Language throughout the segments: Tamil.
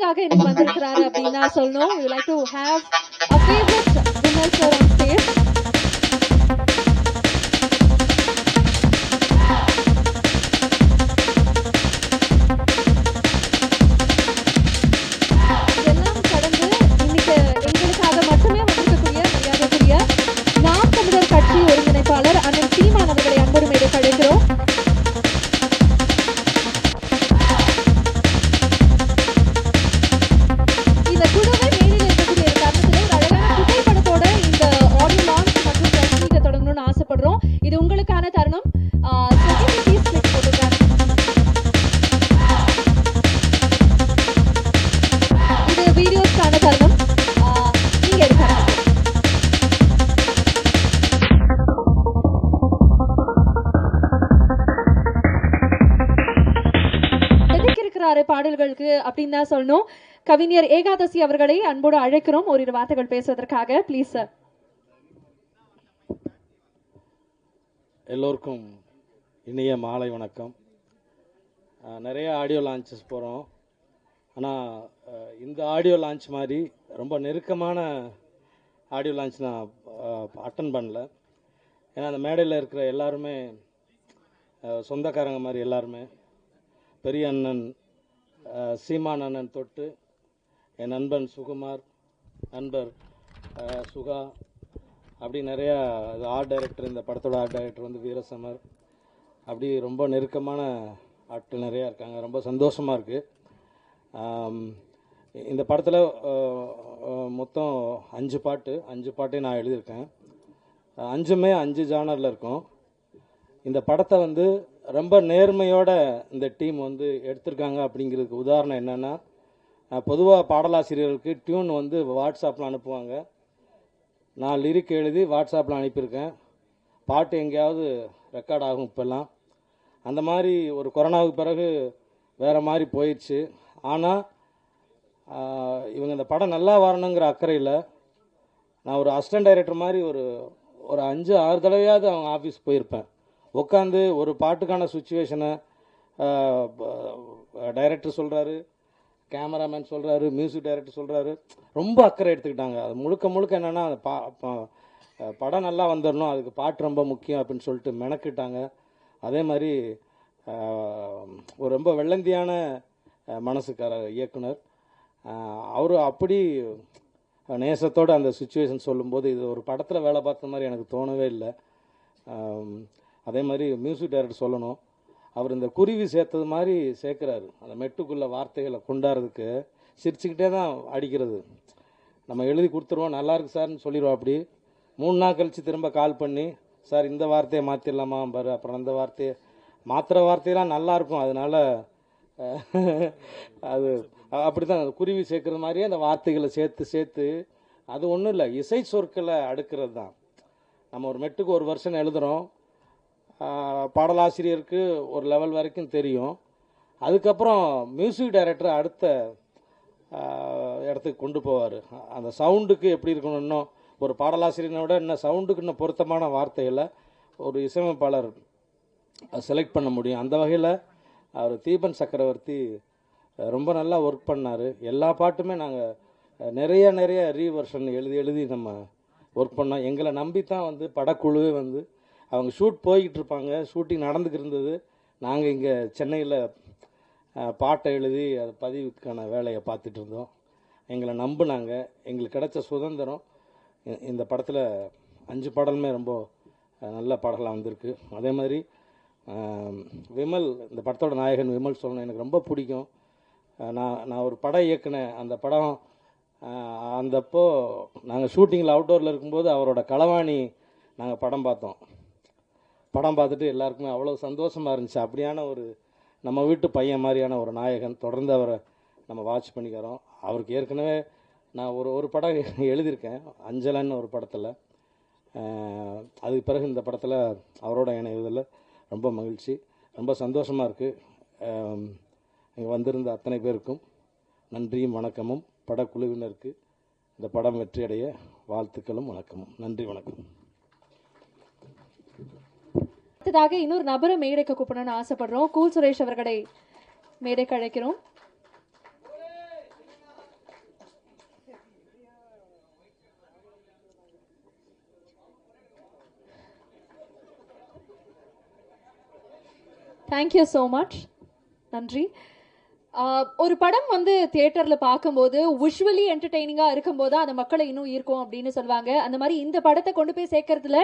வின்னிங்காக இன்னைக்கு வந்திருக்கிறாரு அப்படின்னு தான் சொல்லணும். We would like to have a favorite winner sir on stage. இதெல்லாம் கடந்து இன்னைக்கு எங்களுக்காக மட்டுமே வந்திருக்கக்கூடிய மரியாதைக்குரிய நாம் தமிழர் கட்சி ஒருங்கிணைப்பாளர் அண்ணன் சீமான் அவர்களை அன்போடு மேடைக்கு அழைக்கிறோம். இந்த குழுவை மேடையில் இருக்கக்கூடிய தருணத்தில் ஒரு அழகான புகைப்படத்தோட இந்த ஆடியோ லான்ச் மற்றும் பிரஸ் மீட்டை தொடங்கணும்னு ஆசைப்படுறோம். இது உங்களுக்கான தருணம். இது வீடியோஸ்க்கான தருணம். நீங்க எடுக்கலாம். எதிர்க்கிறாரு பாடல்களுக்கு அப்படின்னு தான் சொல்லணும். கவிஞர் ஏகாதசி அவர்களை அன்போடு அழைக்கிறோம் ஓரிரு வார்த்தைகள் பேசுவதற்காக. Please sir. எல்லோருக்கும் இனிய மாலை வணக்கம். நிறைய ஆடியோ லான்ச்சஸ் போகிறோம். ஆனால் இந்த ஆடியோ லான்ச் மாதிரி ரொம்ப நெருக்கமான ஆடியோ லான்ச் நான் அட்டன் பண்ணல. ஏன்னா அந்த மேடையில் இருக்கிற எல்லாருமே சொந்தக்காரங்க மாதிரி எல்லாருமே. பெரிய அண்ணன் சீமான் அண்ணன் தொட்டு என் நண்பன் சுகுமார், நண்பர் சுகா, அப்படி நிறையா ஆர்ட் டைரக்டர், இந்த படத்தோட ஆர்ட் டைரக்டர் வந்து வீரசமர், அப்படி ரொம்ப நெருக்கமான ஆட்கள் நிறையா இருக்காங்க. ரொம்ப சந்தோஷமாக இருக்குது. இந்த படத்தில் மொத்தம் 5 பாட்டையும் நான் எழுதியிருக்கேன். 5மே 5 ஜானரில் இருக்கும். இந்த படத்தை வந்து ரொம்ப நேர்மையோட இந்த டீம் வந்து எடுத்திருக்காங்க. அப்படிங்கிறதுக்கு உதாரணம் என்னென்னா, பொதுவாக பாடலாசிரியர்களுக்கு டியூன் வந்து வாட்ஸ்அப்பில் அனுப்புவாங்க. நான் லிரிக் எழுதி வாட்ஸ்அப்பில் அனுப்பியிருக்கேன். பாட்டு எங்கேயாவது ரெக்கார்ட் ஆகும். இப்போல்லாம் அந்த மாதிரி ஒரு கொரோனாவுக்கு பிறகு வேறு மாதிரி போயிடுச்சு. ஆனால் இவங்க இந்த படம் நல்லா வரணுங்கிற அக்கறையில் நான் ஒரு அசிஸ்டன்ட் டைரக்டர் மாதிரி ஒரு 5-6 தடவையாவது அவங்க ஆஃபீஸ் போயிருப்பேன். உட்காந்து ஒரு பாட்டுக்கான சுச்சுவேஷனை டைரக்டர் சொல்கிறாரு, கேமராமேன் சொல்கிறாரு, மியூசிக் டைரக்டர் சொல்கிறாரு. ரொம்ப அக்கறை எடுத்துக்கிட்டாங்க. அது முழுக்க என்னென்னா அந்த படம் நல்லா வந்துடணும், அதுக்கு பாட்டு ரொம்ப முக்கியம் அப்படின்னு சொல்லிட்டு மெனக்கிட்டாங்க. அதே மாதிரி ஒரு ரொம்ப வெள்ளந்தியான மனசுக்கார இயக்குனர். அவர் அப்படி நேசத்தோடு அந்த சுச்சுவேஷன் சொல்லும்போது இது ஒரு படத்தில் வேலை பார்த்த மாதிரி எனக்கு தோணவே இல்லை. அதே மாதிரி மியூசிக் டைரக்டர் சொல்லணும், அவர் இந்த குருவி சேர்த்தது மாதிரி சேர்க்குறாரு. அந்த மெட்டுக்குள்ளே வார்த்தைகளை கொண்டாடுறதுக்கு சிரிச்சுக்கிட்டே தான் அடிக்கிறது. நம்ம எழுதி கொடுத்துருவோம், நல்லாயிருக்கு சார்னு சொல்லிடுவோம். அப்படி 3 நாள் கழித்து திரும்ப கால் பண்ணி, சார் இந்த வார்த்தையை மாற்றிடலாமா பாரு, அப்புறம் அந்த வார்த்தையை மாற்றுற வார்த்தையெல்லாம் நல்லாயிருக்கும். அதனால் அது அப்படி தான் குருவி சேர்க்குறது மாதிரியே அந்த வார்த்தைகளை சேர்த்து அது ஒன்றும் இல்லை, இசை சொற்களை அடுக்கிறது தான். நம்ம ஒரு மெட்டுக்கு ஒரு வருஷன் எழுதுகிறோம். பாடலாசிரியருக்கு ஒரு லெவல் வரைக்கும் தெரியும். அதுக்கப்புறம் மியூசிக் டைரக்டர் அடுத்த இடத்துக்கு கொண்டு போவார். அந்த சவுண்டுக்கு எப்படி இருக்கணும், இன்னும் ஒரு பாடலாசிரியனை விட இன்னும் சவுண்டுக்கு இன்னும் பொருத்தமான வார்த்தைகளை ஒரு இசையமைப்பாளர் செலக்ட் பண்ண முடியும். அந்த வகையில் அவர் தீபன் சக்கரவர்த்தி ரொம்ப நல்லா ஒர்க் பண்ணார். எல்லா பாட்டுமே நாங்கள் நிறைய ரீவர்ஷன் எழுதி நம்ம ஒர்க் பண்ணோம். எங்களை நம்பி தான் வந்து படக்குழுவே வந்து அவங்க ஷூட் போய்கிட்டு இருப்பாங்க, ஷூட்டிங் நடந்துக்கிட்டு இருந்தது. நாங்கள் இங்கே சென்னையில் பாட்டை எழுதி அது பதிவுக்கான வேலையை பார்த்துட்டு இருந்தோம். எங்களை நம்பினாங்க. எங்களுக்கு கிடைச்ச சுதந்திரம். இந்த படத்தில் 5 பாடலுமே ரொம்ப நல்ல பாடலாக வந்திருக்கு. அதே மாதிரி விமல், இந்த படத்தோட நாயகன் விமல் சொல்லணும், எனக்கு ரொம்ப பிடிக்கும். நான் ஒரு படம் இயக்குனேன். அந்த படம் அந்தப்போ நாங்கள் ஷூட்டிங்கில் அவுட்டோரில் இருக்கும்போது அவரோட களவாணி நாங்கள் படம் பார்த்தோம். படம் பார்த்துட்டு எல்லாருக்குமே அவ்வளோ சந்தோஷமாக இருந்துச்சு. அப்படியான ஒரு நம்ம வீட்டு பையன் மாதிரியான ஒரு நாயகன். தொடர்ந்து அவரை நம்ம வாட்ச் பண்ணிக்கிறோம். அவருக்கு ஏற்கனவே நான் ஒரு படம் எழுதியிருக்கேன், அஞ்சலன்னு ஒரு படத்தில். அதுக்கு பிறகு இந்த படத்தில் அவரோட இணைவதில் ரொம்ப மகிழ்ச்சி, ரொம்ப சந்தோஷமாக இருக்குது. இங்கே வந்திருந்த அத்தனை பேருக்கும் நன்றியும் வணக்கமும். படக்குழுவினருக்கு இந்த படம் வெற்றியடைய வாழ்த்துக்களும் வணக்கமும். நன்றி, வணக்கம். அடுத்ததாக இன்னொரு நபரை மேடைக்கு கூப்பிடணும்னு ஆசைப்படுறோம். கூல் சுரேஷ் அவர்களை மேடைக்கு அழைக்கிறோம். Thank you so much. நன்றி. ஒரு படம் வந்து தியேட்டர்ல பார்க்கும்போது விஷுவலி என்டர்டெய்னிங்காக இருக்கும்போது அந்த மக்களை இன்னும் ஈர்க்கும் அப்படின்னு சொல்லுவாங்க. அந்த மாதிரி இந்த படத்தை கொண்டு போய் சேர்க்கறதுல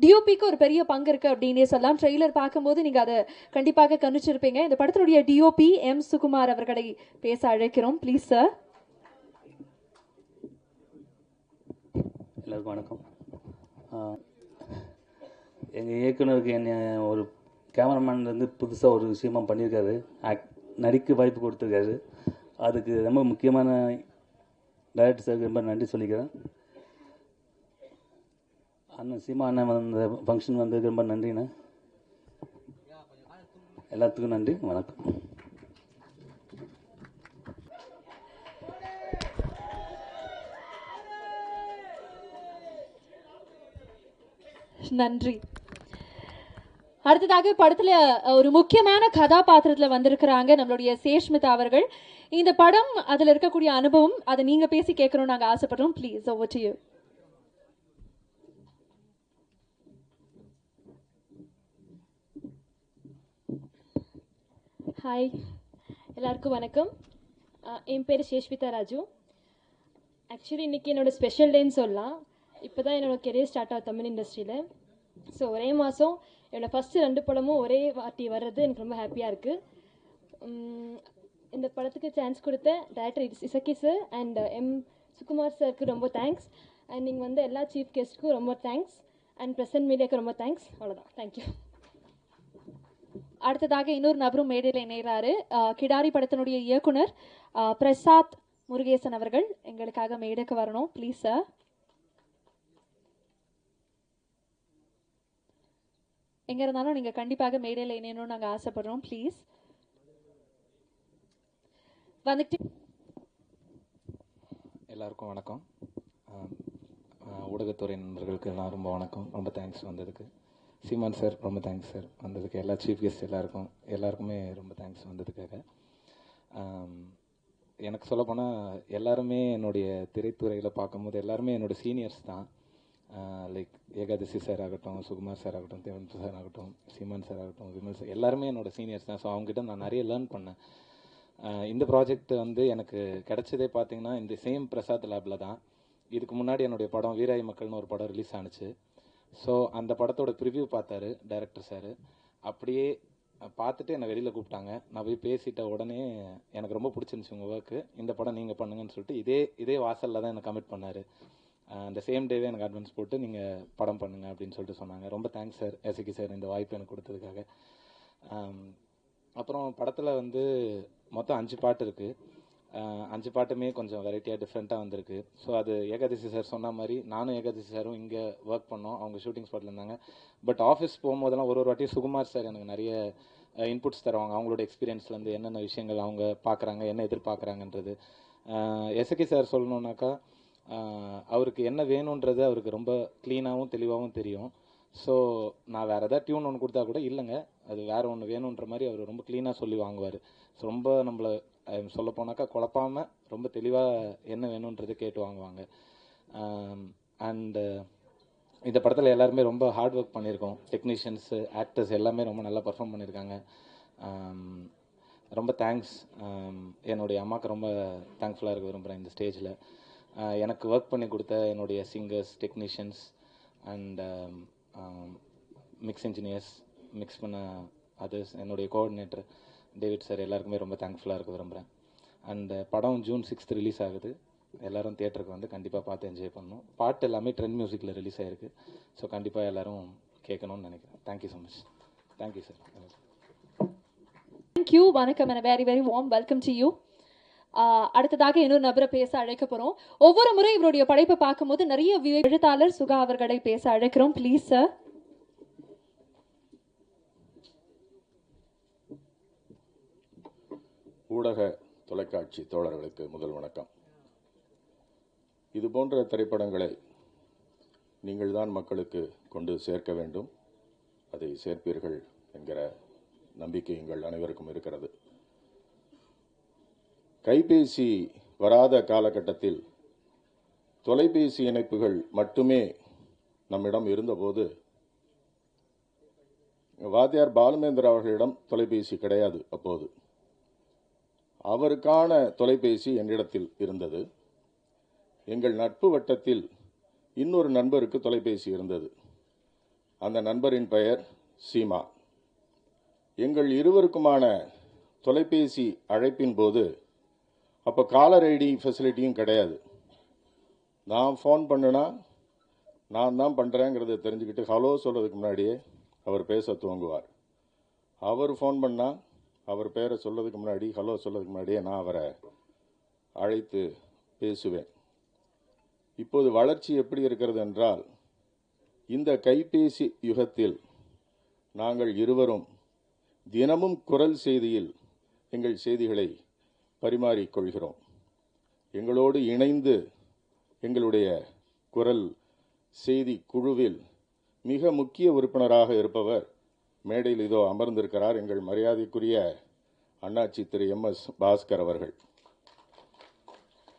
டிஓபிக்கு ஒரு பெரிய பங்கு இருக்கு அப்படின்னே சொல்லலாம். ட்ரெய்லர் பார்க்கும்போது நீங்க அதை கண்டிப்பாக கணிச்சிருப்பீங்க. இந்த படத்தினுடைய டிஓபி எம் சுகுமார் அவர்களை பேச அழைக்கிறோம். Please sir. எல்லாருக்கும் வணக்கம். எங்கள் இயக்குனருக்கு என்ன ஒரு கேமராமேன் வந்து புதுசாக ஒரு விஷயமா பண்ணியிருக்காரு, நடிக்க வாய்ப்பு கொடுத்துருக்காரு. அதுக்கு ரொம்ப முக்கியமான டைரக்டர் சாருக்கு ரொம்ப நன்றி சொல்லிக்கிறேன். அண்ணன் சீமா அண்ணன் வந்த ஃபங்க்ஷன் வந்ததுக்கு ரொம்ப நன்றிண்ணே. எல்லாத்துக்கும் நன்றி, வணக்கம். நன்றி. அடுத்ததாக படத்துல ஒரு முக்கியமான கதாபாத்திரத்துல வந்திருக்கிறாங்க நம்மளுடைய சேஷ்மிதா அவர்கள். இந்த படம் அதுல இருக்கக்கூடிய அனுபவம் அதை நீங்க பேசி கேட்கணும்னு நாங்க ஆசைப்படுறோம். Please, over to you. Hi, எல்லாருக்கும் வணக்கம். என் பேர் சேஷ்மிதா ராஜு. ஆக்சுவலி இன்றைக்கி என்னோடய ஸ்பெஷல் டேன்னு சொல்லலாம். இப்போ தான் என்னோடய கெரியர் ஸ்டார்ட் ஆகும் தமிழ் இண்டஸ்ட்ரியில். ஸோ ஒரே மாதம் என்னோடய ஃபஸ்ட்டு 2 படமும் ஒரே வாட்டி வர்றது எனக்கு ரொம்ப ஹாப்பியாக இருக்குது. இந்த படத்துக்கு சான்ஸ் கொடுத்த director Isakki sir and M Sukumar சாருக்கு ரொம்ப தேங்க்ஸ். அண்ட் நீங்கள் வந்து எல்லா சீஃப் கெஸ்ட்டுக்கும் ரொம்ப தேங்க்ஸ். அண்ட் ப்ரெசன்ட் மீடியாவுக்கு ரொம்ப தேங்க்ஸ். அவ்வளோதான், தேங்க்யூ. அடுத்ததாக இன்னொரு நபரும் மேடையில் இணைகிறாரு. கிடாரி படத்தினுடைய இயக்குனர் பிரசாத் முருகேசன் அவர்கள் எங்களுக்காக மேடைக்கு வரணும். Please sir. எங்க இருந்தாலும் நீங்க கண்டிப்பாக மேடையில் இணையணும்னு நாங்கள் ஆசைப்படுறோம். ப்ளீஸ் வந்துட்டு. எல்லாருக்கும் வணக்கம். ஊடகத்துறை நண்பர்களுக்கு எல்லாம் ரொம்ப வணக்கம். ரொம்ப தேங்க்ஸ் வந்ததுக்கு. சீமான் சார் ரொம்ப தேங்க்ஸ் சார் வந்ததுக்கு. எல்லா சீஃப் கெஸ்ட் எல்லாருக்குமே ரொம்ப தேங்க்ஸ் வந்ததுக்காக. எனக்கு சொல்லப்போனால் எல்லாருமே என்னுடைய திரைத்துறையில் பார்க்கும்போது எல்லாருமே என்னோட சீனியர்ஸ் தான். லைக் ஏகாதசி சார் ஆகட்டும், சுகுமார் சார் ஆகட்டும், தேவன் சார் ஆகட்டும், சீமான் சார் ஆகட்டும், விமல் சார், எல்லாருமே என்னோட சீனியர்ஸ் தான். ஸோ அவங்ககிட்ட நான் நிறைய லேர்ன் பண்ணேன். இந்த ப்ராஜெக்ட் வந்து எனக்கு கிடைச்சதே பார்த்தீங்கன்னா இந்த சேம் பிரசாத் லேபில் தான். இதுக்கு முன்னாடி என்னுடைய படம் வீராய் மக்கள்னு ஒரு படம் ரிலீஸ் ஆனிச்சு. ஸோ அந்த படத்தோட ப்ரிவ்யூ பார்த்தாரு டைரக்டர் சார். அப்படியே பார்த்துட்டு என்னை வெளியில் கூப்பிட்டாங்க. நான் போய் பேசிட்ட உடனே எனக்கு ரொம்ப பிடிச்சிருந்துச்சி உங்கள் ஒர்க்கு, இந்த படம் நீங்கள் பண்ணுங்கன்னு சொல்லிட்டு இதே வாசலில் தான் என்னை கமிட் பண்ணார். அந்த சேம் டேவே எனக்கு அட்வான்ஸ் போட்டு நீங்கள் படம் பண்ணுங்க அப்படின்னு சொல்லிட்டு சொன்னாங்க. ரொம்ப தேங்க்ஸ் சார், எஸ்கி சார், இந்த வாய்ப்பு எனக்கு கொடுத்ததுக்காக. அப்புறம் படத்தில் வந்து மொத்தம் 5 பாட்டு இருக்குது. 5 பாட்டுமே கொஞ்சம் வெரைட்டியாக டிஃப்ரெண்ட்டாக வந்திருக்கு. ஸோ அது ஏகாதசி சார் சொன்ன மாதிரி நானும் ஏகாதசி சாரும் இங்கே ஒர்க் பண்ணோம். அவங்க ஷூட்டிங் ஸ்பாட்டில் இருந்தாங்க. பட் ஆஃபீஸ் போகும்போதெல்லாம் ஒரு வாட்டி சுகுமார் சார் எனக்கு நிறைய இன்புட்ஸ் தருவாங்க. அவங்களோட எக்ஸ்பீரியன்ஸ்லேருந்து என்னென்ன விஷயங்கள் அவங்க பார்க்குறாங்க, என்ன எதிர்பார்க்குறாங்கன்றது. எஸ்கி சார் சொல்லணுன்னாக்கா அவருக்கு என்ன வேணுன்றது அவருக்கு ரொம்ப க்ளீனாகவும் தெளிவாகவும் தெரியும். ஸோ நான் வேறு எதாவது டியூன் ஒன்று கொடுத்தா கூட இல்லைங்க அது வேறு ஒன்று வேணுன்ற மாதிரி அவர் ரொம்ப க்ளீனாக சொல்லி வாங்குவார். ஸோ ரொம்ப நம்மளை சொல்லப்போனாக்கா குழப்பாமல் ரொம்ப தெளிவாக என்ன வேணுன்றது கேட்டு வாங்குவாங்க. அண்டு இந்த படத்தில் எல்லாருமே ரொம்ப ஹார்ட் ஒர்க் பண்ணியிருக்கோம். டெக்னீஷியன்ஸு, ஆக்டர்ஸ் எல்லாமே ரொம்ப நல்லா பர்ஃபார்ம் பண்ணியிருக்காங்க. ரொம்ப தேங்க்ஸ். என்னுடைய அம்மாவுக்கு ரொம்ப தேங்க்ஃபுல்லாக இருக்க விரும்புகிறேன் இந்த ஸ்டேஜில். எனக்கு ஒர்க் பண்ணி கொடுத்த என்னுடைய singers, technicians and mix engineers, mix பண்ண அதர்ஸ், என்னுடைய கோஆர்டினேட்டர் டேவிட் சார், எல்லாருக்குமே ரொம்ப தேங்க்ஃபுல்லாக இருக்க விரும்புகிறேன். அண்ட் படம் ஜூன் 6 ரிலீஸ் ஆகுது. எல்லோரும் தியேட்டருக்கு வந்து கண்டிப்பாக பார்த்து என்ஜாய் பண்ணணும். பாட்டு எல்லாமே ட்ரெண்ட் மியூசிக்கில் ரிலீஸ் ஆகிருக்கு. ஸோ கண்டிப்பாக எல்லோரும் கேட்கணும்னு நினைக்கிறேன். Thank you so much. Thank you sir. Thank you. வணக்கம். Very very warm welcome to you. அடுத்ததாக இன்னொரு நபரை பேச அழைக்க போகிறோம். ஒவ்வொரு முறை இவருடைய படைப்பை பார்க்கும்போது நிறைய எழுத்தாளர் சுகா அவர்களை பேச அழைக்கிறோம். Please sir. ஊடக தொலைக்காட்சி தோழர்களுக்கு முதல் வணக்கம். இது போன்ற திரைப்படங்களை நீங்கள் தான் மக்களுக்கு கொண்டு சேர்க்க வேண்டும். அதை சேர்ப்பீர்கள் என்கிற நம்பிக்கை எங்கள் அனைவருக்கும் இருக்கிறது. கைபேசி வராத காலகட்டத்தில் தொலைபேசி இணைப்புகள் மட்டுமே நம்மிடம் இருந்தபோது வாத்தியார் பாலுமேந்திர அவர்களிடம் தொலைபேசி கிடையாது. அப்போது அவருக்கான தொலைபேசி என்னிடத்தில் இருந்தது. எங்கள் நட்பு வட்டத்தில் இன்னொரு நண்பருக்கு தொலைபேசி இருந்தது. அந்த நண்பரின் பெயர் சீமா. எங்கள் இருவருக்குமான தொலைபேசி அழைப்பின் போது அப்போ காலர் ஐடி ஃபெசிலிட்டியும் கிடையாது. நான் ஃபோன் பண்ணுனா நான் தான் பண்ணுறேங்கிறத தெரிஞ்சுக்கிட்டு ஹலோ சொல்கிறதுக்கு முன்னாடியே அவர் பேச துவங்குவார். அவர் ஃபோன் பண்ணால் அவர் பேரை சொல்கிறதுக்கு முன்னாடி ஹலோ சொல்கிறதுக்கு முன்னாடியே நான் அவரை அழைத்து பேசுவேன். இப்போது வளர்ச்சி எப்படி இருக்கிறது என்றால், இந்த கைபேசி யுகத்தில் நாங்கள் இருவரும் தினமும் குரல் செய்தியில் எங்கள் செய்திகளை பரிமாறிக்கொள்கிறோம். எங்களோடு இணைந்து எங்களுடைய குரல் செய்தி குழுவில் மிக முக்கிய உறுப்பினராக இருப்பவர் மேடையில் இதோ அமர்ந்திருக்கிறார், எங்கள் மரியாதைக்குரிய அண்ணாச்சி திரு MS பாஸ்கர் அவர்கள்.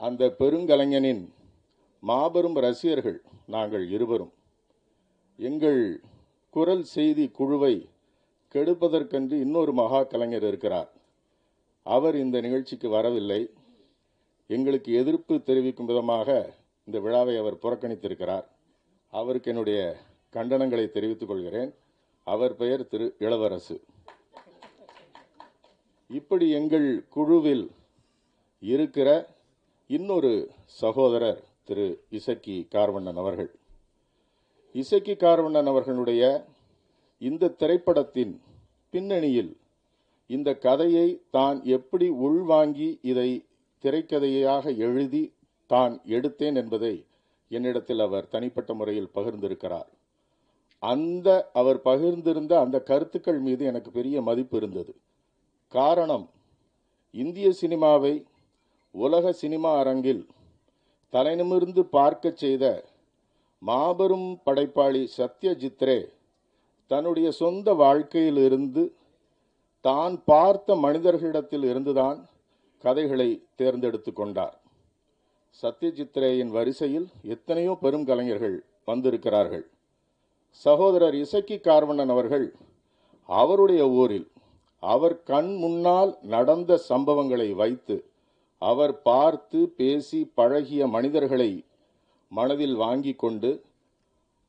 அந்த பெருங்கலைஞனின் மாபெரும் ரசிகர்கள் நாங்கள் இருவரும். எங்கள் குரல் செய்தி குழுவை கெடுப்பதற்கென்று இன்னொரு மகா கலைஞர் இருக்கிறார். அவர் இந்த நிகழ்ச்சிக்கு வரவில்லை. எங்களுக்கு எதிர்ப்பு தெரிவிக்கும் விதமாக இந்த விழாவை அவர் புறக்கணித்திருக்கிறார். அவருக்கு என்னுடைய கண்டனங்களை தெரிவித்துக் கொள்கிறேன். அவர் பெயர் திரு இளவரசு. இப்படி எங்கள் குழுவில் இருக்கிற இன்னொரு சகோதரர் திரு இசக்கி கார்வண்ணன் அவர்கள். இசக்கி கார்வண்ணன் அவர்களுடைய இந்த திரைப்படத்தின் பின்னணியில் இந்த கதையை தான் எப்படி உள்வாங்கி இதை திரைக்கதையாக எழுதி தான் எடுத்தேன் என்பதை என்னிடத்தில் அவர் தனிப்பட்ட முறையில் பகிர்ந்திருக்கிறார். அவர் பகிர்ந்திருந்த அந்த கருத்துக்கள் மீது எனக்கு பெரிய மதிப்பு இருந்தது. காரணம், இந்திய சினிமாவை உலக சினிமா அரங்கில் தலைநிமிர்ந்து பார்க்க செய்த மாபெரும் படைப்பாளி சத்யஜித் ரே தன்னுடைய சொந்த வாழ்க்கையிலிருந்து தான் பார்த்த மனிதர்களிடத்தில் இருந்துதான் கதைகளை தேர்ந்தெடுத்து கொண்டார். சத்யஜித் ரேயின் வரிசையில் எத்தனையோ பெரும் கலைஞர்கள் வந்திருக்கிறார்கள். சகோதரர் இசக்கி கார்வண்ணன் அவர்கள் அவருடைய ஊரில் அவர் கண் முன்னால் நடந்த சம்பவங்களை வைத்து அவர் பார்த்து பேசி பழகிய மனிதர்களை மனதில் வாங்கி கொண்டு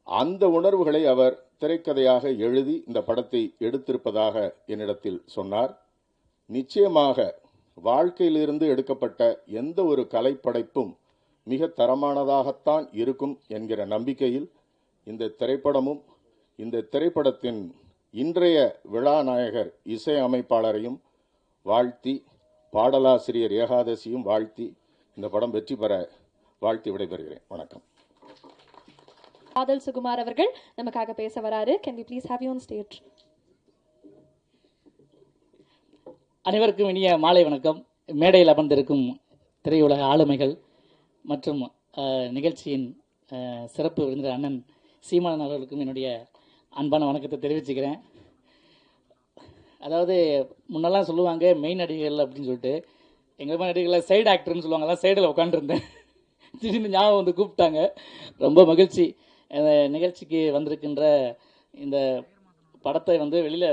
அந்த உணர்வுகளை அவர் திரைக்கதையாக எழுதி இந்த படத்தை எடுத்திருப்பதாக என்னிடத்தில் சொன்னார். நிச்சயமாக வாழ்க்கையிலிருந்து எடுக்கப்பட்ட எந்த ஒரு கலைப்படைப்பும் மிக தரமானதாகத்தான் இருக்கும் என்கிற நம்பிக்கையில் இந்த திரைப்படமும் இந்த திரைப்படத்தின் இன்றைய விழாநாயகர் இசை அமைப்பாளரையும் வாழ்த்தி, பாடலாசிரியர் ஏகாதசியும் வாழ்த்தி இந்த படம் வெற்றி பெற வாழ்த்தி விடைபெறுகிறேன். வணக்கம். ஆதல் சுகுமார் அவர்கள் நமக்காக பேச வராரு. Can we please have you on stage? அனைவருக்கும் இனிய மாலை வணக்கம். மேடையில் அமர்ந்திருக்கும் திரையுலக ஆளுமைகள் மற்றும் நிகழ்ச்சியின் சிறப்பு விருந்தினர் அண்ணன் சீமானன் அவர்களுக்கும் என்னுடைய அன்பான வணக்கத்தை தெரிவிச்சுக்கிறேன். அதாவது முன்னெல்லாம் சொல்லுவாங்க மெயின் நடிகர்கள் அப்படின்னு சொல்லிட்டு, எங்கள் மாதிரி நடிகர்களில் சைடு ஆக்டர்னு சொல்லுவாங்க. அதான் சைடில் உட்காந்துருந்தேன். திடீர்னு ஞாபகம் வந்து கூப்பிட்டாங்க. ரொம்ப மகிழ்ச்சி. இந்த நிகழ்ச்சிக்கு வந்திருக்கின்ற இந்த படத்தை வந்து வெளியில்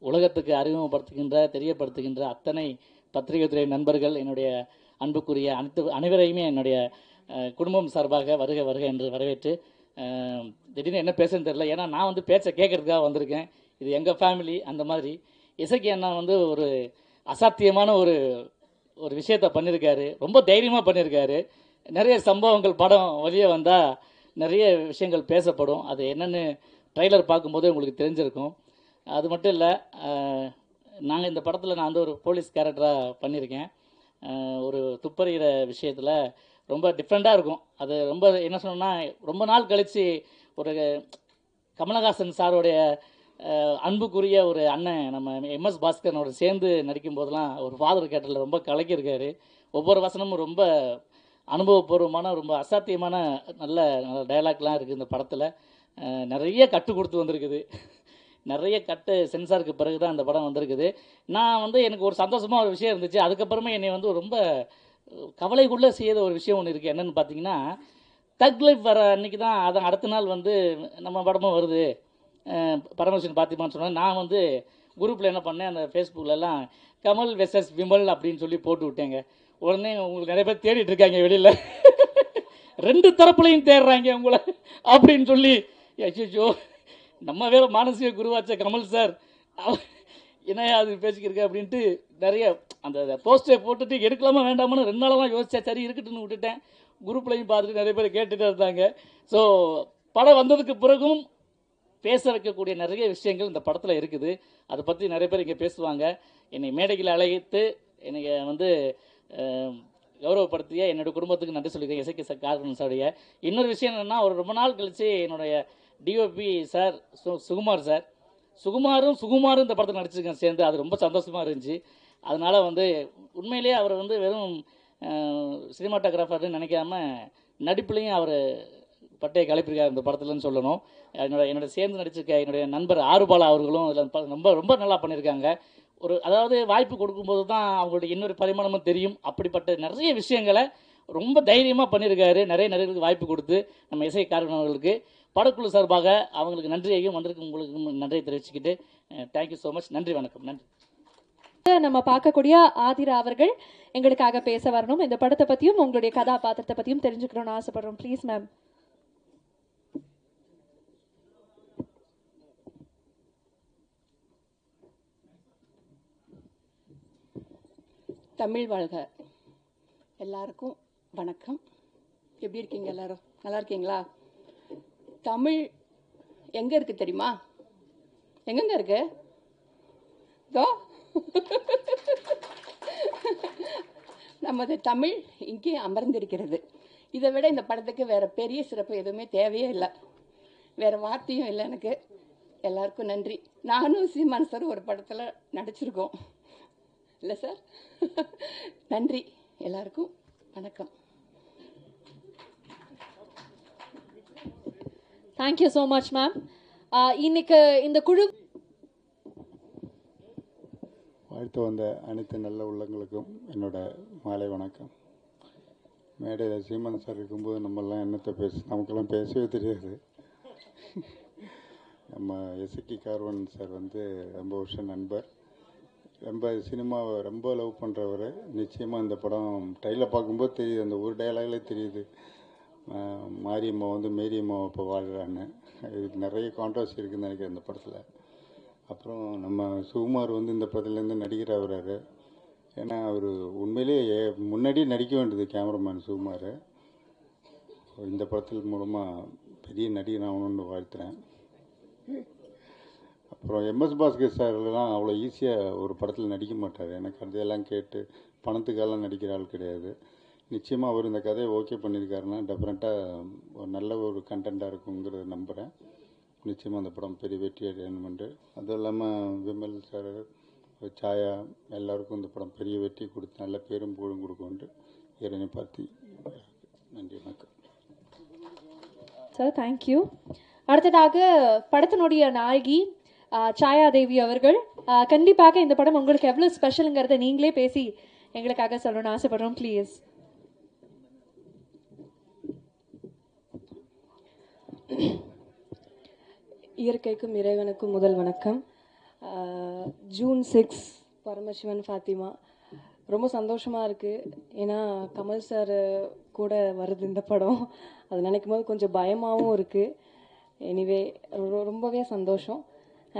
உலகத்துக்கு அறிமுகப்படுத்துகின்ற தெரியப்படுத்துகின்ற அத்தனை பத்திரிகை துறை நண்பர்கள், என்னுடைய அன்புக்குரிய அனைவரையுமே என்னுடைய குடும்பம் சார்பாக வருக வருக என்று வரவேற்று, திடீர்னு என்ன பேசுன்னு தெரியல. ஏன்னா நான் வந்து பேச்சை கேட்கறதுக்காக வந்திருக்கேன். இது எங்கள் ஃபேமிலி. அந்த மாதிரி இசக்கி அண்ணா வந்து ஒரு அசாத்தியமான ஒரு விஷயத்தை பண்ணியிருக்காரு. ரொம்ப தைரியமாக பண்ணியிருக்காரு. நிறைய சம்பவங்கள் படம் வெளியே வந்தால் நிறைய விஷயங்கள் பேசப்படும். அது என்னென்னு ட்ரைலர் பார்க்கும்போது உங்களுக்கு தெரிஞ்சிருக்கும். அது மட்டும் இல்லை, நாங்கள் இந்த படத்தில் நான் வந்து ஒரு போலீஸ் கேரக்டராக பண்ணியிருக்கேன். ஒரு துப்பறிகிற விஷயத்தில் ரொம்ப டிஃப்ரெண்ட்டாக இருக்கும். அது ரொம்ப என்ன சொன்னோன்னா, ரொம்ப நாள் கழித்து ஒரு கமலஹாசன் சாரோடைய அன்புக்குரிய ஒரு அண்ணன் நம்ம MS பாஸ்கரனோட சேர்ந்து நடிக்கும் போதெல்லாம் ஒரு ஃபாதர் கேரக்டரில் ரொம்ப கலக்கியிருக்காரு. ஒவ்வொரு வசனமும் ரொம்ப அனுபவபூர்வமான ரொம்ப அசாத்தியமான நல்ல டயலாக்லாம் இருக்குது இந்த படத்தில். நிறைய கட்டு கொடுத்து வந்திருக்குது. நிறைய கட்டு சென்சாருக்கு பிறகு தான் இந்த படம் வந்திருக்குது. நான் வந்து எனக்கு ஒரு சந்தோஷமாக ஒரு விஷயம் இருந்துச்சு. அதுக்கப்புறமே என்னை வந்து ரொம்ப கவலைக்குள்ளே செய்த ஒரு விஷயம் ஒன்று இருக்குது. என்னென்னு பார்த்தீங்கன்னா, தக் லைஃப் வர அன்றைக்கி தான், அதை அடுத்த நாள் வந்து நம்ம படமும் வருது பரமசிவன் பார்த்திமான்னு சொன்னேன். நான் வந்து குரூப்பில் என்ன பண்ணேன், அந்த ஃபேஸ்புக்கிலலாம் கமல் வெர்சஸ் விமல் அப்படின்னு சொல்லி போட்டு விட்டேங்க. உடனே உங்களுக்கு நிறைய பேர் தேடிட்டு இருக்காங்க வெளியில், 2 தரப்புலையும் தேடுறாங்க உங்களை அப்படின்னு சொல்லி. ஐயோ, நம்ம வேற மானசீக குருவாச்ச கமல் சார், என்ன அது பேசிக்கிருக்க அப்படின்ட்டு நிறைய அந்த போஸ்டரை போட்டுட்டு எடுக்கலாமா வேண்டாமான்னு 2 நாளெல்லாம் யோசிச்சேன். சரி இருக்கட்டுன்னு விட்டுட்டேன். குரூப்லையும் பார்த்துட்டு நிறைய பேர் கேட்டுட்டு இருந்தாங்க. ஸோ படம் வந்ததுக்கு பிறகும் பேச வைக்கக்கூடிய நிறைய விஷயங்கள் இந்த படத்தில் இருக்குது. அதை பற்றி நிறைய பேர் இங்கே பேசுவாங்க. என்னை மேடையில் அழைத்து என்னை வந்து கௌரவப்படுத்திய என்னோடய குடும்பத்துக்கு நன்றி சொல்லியிருக்கேன், இசைக்கு கார்வன் சாருடைய. இன்னொரு விஷயம் என்னென்னா, ஒரு ரொம்ப நாள் கழித்து என்னுடைய டிஓபி சார் சுகுமார் சார், சுகுமாரும் இந்த படத்தில் நடிச்சிருக்கேன் சேர்ந்து. அது ரொம்ப சந்தோஷமாக இருந்துச்சு. அதனால் வந்து உண்மையிலேயே அவர் வந்து வெறும் சினிமாட்டோகிராஃபர்னு நினைக்காம நடிப்புலையும் அவர் பட்டையை கலப்பிருக்கார் இந்த படத்துலன்னு சொல்லணும். என்னோட சேர்ந்து நடிச்சிருக்க என்னுடைய நண்பர் ஆறுபாலா அவர்களும் இதில் ரொம்ப ரொம்ப நல்லா பண்ணியிருக்காங்க. அதாவது வாய்ப்பு கொடுக்கும்போது தான் அவங்களுடைய இன்னொரு பரிமாணமும் தெரியும். அப்படிப்பட்ட நிறைய விஷயங்களை ரொம்ப தைரியமாக பண்ணியிருக்காரு. நிறைய நடிகர்களுக்கு வாய்ப்பு கொடுத்து நம்ம இசை காரணவர்களுக்கு படக்குழு சார்பாக அவங்களுக்கு நன்றியையும் வந்திருக்கு உங்களுக்கு நன்றியை தெரிவிச்சுக்கிட்டு தேங்க்யூ ஸோ மச். நன்றி, வணக்கம். நன்றி. நம்ம பார்க்கக்கூடிய ஆதிரா அவர்கள் எங்களுக்காக பேச வரணும். இந்த படத்தை பற்றியும் உங்களுடைய கதாபாத்திரத்தை பற்றியும் தெரிஞ்சுக்கணும்னு ஆசைப்படுறோம். Please ma'am. தமிழ் வாழ்க. எல்லாருக்கும் வணக்கம். எப்படி இருக்கீங்க எல்லாரும்? நல்லா இருக்கீங்களா? தமிழ் எங்கே இருக்குது தெரியுமா? எங்கெங்க இருக்கு? இதோ நமது தமிழ் இங்கே அமர்ந்திருக்கிறது. இதை விட இந்த படத்துக்கு வேறு பெரிய சிறப்பு எதுவுமே தேவையே இல்லை, வேறு வார்த்தையும் இல்லை எனக்கு. எல்லாருக்கும் நன்றி. நானும் சீமான் சார் ஒரு படத்தில் நடிச்சிருக்கோம் இல்லை சார்? நன்றி எல்லாருக்கும், வணக்கம். Thank you so much ma'am. இன்னைக்கு இந்த குழு வாழ்த்து வந்த அனைத்து நல்ல உள்ளங்களுக்கும் என்னோட மாலை வணக்கம். மேடையில் சீமான் சார் இருக்கும்போது நம்மெல்லாம் என்னத்தை நமக்கெல்லாம் பேசவே தெரியாது. நம்ம எஸ்கி கார்வன் சார் வந்து ரொம்ப வருஷம் நண்பர், ரொம்ப சினிமாவை ரொம்ப லவ் பண்ணுறவர். நிச்சயமாக இந்த படம் ட்ரைலர் பார்க்கும்போது தெரியுது, அந்த ஒரு டயலாக்லேயே தெரியுது மாரியம்மா வந்து மேரியம்மாவை இப்போ வாழ்கிறான்னு. இதுக்கு நிறைய கான்ட்ரவர்சி இருக்குதுன்னு நினைக்கிறேன் இந்த படத்தில். அப்புறம் நம்ம சுகுமார் வந்து இந்த படத்துலேருந்து நடிகர் ஆகிறாரு. ஏன்னா அவர் உண்மையிலேயே முன்னாடியே நடிக்க வேண்டியது கேமராமேன் சுகுமார். இந்த படத்தில் மூலமாக பெரிய நடிகர் ஆகணும்னு வாழ்த்துறேன். அப்புறம் எம்எஸ் பாஸ்கர் சார்லாம் அவ்வளோ ஈஸியாக ஒரு படத்தில் நடிக்க மாட்டார். எனக்கு கதையெல்லாம் கேட்டு பணத்துக்கெல்லாம் நடிக்கிற ஆள் கிடையாது. நிச்சயமாக அவர் இந்த கதையை ஓகே பண்ணியிருக்காருன்னா டெஃபினட்டாக ஒரு நல்ல ஒரு கண்டென்ட்டாக இருக்குங்கிறத நம்புகிறேன். நிச்சயமாக அந்த படம் பெரிய வெற்றி அடையணுமென்று. அதுவும் இல்லாமல் விமல் சார், சாயா எல்லாருக்கும் இந்த படம் பெரிய வெற்றி கொடுத்து நல்ல பேரும் புகழும் கொடுக்கும்ன்று இறைவனை பார்த்து நன்றி, வணக்கம் சார். தேங்க்யூ. அடுத்ததாக படத்தினுடைய நாயகி சாயாதேவி அவர்கள், கண்டிப்பாக இந்த படம் உங்களுக்கு எவ்வளோ ஸ்பெஷலுங்கிறத நீங்களே பேசி எங்களுக்காக சொல்லணும்னு ஆசைப்படுறோம். ப்ளீஸ். இயற்கைக்கும் இறைவனுக்கும் முதல் வணக்கம். ஜூன் 6 பரமசிவன் ஃபாத்திமா. ரொம்ப சந்தோஷமாக இருக்குது. ஏன்னா கமல் சார் கூட வருது இந்த படம். அது நினைக்கும் போது கொஞ்சம் பயமாகவும் இருக்குது. எனிவே ரொம்பவே சந்தோஷம்.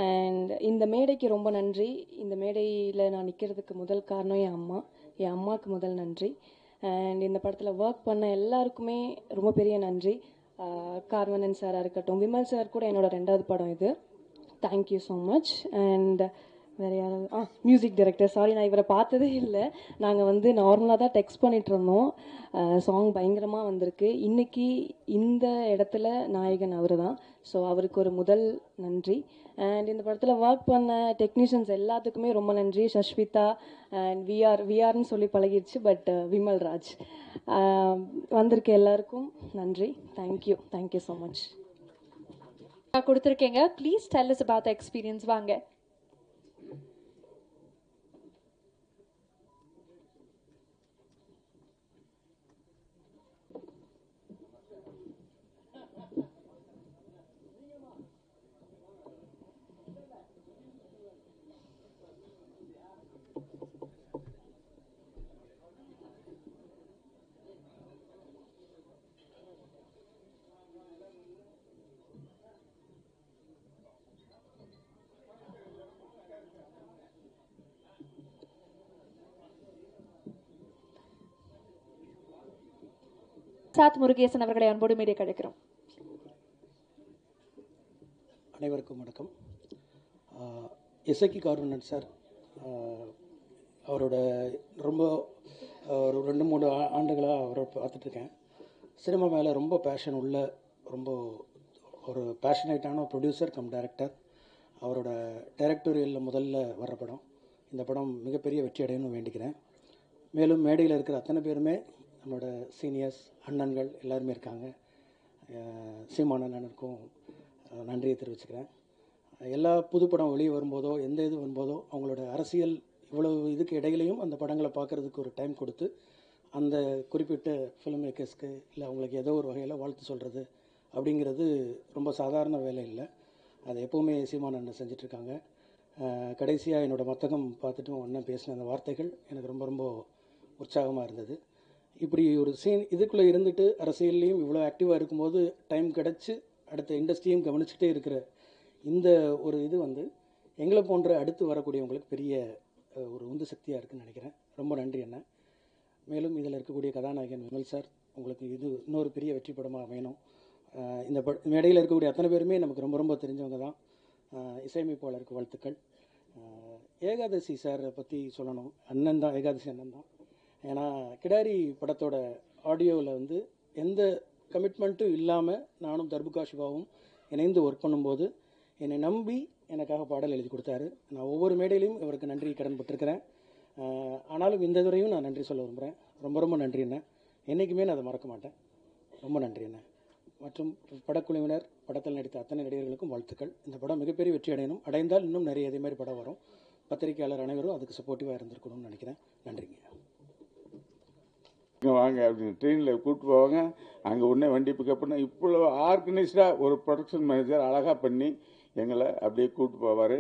அண்ட் இந்த மேடைக்கு ரொம்ப நன்றி. இந்த மேடையில் நான் நிற்கிறதுக்கு முதல் காரணம் என் அம்மாவுக்கு முதல் நன்றி. அண்ட் இந்த படத்தில் ஒர்க் பண்ண எல்லாருக்குமே ரொம்ப பெரிய நன்றி. கார்வனன் சாராக இருக்கட்டும், விமல் சார் கூட என்னோட 2வது படம் இது. Thank you so much. அண்ட் வேறு யாராவது மியூசிக் டைரக்டர், சாரி நான் இவரை பார்த்ததே இல்லை. நாங்கள் வந்து நார்மலாக தான் டெக்ஸ்ட் பண்ணிகிட்டு இருந்தோம். சாங் பயங்கரமாக வந்திருக்கு. இன்றைக்கி இந்த இடத்துல நாயகன் அவர் தான். ஸோ அவருக்கு ஒரு முதல் நன்றி. அண்ட் இந்த படத்தில் ஒர்க் பண்ண டெக்னீஷியன்ஸ் எல்லாத்துக்குமே ரொம்ப நன்றி. சஷ்விதா அண்ட் விஆர்னு சொல்லி பழகிடுச்சு, பட் விமல் ராஜ். வந்திருக்க எல்லாருக்கும் நன்றி. Thank you so much. கொடுத்துருக்கீங்க. Please tell us about the experience. வாங்க. சாத் முருகேசன் அவர்களை அன்போடு மீடியா கிடைக்கிறோம். அனைவருக்கும் வணக்கம். இசக்கி கார்வனன் சார் அவரோட ரொம்ப ஒரு 2-3 ஆண்டுகளாக அவரை பார்த்துட்ருக்கேன். சினிமா மேலே ரொம்ப பேஷன் உள்ள ரொம்ப ஒரு பேஷனேட்டான ப்ரொடியூசர் கம் டைரக்டர். அவரோட டைரக்டோரியலில் முதல்ல வர்ற படம். இந்த படம் மிகப்பெரிய வெற்றி அடையணும்னு வேண்டிக்கிறேன். மேலும் மேடையில் இருக்கிற அத்தனை பேருமே நம்மளோட சீனியர்ஸ் அண்ணன்கள் எல்லாருமே இருக்காங்க. சீமான் அண்ணனுக்கும் நன்றியை தெரிவிச்சுக்கிறேன். எல்லா புது படம் வெளியே வரும்போதோ எந்த இது வரும்போதோ அவங்களோட அரசியல் இவ்வளவு இதுக்கு இடையிலையும் அந்த படங்களை பார்க்குறதுக்கு ஒரு டைம் கொடுத்து அந்த குறிப்பிட்ட ஃபிலிம் மேக்கர்ஸ்க்கு இல்லை அவங்களுக்கு ஏதோ ஒரு வகையில் வாழ்த்து சொல்கிறது அப்படிங்கிறது ரொம்ப சாதாரண வேலை இல்லை. அதை எப்போவுமே சீமான் அண்ணன் செஞ்சிட்ருக்காங்க. கடைசியாக என்னோடய மத்தகம் பார்த்துட்டு அண்ணன் பேசின அந்த வார்த்தைகள் எனக்கு ரொம்ப ரொம்ப உற்சாகமாக இருந்தது. இப்படி ஒரு இதுக்குள்ளே இருந்துட்டு அரசியல்லையும் இவ்வளோ ஆக்டிவாக இருக்கும்போது டைம் கிடச்சி அடுத்த இண்டஸ்ட்ரியும் கவனிச்சுட்டே இருக்கிற இந்த ஒரு இது எங்களை போன்ற அடுத்து வரக்கூடியவங்களுக்கு பெரிய ஒரு உந்து சக்தியாக இருக்குதுன்னு நினைக்கிறேன். ரொம்ப நன்றி அண்ணன். மேலும் இதில் இருக்கக்கூடிய கதாநாயகன் விமல் சார், உங்களுக்கு இது இன்னொரு பெரிய வெற்றி படமாக அமையணும். இந்த மேடையில் இருக்கக்கூடிய அத்தனை பேருமே நமக்கு ரொம்ப ரொம்ப தெரிஞ்சவங்க தான். இசையமைப்பாளருக்கு வாழ்த்துக்கள். ஏகாதசி சாரை பற்றி சொல்லணும். அண்ணன் தான், ஏகாதசி அண்ணன் தான். ஏன்னா கிடாரி படத்தோட ஆடியோவில் எந்த கமிட்மெண்ட்டும் இல்லாமல் நானும் தர்புகா சிவாவும் இணைந்து ஒர்க் பண்ணும்போது என்னை நம்பி எனக்காக பாடல் எழுதி கொடுத்தாரு. நான் ஒவ்வொரு மேடையிலையும் இவருக்கு நன்றி கடன் பட்டிருக்கிறேன். ஆனாலும் இந்த துறையும் நான் நன்றி சொல்ல விரும்புகிறேன். ரொம்ப ரொம்ப நன்றி அண்ணன். என்றைக்குமே நான் அதை மறக்க மாட்டேன். ரொம்ப நன்றி அண்ணன். மற்றும் படக்குழுவினர், படத்தில் நடித்த அத்தனை நடிகர்களுக்கும் வாழ்த்துக்கள். இந்த படம் மிகப்பெரிய வெற்றி அடையணும். அடைந்தால் இன்னும் நிறைய இதே மாதிரி படம் வரும். பத்திரிகையாளர் அனைவரும் அதுக்கு சப்போர்ட்டிவாக இருந்திருக்கணும்னு நினைக்கிறேன். நன்றிங்க. வாங்க அப்படின்னு ட்ரெயினில் கூப்பிட்டு போவாங்க. அங்கே உடனே வண்டி பிக்கப் பண்ண இவ்வளோ ஆர்கனைஸ்டாக ஒரு ப்ரொடக்ஷன் மேனேஜர் அழகாக பண்ணி எங்களை அப்படியே கூப்பிட்டு போவார்.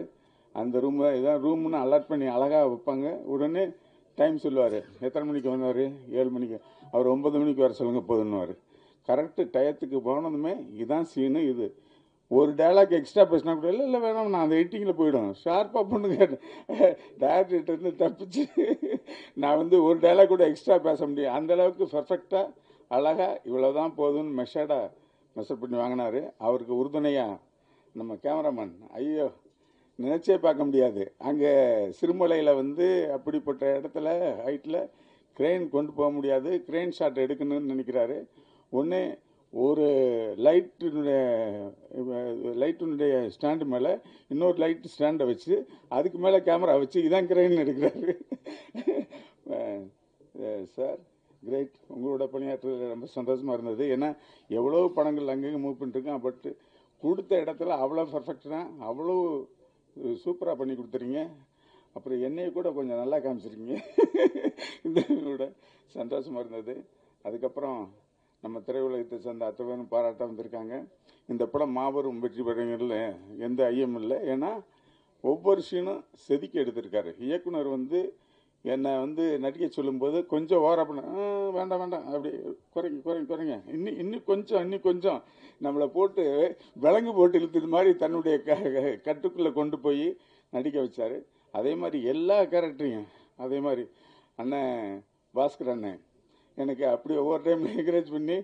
அந்த ரூம் இதான் ரூம்னு அலாட் பண்ணி அழகாக வைப்பாங்க. உடனே டைம் சொல்லுவார். எத்தனை மணிக்கு வந்தார்? 7 மணிக்கு. அவர் 9 மணிக்கு வர சொல்லுங்க போதுன்னுவார். கரெக்டு டயத்துக்கு போனதுமே இதுதான் சீனு. இது ஒரு டைலாக் எக்ஸ்ட்ரா பேசினா கூட இல்லை வேணாம் நான் அந்த எடிட்டிங்கில் போயிடும் ஷார்ப்பாக பண்ணுங்க. டேரக்டர்கிட்ட தப்பிச்சு நான் ஒரு டைலாக் கூட எக்ஸ்ட்ரா பேச முடியும். அந்தளவுக்கு பர்ஃபெக்டாக அழகாக இவ்வளோ தான் போதும்னு மெஷர் பண்ணி வாங்கினார். அவருக்கு உறுதுணையாக நம்ம கேமராமேன் ஐயோ நினச்சே பார்க்க முடியாது. அங்கே சிறுமலையில் அப்படிப்பட்ட இடத்துல ஹைட்டில் க்ரெயின் கொண்டு போக முடியாது. க்ரெயின் ஷாட் எடுக்கணும்னு நினைக்கிறாரு. ஒன்று ஒரு லைட்டுனுடைய ஸ்டாண்டு மேலே இன்னொரு லைட் ஸ்டாண்டை வச்சு அதுக்கு மேலே கேமரா வச்சு இதான் கிரைன் எடுக்கிறாரு. Sir great. உங்களோட பணியாற்றுறது ரொம்ப சந்தோஷமாக இருந்தது. ஏன்னா எவ்வளோ படங்கள் அங்கங்கே மூவ் பண்ணிட்டுருக்கேன். பட் கொடுத்த இடத்துல அவ்வளோ பர்ஃபெக்டாக அவ்வளோ சூப்பராக பண்ணி கொடுத்துறீங்க. அப்புறம் என்னையை கூட கொஞ்சம் நல்லா காமிச்சிருக்கீங்க. இந்த கூட சந்தோஷமாக இருந்தது. அதுக்கப்புறம் நம்ம திரையுலகத்தை சேர்ந்த அத்தனை பாராட்ட வந்திருக்காங்க. இந்த படம் மாபெரும் வெற்றி பெறல எந்த ஐயம் இல்லை. ஏன்னா ஒவ்வொரு சீனும் செதுக்கி எடுத்திருக்காரு. இயக்குனர் என்னை நடிக்க சொல்லும்போது கொஞ்சம் ஓர பண்ண வேண்டாம் அப்படி குறைங்க இன்னும் கொஞ்சம் நம்மளை போட்டு விலங்கு போட்டு இழுத்தது மாதிரி தன்னுடைய கட்டுக்குள்ளே கொண்டு போய் நடிக்க வச்சார். அதே மாதிரி எல்லா கேரக்டரையும் அதே மாதிரி அண்ணன் பாஸ்கர் அண்ணன் எனக்கு அப்படி ஒவ்வொரு டைமில் என்கரேஜ் பண்ணி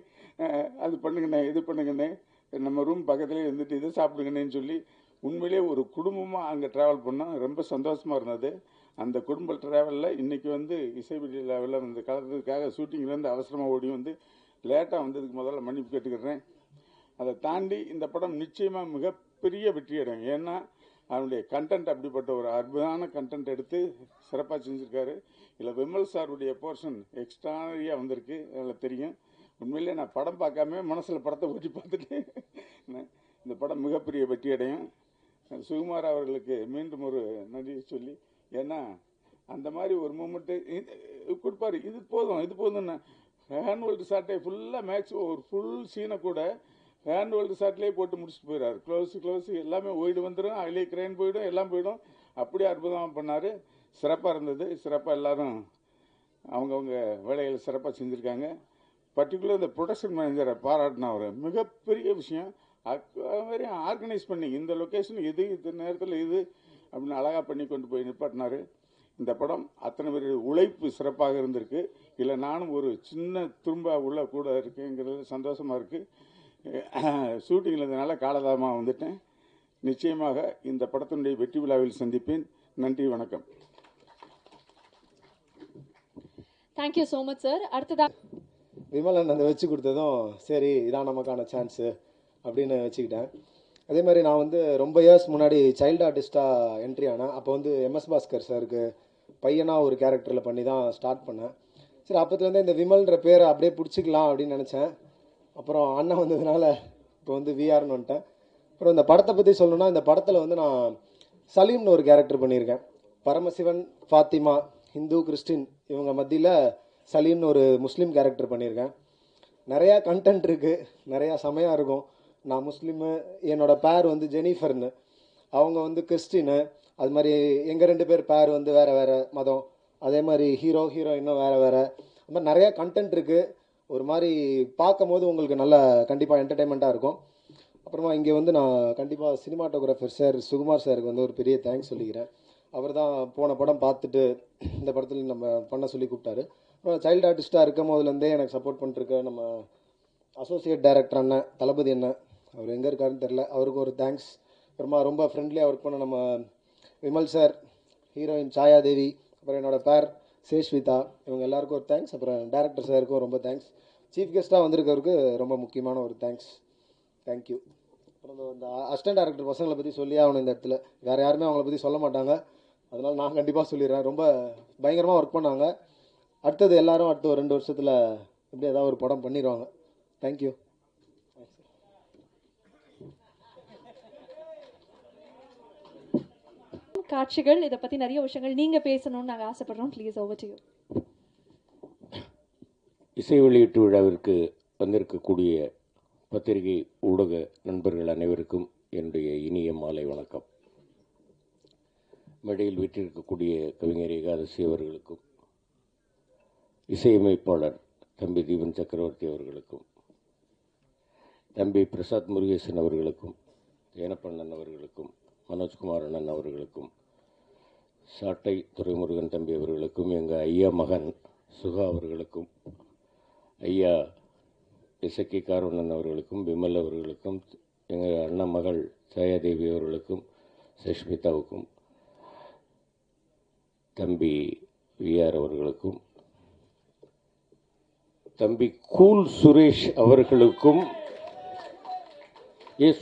அது பண்ணுங்கண்ணே இது பண்ணுங்கண்ணே நம்ம ரூம் பக்கத்துலேயே இருந்துட்டு இதை சாப்பிடுங்கண்ணேன்னு சொல்லி உண்மையிலே ஒரு குடும்பமாக அங்கே ட்ராவல் பண்ணோம். ரொம்ப சந்தோஷமாக இருந்தது. அந்த குடும்ப ட்ராவலில் இன்றைக்கி இசை லெவலில் கலந்ததுக்காக ஷூட்டிங்லேருந்து அவசரமாக ஓடி லேட்டாக வந்ததுக்கு முதல்ல மன்னிப்பு கேட்டுக்கிறேன். அதை தாண்டி இந்த படம் நிச்சயமாக மிகப்பெரிய வெற்றி அடையும். ஏன்னா அவனுடைய கண்டென்ட் அப்படிப்பட்ட ஒரு அற்புதமான கண்டென்ட் எடுத்து சிறப்பாக செஞ்சுருக்காரு. இல்லை விமல் சாருடைய போர்ஷன் எக்ஸ்ட்ரானரியாக வந்திருக்கு. அதில் தெரியும். உண்மையிலே நான் படம் பார்க்காம மனசில் படத்தை ஓட்டி பார்த்துட்டு இந்த படம் மிகப்பெரிய வெற்றி அடையும். சுகுமார் அவர்களுக்கு மீண்டும் ஒரு நன்றி சொல்லி, ஏன்னா அந்த மாதிரி ஒரு மூமெண்ட்டு கொடுப்பாரு. இது போதும்ண்ணா ஹேண்ட்ஹோல்டு ஷாட்டை ஃபுல்லாக மேக்ஸிமம் ஒரு ஃபுல் சீனை கூட ஹேண்ட்ஹோல்டு ஷாட்லேயே போட்டு முடிச்சுட்டு போயிடாரு. க்ளோஸ் எல்லாமே ஓய்டு வந்துடும். அதிலே கிரைன் போயிடும், எல்லாம் போயிடும். அப்படியே அற்புதமாக பண்ணார். சிறப்பாக இருந்தது. சிறப்பாக எல்லாரும் அவங்கவுங்க வேலைகளை சிறப்பாக செஞ்சுருக்காங்க. பர்டிகுலர் இந்த ப்ரொடக்ஷன் மேனேஜரை பாராட்டின ஒரு மிகப்பெரிய விஷயம். வரையும் ஆர்கனைஸ் பண்ணி இந்த லொக்கேஷன் இது இந்த நேரத்தில் இது அப்படின்னு அழகாக பண்ணி கொண்டு போய் நிப்பாட்டினார். இந்த படம் அத்தனை பேர் உழைப்பு சிறப்பாக இருந்திருக்கு. இல்லை நானும் ஒரு சின்ன துரும்பா உள்ள கூட இருக்குங்கிறது சந்தோஷமாக இருக்குது. ஷூட்டிங்கில் இருந்தனால காலதாமமாக வந்துட்டேன். நிச்சயமாக இந்த படத்தினுடைய வெற்றி விழாவில் சந்திப்பேன். நன்றி, வணக்கம். Thank you so much sir. அடுத்ததாக விமலன் அந்த வச்சு கொடுத்ததும் சரி இதான் நமக்கான சான்ஸு அப்படின்னு வச்சுக்கிட்டேன். அதே மாதிரி நான் வந்து ரொம்ப இயர்ஸ் முன்னாடி சைல்டு ஆர்டிஸ்ட்டாக என்ட்ரி ஆனேன். அப்போ வந்து எம்எஸ் பாஸ்கர் சாருக்கு பையனாக ஒரு கேரக்டரில் பண்ணி தான் ஸ்டார்ட் பண்ணேன். சரி அப்போத்துலேருந்து இந்த விமல்ன்ற பேரை அப்படியே பிடிச்சிக்கலாம் அப்படின்னு நினச்சேன். அப்புறம் அண்ணன் வந்ததுனால இப்போ வந்து விஆர்னு வந்துட்டேன். அப்புறம் இந்த படத்தை பற்றி சொல்லணும்னா இந்த படத்தில் வந்து நான் சலீம்னு ஒரு கேரக்டர் பண்ணியிருக்கேன். பரமசிவன், ஃபாத்திமா, ஹிந்து, கிறிஸ்டின் இவங்க மத்தியில் சலீம்னு ஒரு முஸ்லீம் கேரக்டர் பண்ணியிருக்கேன். நிறையா கண்டென்ட் இருக்குது, நிறையா செமையாக இருக்கும். நான் முஸ்லீமு, என்னோடய பேர் வந்து ஜெனிஃபர்னு, அவங்க வந்து கிறிஸ்டினு. அது மாதிரி எங்கள் 2 பேர் பேர் வந்து வேறு வேறு மதம். அதே மாதிரி ஹீரோயினும் வேறு வேறு. அது மாதிரி நிறையா கண்டென்ட் இருக்குது. ஒரு மாதிரி பார்க்கும் போது உங்களுக்கு நல்ல கண்டிப்பாக என்டர்டெயின்மெண்ட்டாக இருக்கும். அப்புறமா இங்கே வந்து நான் கண்டிப்பாக சினிமாட்டோகிராஃபர் சார் சுகுமார் சாருக்கு வந்து ஒரு பெரிய தேங்க்ஸ் சொல்லிக்கிறேன். அவர் தான் போன படம் பார்த்துட்டு இந்த படத்தில் நம்ம பண்ண சொல்லி கூப்பிட்டாரு. அப்புறம் சைல்டு ஆர்டிஸ்ட்டாக இருக்கும் போதுலேருந்தே எனக்கு சப்போர்ட் பண்ணிட்டுருக்க நம்ம அசோசியேட் டைரக்டர் அண்ணன் தளபதி அண்ணன், அவர் எங்கே இருக்காருன்னு தெரில, அவருக்கு ஒரு தேங்க்ஸ். அப்புறமா ரொம்ப ஃப்ரெண்ட்லியாக ஒர்க் பண்ண நம்ம விமல் சார், ஹீரோயின் சாயாதேவி, அப்புறம் என்னோடய பேர் சேஷ்விதா, இவங்க எல்லாருக்கும் ஒரு தேங்க்ஸ். அப்புறம் டேரக்டர் சாருக்கும் ரொம்ப தேங்க்ஸ். சீஃப் கெஸ்ட்டாக வந்திருக்கவருக்கு ரொம்ப முக்கியமான ஒரு தேங்க்ஸ். தேங்க்யூ. அப்புறம் இந்த அசிஸ்டன்ட் டேரக்டர் பசங்களை பற்றி சொல்லியே ஆகணும் இந்த இடத்துல. வேறு யாருமே அவங்கள பற்றி சொல்ல மாட்டாங்க, அதனால் நான் கண்டிப்பாக சொல்லிடுறேன். ரொம்ப பயங்கரமாக ஒர்க் பண்ணாங்க. அடுத்தது எல்லாரும் அடுத்த ஒரு 2 வருஷத்தில் எப்படி ஏதாவது ஒரு படம் பண்ணிடுவாங்க. தேங்க்யூ. காட்சிகள் இதை பற்றி நிறைய விஷயங்கள் நீங்கள் பேசணும்னு நாங்கள் ஆசைப்படுறோம். Please over to you. இசை வெளியீட்டு விழாவிற்கு வந்திருக்கக்கூடிய பத்திரிகை ஊடக நண்பர்கள் அனைவருக்கும் என்னுடைய இனிய மாலை வணக்கம். மேடையில் வீற்றிருக்கக்கூடிய கவிஞர் ஏகாதசி அவர்களுக்கும், இசையமைப்பாளர் தம்பி தீபன் சக்கரவர்த்தி அவர்களுக்கும், தம்பி பிரசாத் முருகேசன் அவர்களுக்கும், ஏனப்பண்ணன் அவர்களுக்கும், மனோஜ்குமார் அண்ணன் அவர்களுக்கும், சாட்டை துரைமுருகன் தம்பி அவர்களுக்கும், எங்கள் ஐயா மகன் சுகா அவர்களுக்கும், ஐயா இசக்கி கார்வண்ணன் அவர்களுக்கும், விமல் அவர்களுக்கும், எங்கள் அண்ணன் மகள் சாயாதேவி அவர்களுக்கும், சஷ்மிதாவுக்கும், தம்பி விஆர் அவர்களுக்கும், தம்பி கூல் சுரேஷ் அவர்களுக்கும்.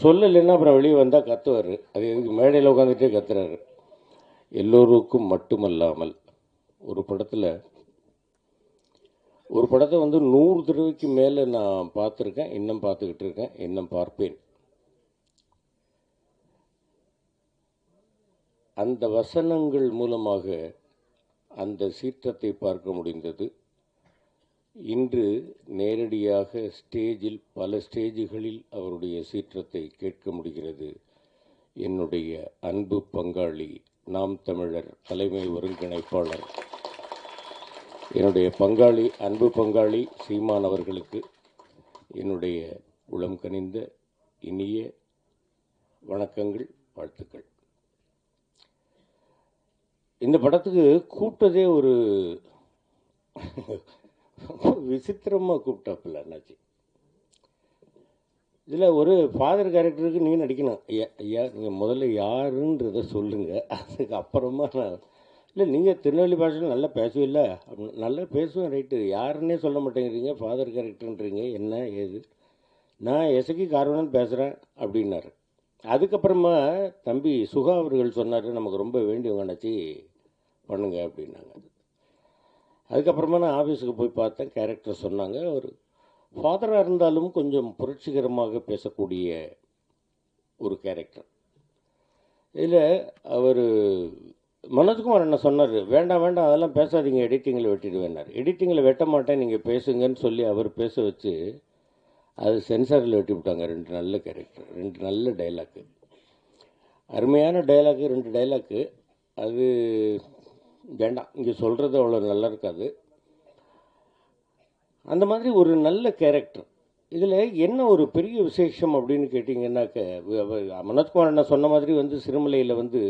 சொல்லலைன்னா அப்புறம் வெளியே வந்தால் கத்துவார். அது எதுக்கு மேடையில் உட்காந்துட்டே கத்துறாரு. எல்லோருக்கும் மட்டுமல்லாமல் ஒரு படத்தை வந்து 100 தடவைக்கு மேலே நான் பார்த்துருக்கேன், இன்னும் பார்த்துக்கிட்டு இருக்கேன், இன்னும் பார்ப்பேன். அந்த வசனங்கள் மூலமாக அந்த சீற்றத்தை பார்க்க முடிந்தது. இன்று நேரடியாக ஸ்டேஜில் பல ஸ்டேஜுகளில் அவருடைய சீற்றத்தை கேட்க முடிகிறது. என்னுடைய அன்பு பங்காளி, நாம் தமிழர் தலைமை ஒருங்கிணைப்பாளர், என்னுடைய பங்காளி, அன்பு பங்காளி சீமான் அவர்களுக்கு என்னுடைய உளம் கனிந்த இனிய வணக்கங்கள், வாழ்த்துக்கள். இந்த படத்துக்கு கூப்பிட்டதே ஒரு விசித்திரமாக கூப்பிட்டாப்பில்ல அண்ணாச்சி. இதில் ஒரு ஃபாதர் கேரக்டருக்கு நீங்கள் நடிக்கணும். ஐயா நீங்கள் முதல்ல யாருன்றதை சொல்லுங்கள், அதுக்கு அப்புறமா நான் இல்லை நீங்கள் திருநெல்வேலி பாஷையில் நல்லா பேசுவில்ல, நல்லா பேசுவேன், ரைட்டு, யாருன்னே சொல்ல மாட்டேங்கிறீங்க, ஃபாதர் கேரக்டர்ன்றீங்க, என்ன ஏது, நான் எசக்கி கார்வணன் பேசுகிறேன் அப்படின்னாரு. அதுக்கப்புறமா தம்பி சுகா அவர்கள் சொன்னார், நமக்கு ரொம்ப வேண்டியவங்க அண்ணாச்சி பண்ணுங்க அப்படின்னாங்க. அதுக்கப்புறமா நான் ஆஃபீஸுக்கு போய் பார்த்தேன், கேரக்டர் சொன்னாங்க. ஒரு ஃபாதராக இருந்தாலும் கொஞ்சம் புரட்சிகரமாக பேசக்கூடிய ஒரு கேரக்டர். இதில் அவர் மனோஜ்குமார் என்ன சொன்னார், வேண்டாம் வேண்டாம் அதெல்லாம் பேசாதீங்க, எடிட்டிங்கில் வெட்டிடுவேன்னார். எடிட்டிங்கில் வெட்ட மாட்டேன், நீங்கள் பேசுங்கன்னு சொல்லி அவர் பேச வச்சு அது சென்சாரில் வெட்டி விட்டாங்க. 2 நல்ல கேரக்டர், 2 நல்ல டைலாக்கு, அருமையான டைலாக்கு, 2 டைலாக்கு. அது வேண்டாம், இங்கே சொல்கிறது அவ்வளோ நல்லா இருக்காது. அந்த மாதிரி ஒரு நல்ல கேரக்டர். இதில் என்ன ஒரு பெரிய விசேஷம் அப்படின்னு கேட்டிங்கன்னாக்க, மனோஜ்குமார் என்ன சொன்ன மாதிரி வந்து சிறுமலையில் வந்து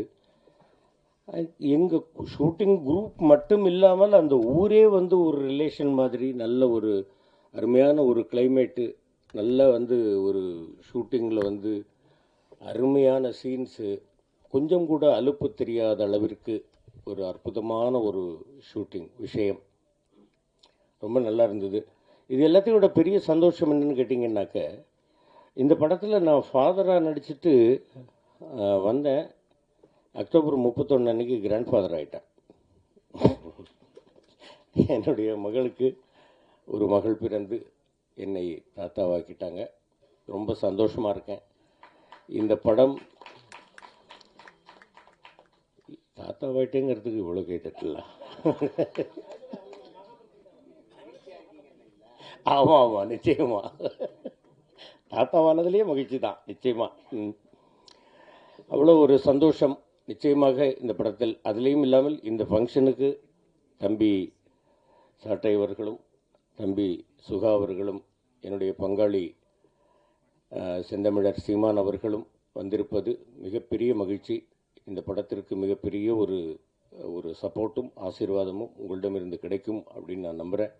எங்கள் ஷூட்டிங் குரூப் மட்டும் இல்லாமல் அந்த ஊரே வந்து ஒரு ரிலேஷன் மாதிரி நல்ல ஒரு அருமையான ஒரு கிளைமேட்டு, நல்ல வந்து ஒரு ஷூட்டிங்கில் வந்து அருமையான சீன்ஸு, கொஞ்சம் கூட அலுப்பு தெரியாத அளவிற்கு ஒரு அற்புதமான ஒரு ஷூட்டிங் விஷயம் ரொம்ப நல்லா இருந்தது. இது எல்லாத்தையோட பெரிய சந்தோஷம் என்னன்னு கேட்டிங்கன்னாக்க, இந்த படத்தில் நான் ஃபாதராக நடிச்சிட்டு வந்தேன். அக்டோபர் 31 அன்னைக்கு கிராண்ட் ஃபாதர் ஆகிட்டேன். என்னுடைய மகளுக்கு ஒரு மகள் பிறந்து என்னை தாத்தாவாக்கிட்டாங்க. ரொம்ப சந்தோஷமாக இருக்கேன். இந்த படம் தாத்தாவாயிட்டேங்கிறதுக்கு இவ்வளோ கேட்டுல. ஆமாம் ஆமாம், நிச்சயமா தாத்தாவானதுலேயே மகிழ்ச்சி தான், நிச்சயமா. அவ்வளோ ஒரு சந்தோஷம் நிச்சயமாக இந்த படத்தில். அதுலேயும் இல்லாமல் இந்த ஃபங்க்ஷனுக்கு தம்பி சாட்டை அவர்களும் தம்பி சுகா அவர்களும் என்னுடைய பங்காளி செந்தமிழர் சீமான் அவர்களும் வந்திருப்பது மிகப்பெரிய மகிழ்ச்சி. இந்த படத்திற்கு மிகப்பெரிய ஒரு சப்போர்ட்டும் ஆசீர்வாதமும் உங்களிடமிருந்து கிடைக்கும் அப்படின்னு நான் நம்புகிறேன்.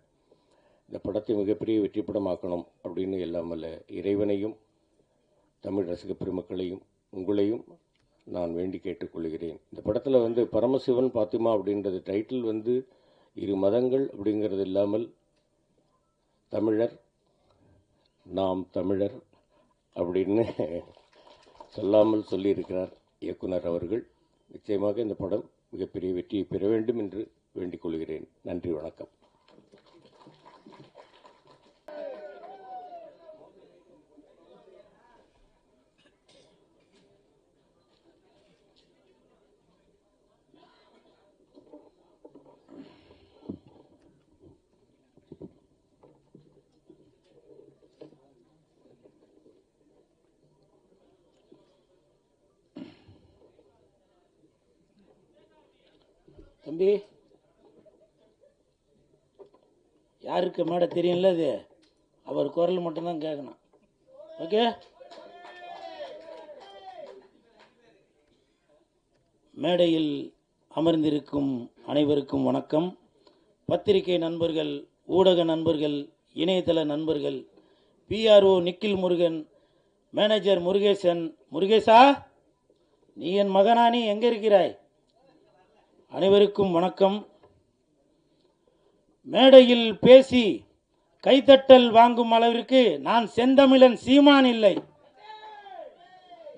இந்த படத்தை மிகப்பெரிய வெற்றி படமாக்கணும் அப்படின்னு எல்லாமல்ல இறைவனையும் தமிழ் ரசிக பெருமக்களையும் உங்களையும் நான் வேண்டி கேட்டுக்கொள்கிறேன். இந்த படத்தில் வந்து பரமசிவன் பாத்திமா அப்படின்றது டைட்டில் வந்து இரு மதங்கள் அப்படிங்கிறது இல்லாமல் தமிழர் நாம் தமிழர் அப்படின்னு சொல்லாமல் சொல்லியிருக்கிறார் இயக்குனர் அவர்கள். நிச்சயமாக இந்த படம் மிகப்பெரிய வெற்றியை பெற வேண்டும் என்று வேண்டிக் கொள்கிறேன். நன்றி, வணக்கம். தம்பி, யாருக்கு மேடை தெரியும்ல, இது அவர் குரல் மட்டும்தான் கேட்கணும். ஓகே, மேடையில் அமர்ந்திருக்கும் அனைவருக்கும் வணக்கம். பத்திரிகை நண்பர்கள், ஊடக நண்பர்கள், இணையதள நண்பர்கள், பிஆர்ஓ நிக்கில் முருகன், மேனேஜர் முருகேசன். முருகேசா, நீ என் மகனா? நீ எங்கே இருக்கிறாய்? அனைவருக்கும் வணக்கம். மேடையில் பேசி கைத்தட்டல் வாங்கும் அளவிற்கு நான் செந்தமிழன் சீமான் இல்லை.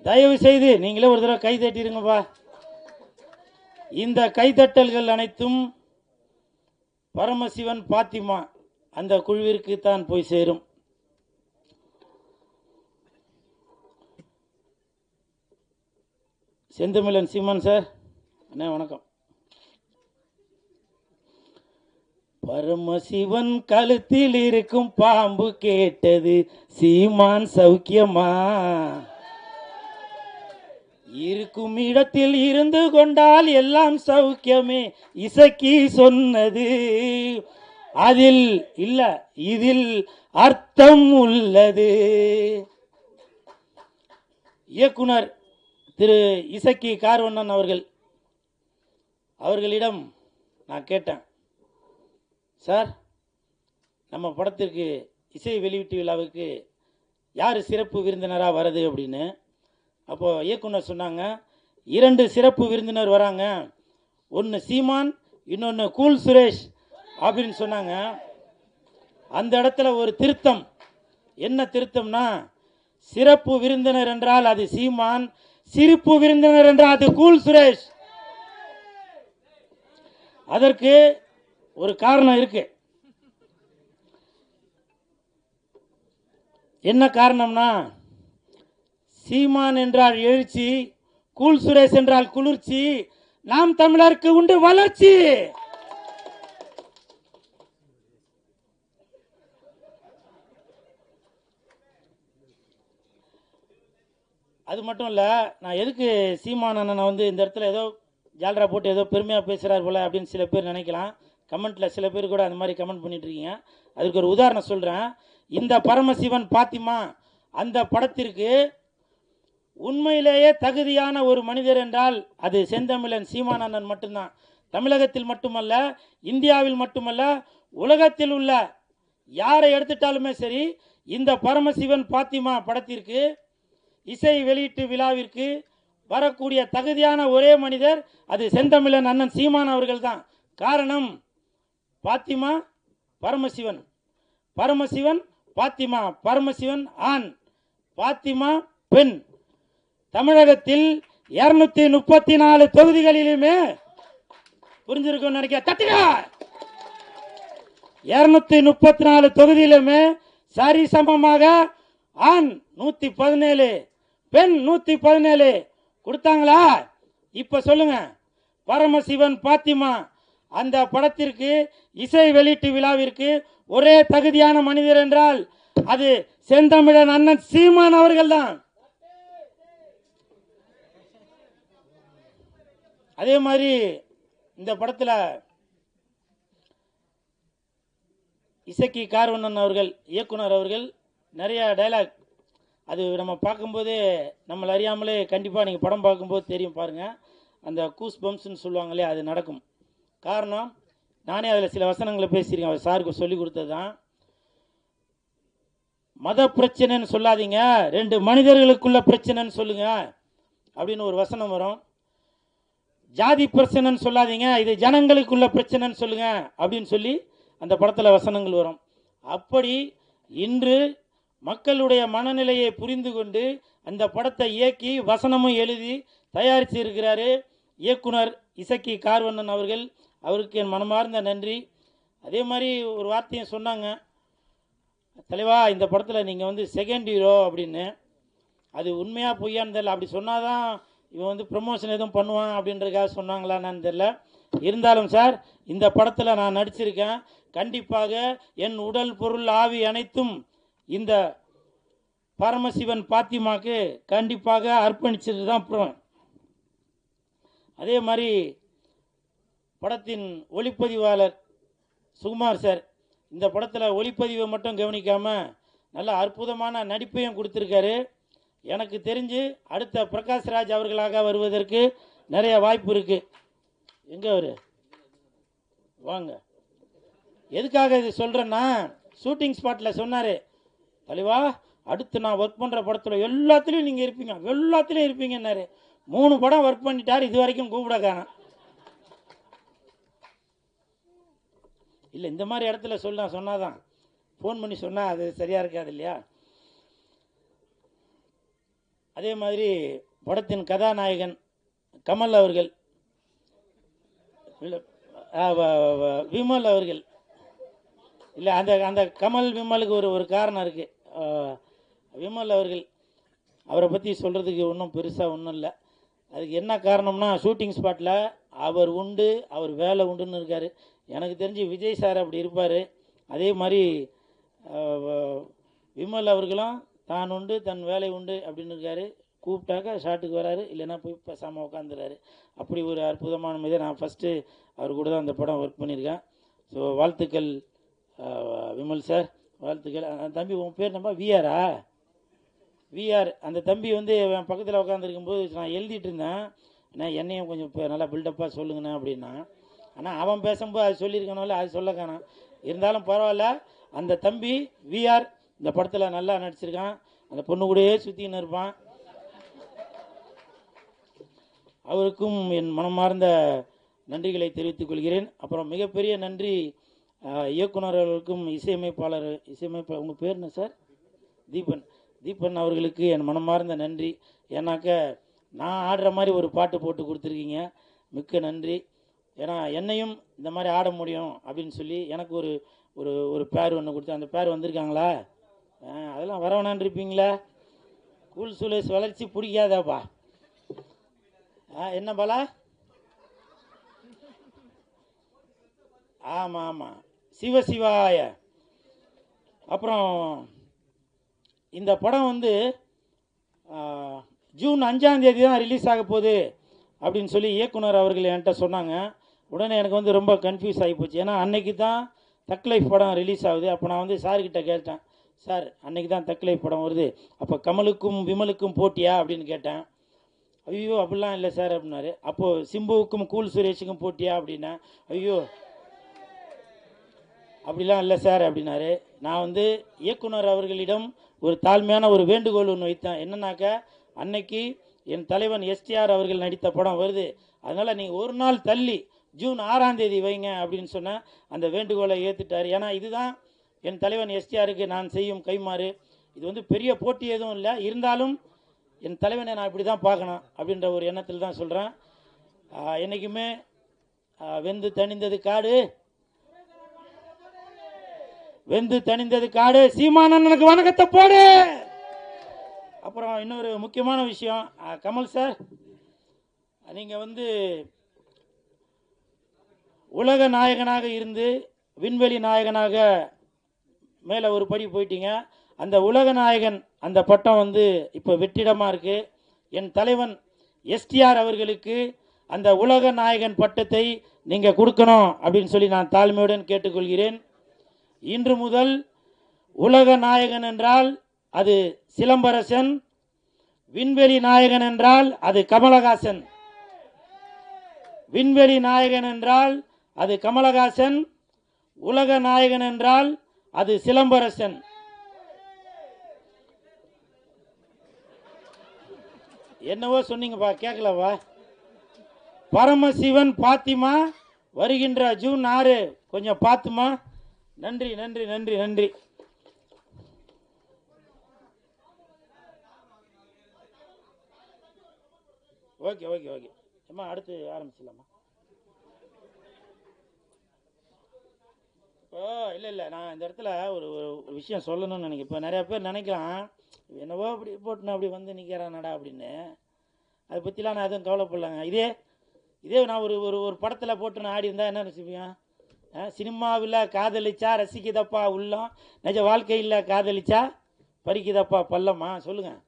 தயவு செய்து நீங்களே ஒரு தடவை கை தட்டிடுங்கப்பா. இந்த கைத்தட்டல்கள் அனைத்தும் பரமசிவன் பாத்திமா அந்த குழுவிற்கு தான் போய் சேரும். செந்தமிழன் சீமான் சார், அண்ணே வணக்கம். பரமசிவன் கழுத்தில் இருக்கும் பாம்பு கேட்டது சீமான் சௌக்கியமா? இருக்கும் இடத்தில் இருந்து கொண்டால் எல்லாம் சௌக்கியமே இசக்கி சொன்னது. அதில் இல்ல, இதில் அர்த்தம் உள்ளது. இயக்குனர் திரு இசக்கி கார்வண்ணன் அவர்களிடம் நான் கேட்டேன், சார் நம்ம படத்திற்கு இசை வெளியீட்டு விழாவுக்கு யார் சிறப்பு விருந்தினராக வருது அப்படின்னு. அப்போது இயக்குனர் சொன்னாங்க, 2 சிறப்பு விருந்தினர் வராங்க, ஒன்று சீமான், இன்னொன்று கூல் சுரேஷ் அப்படின்னு சொன்னாங்க. அந்த இடத்துல ஒரு திருத்தம். என்ன திருத்தம்னா, சிறப்பு விருந்தினர் என்றால் அது சீமான், சிரிப்பு விருந்தினர் என்றால் அது கூல் சுரேஷ். அதற்கு ஒரு காரணம் இருக்கு. என்ன காரணம்னா, சீமான் என்றால் எழுச்சி, கூல் சுரேஷ் என்றால் குளிர்ச்சி, நாம் தமிழருக்கு உண்டு வளர்ச்சி. அது மட்டும் இல்லை, நான் எதுக்கு சீமான் அண்ணனை வந்து இந்த இடத்துல ஏதோ ஜால்ரா போட்டு ஏதோ பெருமையாக பேசுகிறார் போல அப்படின்னு சில பேர் நினைக்கலாம். கமெண்ட்டில் சில பேர் கூட அந்த மாதிரி கமெண்ட் பண்ணிட்டு இருக்கீங்க. அதுக்கு ஒரு உதாரணம் சொல்கிறேன். இந்த பரமசிவன் பாத்திமா அந்த படத்திற்கு உண்மையிலேயே தகுதியான ஒரு மனிதர் என்றால் அது செந்தமிழன் சீமான் அண்ணன் மட்டும்தான். தமிழகத்தில் மட்டுமல்ல, இந்தியாவில் மட்டுமல்ல, உலகத்தில் உள்ள யாரை எடுத்துட்டாலுமே சரி, இந்த பரமசிவன் பாத்திமா படத்திற்கு இசை வெளியீட்டு விழாவிற்கு வரக்கூடிய தகுதியான ஒரே மனிதர் அது செந்தமிழன் அண்ணன் சீமான் அவர்கள் தான். காரணம், பாத்திமா பரமசிவன், பரமசிவன் பாத்திமா, பரமசிவன் ஆண், பாத்திமா பெண். தமிழகத்தில் 234 தொகுதிகளிலுமே புரிஞ்சிருக்கும் நினைக்க தட்டுங்க. 234 தொகுதியிலுமே சரிசமமாக ஆண் 117, பெண் 117 கொடுத்தாங்களா? இப்ப சொல்லுங்க. பரமசிவன் பாத்திமா அந்த படத்திற்கு இசை வெளியீட்டு விழாவிற்கு ஒரே தகுதியான மனிதர் என்றால் அது செந்தமிழன் அண்ணன் சீமான் அவர்கள் தான். அதே மாதிரி இந்த படத்தில் இசக்கி கார்வண்ணன் அவர்கள், இயக்குனர் அவர்கள் நிறைய டைலாக் அது நம்ம பார்க்கும்போதே நம்மளை அறியாமலே கண்டிப்பாக நீங்கள் படம் பார்க்கும்போது தெரியும் பாருங்கள், அந்த கூஸ் பம்ப்ஸ்ன்னு சொல்லுவாங்களே அது நடக்கும். காரணம், நானே அதில் சில வசனங்களை பேசியிருக்கேன், அவர் சாருக்கு சொல்லி கொடுத்தது தான். மத பிரச்சனைன்னு சொல்லாதீங்க, 2 மனிதர்களுக்குள்ள பிரச்சனைன்னு சொல்லுங்க அப்படின்னு ஒரு வசனம் வரும். ஜாதி பிரச்சனைன்னு சொல்லாதீங்க, இது ஜனங்களுக்குள்ள பிரச்சனைன்னு சொல்லுங்க அப்படின்னு சொல்லி அந்த படத்தில் வசனங்கள் வரும். அப்படி இன்று மக்களுடைய மனநிலையை புரிந்து கொண்டு அந்த படத்தை இயக்கி வசனமும் எழுதி தயாரித்து இருக்கிறாரு இயக்குனர் இசக்கி கார்வண்ணன் அவர்கள். அவருக்கு என் மனமார்ந்த நன்றி. அதே மாதிரி ஒரு வார்த்தையும் சொன்னாங்க, தலைவா இந்த படத்தில் நீங்கள் வந்து செகண்ட் ஹீரோ அப்படின்னு. அது உண்மையாக பொய்யான்னு தெரியல. அப்படி சொன்னாதான் இவன் வந்து ப்ரமோஷன் எதுவும் பண்ணுவான் அப்படின்றதுக்காக சொன்னாங்களான்னு தெரியல. இருந்தாலும் சார், இந்த படத்தில் நான் நடிச்சிருக்கேன். கண்டிப்பாக என் உடல் பொருள் ஆவி அனைத்தும் இந்த பரமசிவன் பாத்திமாக்கு கண்டிப்பாக அர்ப்பணிச்சுட்டு தான் போவேன். அதே மாதிரி படத்தின் ஒளிப்பதிவாளர் சுகுமார் சார் இந்த படத்தில் ஒளிப்பதிவை மட்டும் கவனிக்காமல் நல்ல அற்புதமான நடிப்பையும் கொடுத்துருக்காரு. எனக்கு தெரிஞ்சு அடுத்த பிரகாஷ்ராஜ் அவர்களாக வருவதற்கு நிறைய வாய்ப்பு இருக்குது. எங்கே அவர் வாங்க. எதுக்காக இது சொல்கிறேன்னா, ஷூட்டிங் ஸ்பாட்டில் சொன்னார், தலைவா அடுத்து நான் ஒர்க் பண்ணுற படத்தில் எல்லாத்துலேயும் நீங்கள் இருப்பீங்க, எல்லாத்துலேயும் இருப்பீங்கன்னாரு. 3 படம் ஒர்க் பண்ணிட்டார், இது வரைக்கும் கூப்பிட காணோம். இல்லை, இந்த மாதிரி இடத்துல சொன்னாதான், ஃபோன் பண்ணி சொன்னால் அது சரியாக இருக்காது இல்லையா? அதே மாதிரி படத்தின் கதாநாயகன் கமல் அவர்கள், விமல் அவர்கள். இல்லை, அந்த கமல் விமலுக்கு ஒரு காரணம் இருக்குது. விமல் அவர்கள், அவரை பற்றி சொல்கிறதுக்கு ஒன்றும் பெருசாக ஒன்றும் இல்லை. அதுக்கு என்ன காரணம்னா, ஷூட்டிங் ஸ்பாட்டில் அவர் உண்டு, அவர் வேலை உண்டுன்னு இருக்கார். எனக்கு தெரிஞ்சு விஜய் சார் அப்படி இருப்பார். அதே மாதிரி விமல் அவர்களும் தான் உண்டு தன் வேலை உண்டு அப்படின்னு இருக்காரு. கூப்பிட்டாக்க ஷாட்டுக்கு வராரு, இல்லைன்னா போய் பேசாமல் உட்காந்துறாரு. அப்படி ஒரு அற்புதமான மீது நான் ஃபஸ்ட்டு அவர் கூட தான் அந்த படம் ஒர்க் பண்ணியிருக்கேன். ஸோ வாழ்த்துக்கள் விமல் சார், வாழ்த்துக்கள். அந்த தம்பி உன் பேர் நம்ம விஆரா? விஆர். அந்த தம்பி வந்து என் பக்கத்தில் உட்காந்துருக்கும்போது நான் எழுதிட்டு இருந்தேன், ஆனால் என்னையும் கொஞ்சம் இப்போ நல்லா பில்டப்பாக சொல்லுங்கண்ணா அப்படின்னா. ஆனால் அவன் பேசும்போது அது சொல்லியிருக்கணும்ல, அது சொல்ல காணோம். இருந்தாலும் பரவாயில்ல, அந்த தம்பி விஆர் இந்த படத்தில் நல்லா நடிச்சிருக்கான். அந்த பொண்ணு கூடயே சுற்றின்னு இருப்பான். அவருக்கும் என் மனமார்ந்த நன்றிகளை தெரிவித்துக் கொள்கிறேன். அப்புறம் மிகப்பெரிய நன்றி இயக்குநர்களுக்கும் இசையமைப்பாளர் உங்கள் பேர் என்ன சார்? தீபன் அவர்களுக்கு என் மனமார்ந்த நன்றி. ஏன்னாக்க நான் ஆடுற மாதிரி ஒரு பாட்டு போட்டு கொடுத்துருக்கீங்க, மிக்க நன்றி. ஏன்னா என்னையும் இந்த மாதிரி ஆட முடியும் அப்படின்னு சொல்லி எனக்கு ஒரு ஒரு ஒரு பேர் ஒன்று கொடுத்து, அந்த பேர் வந்திருக்காங்களா? அதெல்லாம் வரவேணான் இருப்பீங்களா? கூல் சுலேஷ் வளர்ச்சி பிடிக்காதாப்பா? என்ன பாலா? ஆமாம் ஆமாம், சிவசிவாய. அப்புறம் இந்த படம் வந்து ஜூன் 5ஆம் தேதி தான் ரிலீஸ் ஆக போகுது அப்படின்னு சொல்லி இயக்குனர் அவர்கள் என்கிட்ட சொன்னாங்க. உடனே எனக்கு வந்து ரொம்ப கன்ஃபியூஸ் ஆகி போச்சு. ஏன்னா அன்னைக்கு தான் தக் லைஃப் படம் ரிலீஸ் ஆகுது. அப்போ நான் வந்து சார்கிட்ட கேட்டேன், சார் அன்னைக்கு தான் தக்கலை படம் வருது, அப்போ கமலுக்கும் விமலுக்கும் போட்டியா அப்படின்னு கேட்டேன். ஐயோ அப்படிலாம் இல்லை சார் அப்படின்னாரு. அப்போது சிம்புவுக்கும் கூல் சுரேஷுக்கும் போட்டியா அப்படின்னா, ஐயோ அப்படிலாம் இல்லை சார் அப்படின்னாரு. நான் வந்து இயக்குனர் அவர்களிடம் ஒரு தாழ்மையான ஒரு வேண்டுகோள் ஒன்று வைத்தேன். என்னன்னாக்கா, அன்னைக்கு என் தலைவன் எஸ்டிஆர் அவர்கள் நடித்த படம் வருது, அதனால் நீங்கள் ஒரு நாள் தள்ளி ஜூன் 6ஆம் தேதி வைங்க அப்படின்னு சொன்னால் அந்த வேண்டுகோளை ஏற்றுட்டார். ஏன்னா இதுதான் என் தலைவன் எஸ்டிஆருக்கு நான் செய்யும் கைமாறு. இது வந்து பெரிய போட்டி எதுவும் இல்லை, இருந்தாலும் என் தலைவனை நான் இப்படி தான் பார்க்கணும் அப்படின்ற ஒரு எண்ணத்தில் தான் சொல்கிறேன். என்றைக்குமே வெந்து தணிந்தது காடு, வெந்து தணிந்தது காடு, சீமானனுக்கு வணக்கத்தை போடு. அப்புறம் இன்னொரு முக்கியமான விஷயம், கமல் சார், நீங்கள் வந்து உலக நாயகனாக இருந்து விண்வெளி நாயகனாக மேலே ஒரு படி போயிட்டீங்க. அந்த உலக நாயகன் அந்த பட்டம் வந்து இப்போ வெற்றிடமாக இருக்குது. என் தலைவன் எஸ்டிஆர் அவர்களுக்கு அந்த உலக நாயகன் பட்டத்தை நீங்கள் கொடுக்கணும் அப்படின்னு சொல்லி நான் தாழ்மையுடன் கேட்டுக்கொள்கிறேன். இன்று முதல் உலக நாயகன் என்றால் அது சிலம்பரசன், விண்வெளி நாயகன் என்றால் அது கமலஹாசன். விண்வெளி நாயகன் என்றால் அது கமலஹாசன், உலக நாயகன் என்றால் அது சிலம்பரசன். என்னவோ சொன்னீங்கப்பா, கேட்கலவா? பரமசிவன் பாத்திமா வருகின்ற ஜூன் 6, கொஞ்சம் பார்த்துமா. நன்றி நன்றி நன்றி நன்றி. ஓகே ஓகே ஓகே அம்மா, அடுத்து ஆரம்பிச்சிடலாமா? இல்லை நான் இந்த இடத்துல ஒரு ஒரு விஷயம் சொல்லணும்னு நினைக்கிறேன். இப்போ நிறையா பேர் நினைக்கலாம், என்னவோ அப்படி போட்டுன்னு அப்படி வந்து நிற்கிறானடா அப்படின்னு. அதை பற்றிலாம் நான் எதுவும் கவலைப்படலாங்க. இதே நான் ஒரு ஒரு படத்தில் போட்டு நான் ஆடி இருந்தால் என்ன நினச்சிப்பேன்? சினிமாவில் காதலிச்சா ரசிக்குதப்பா உள்ளம், நிஜ வாழ்க்கையில் காதலிச்சா பறிக்குதப்பா பள்ளமா? சொல்லுங்கள்.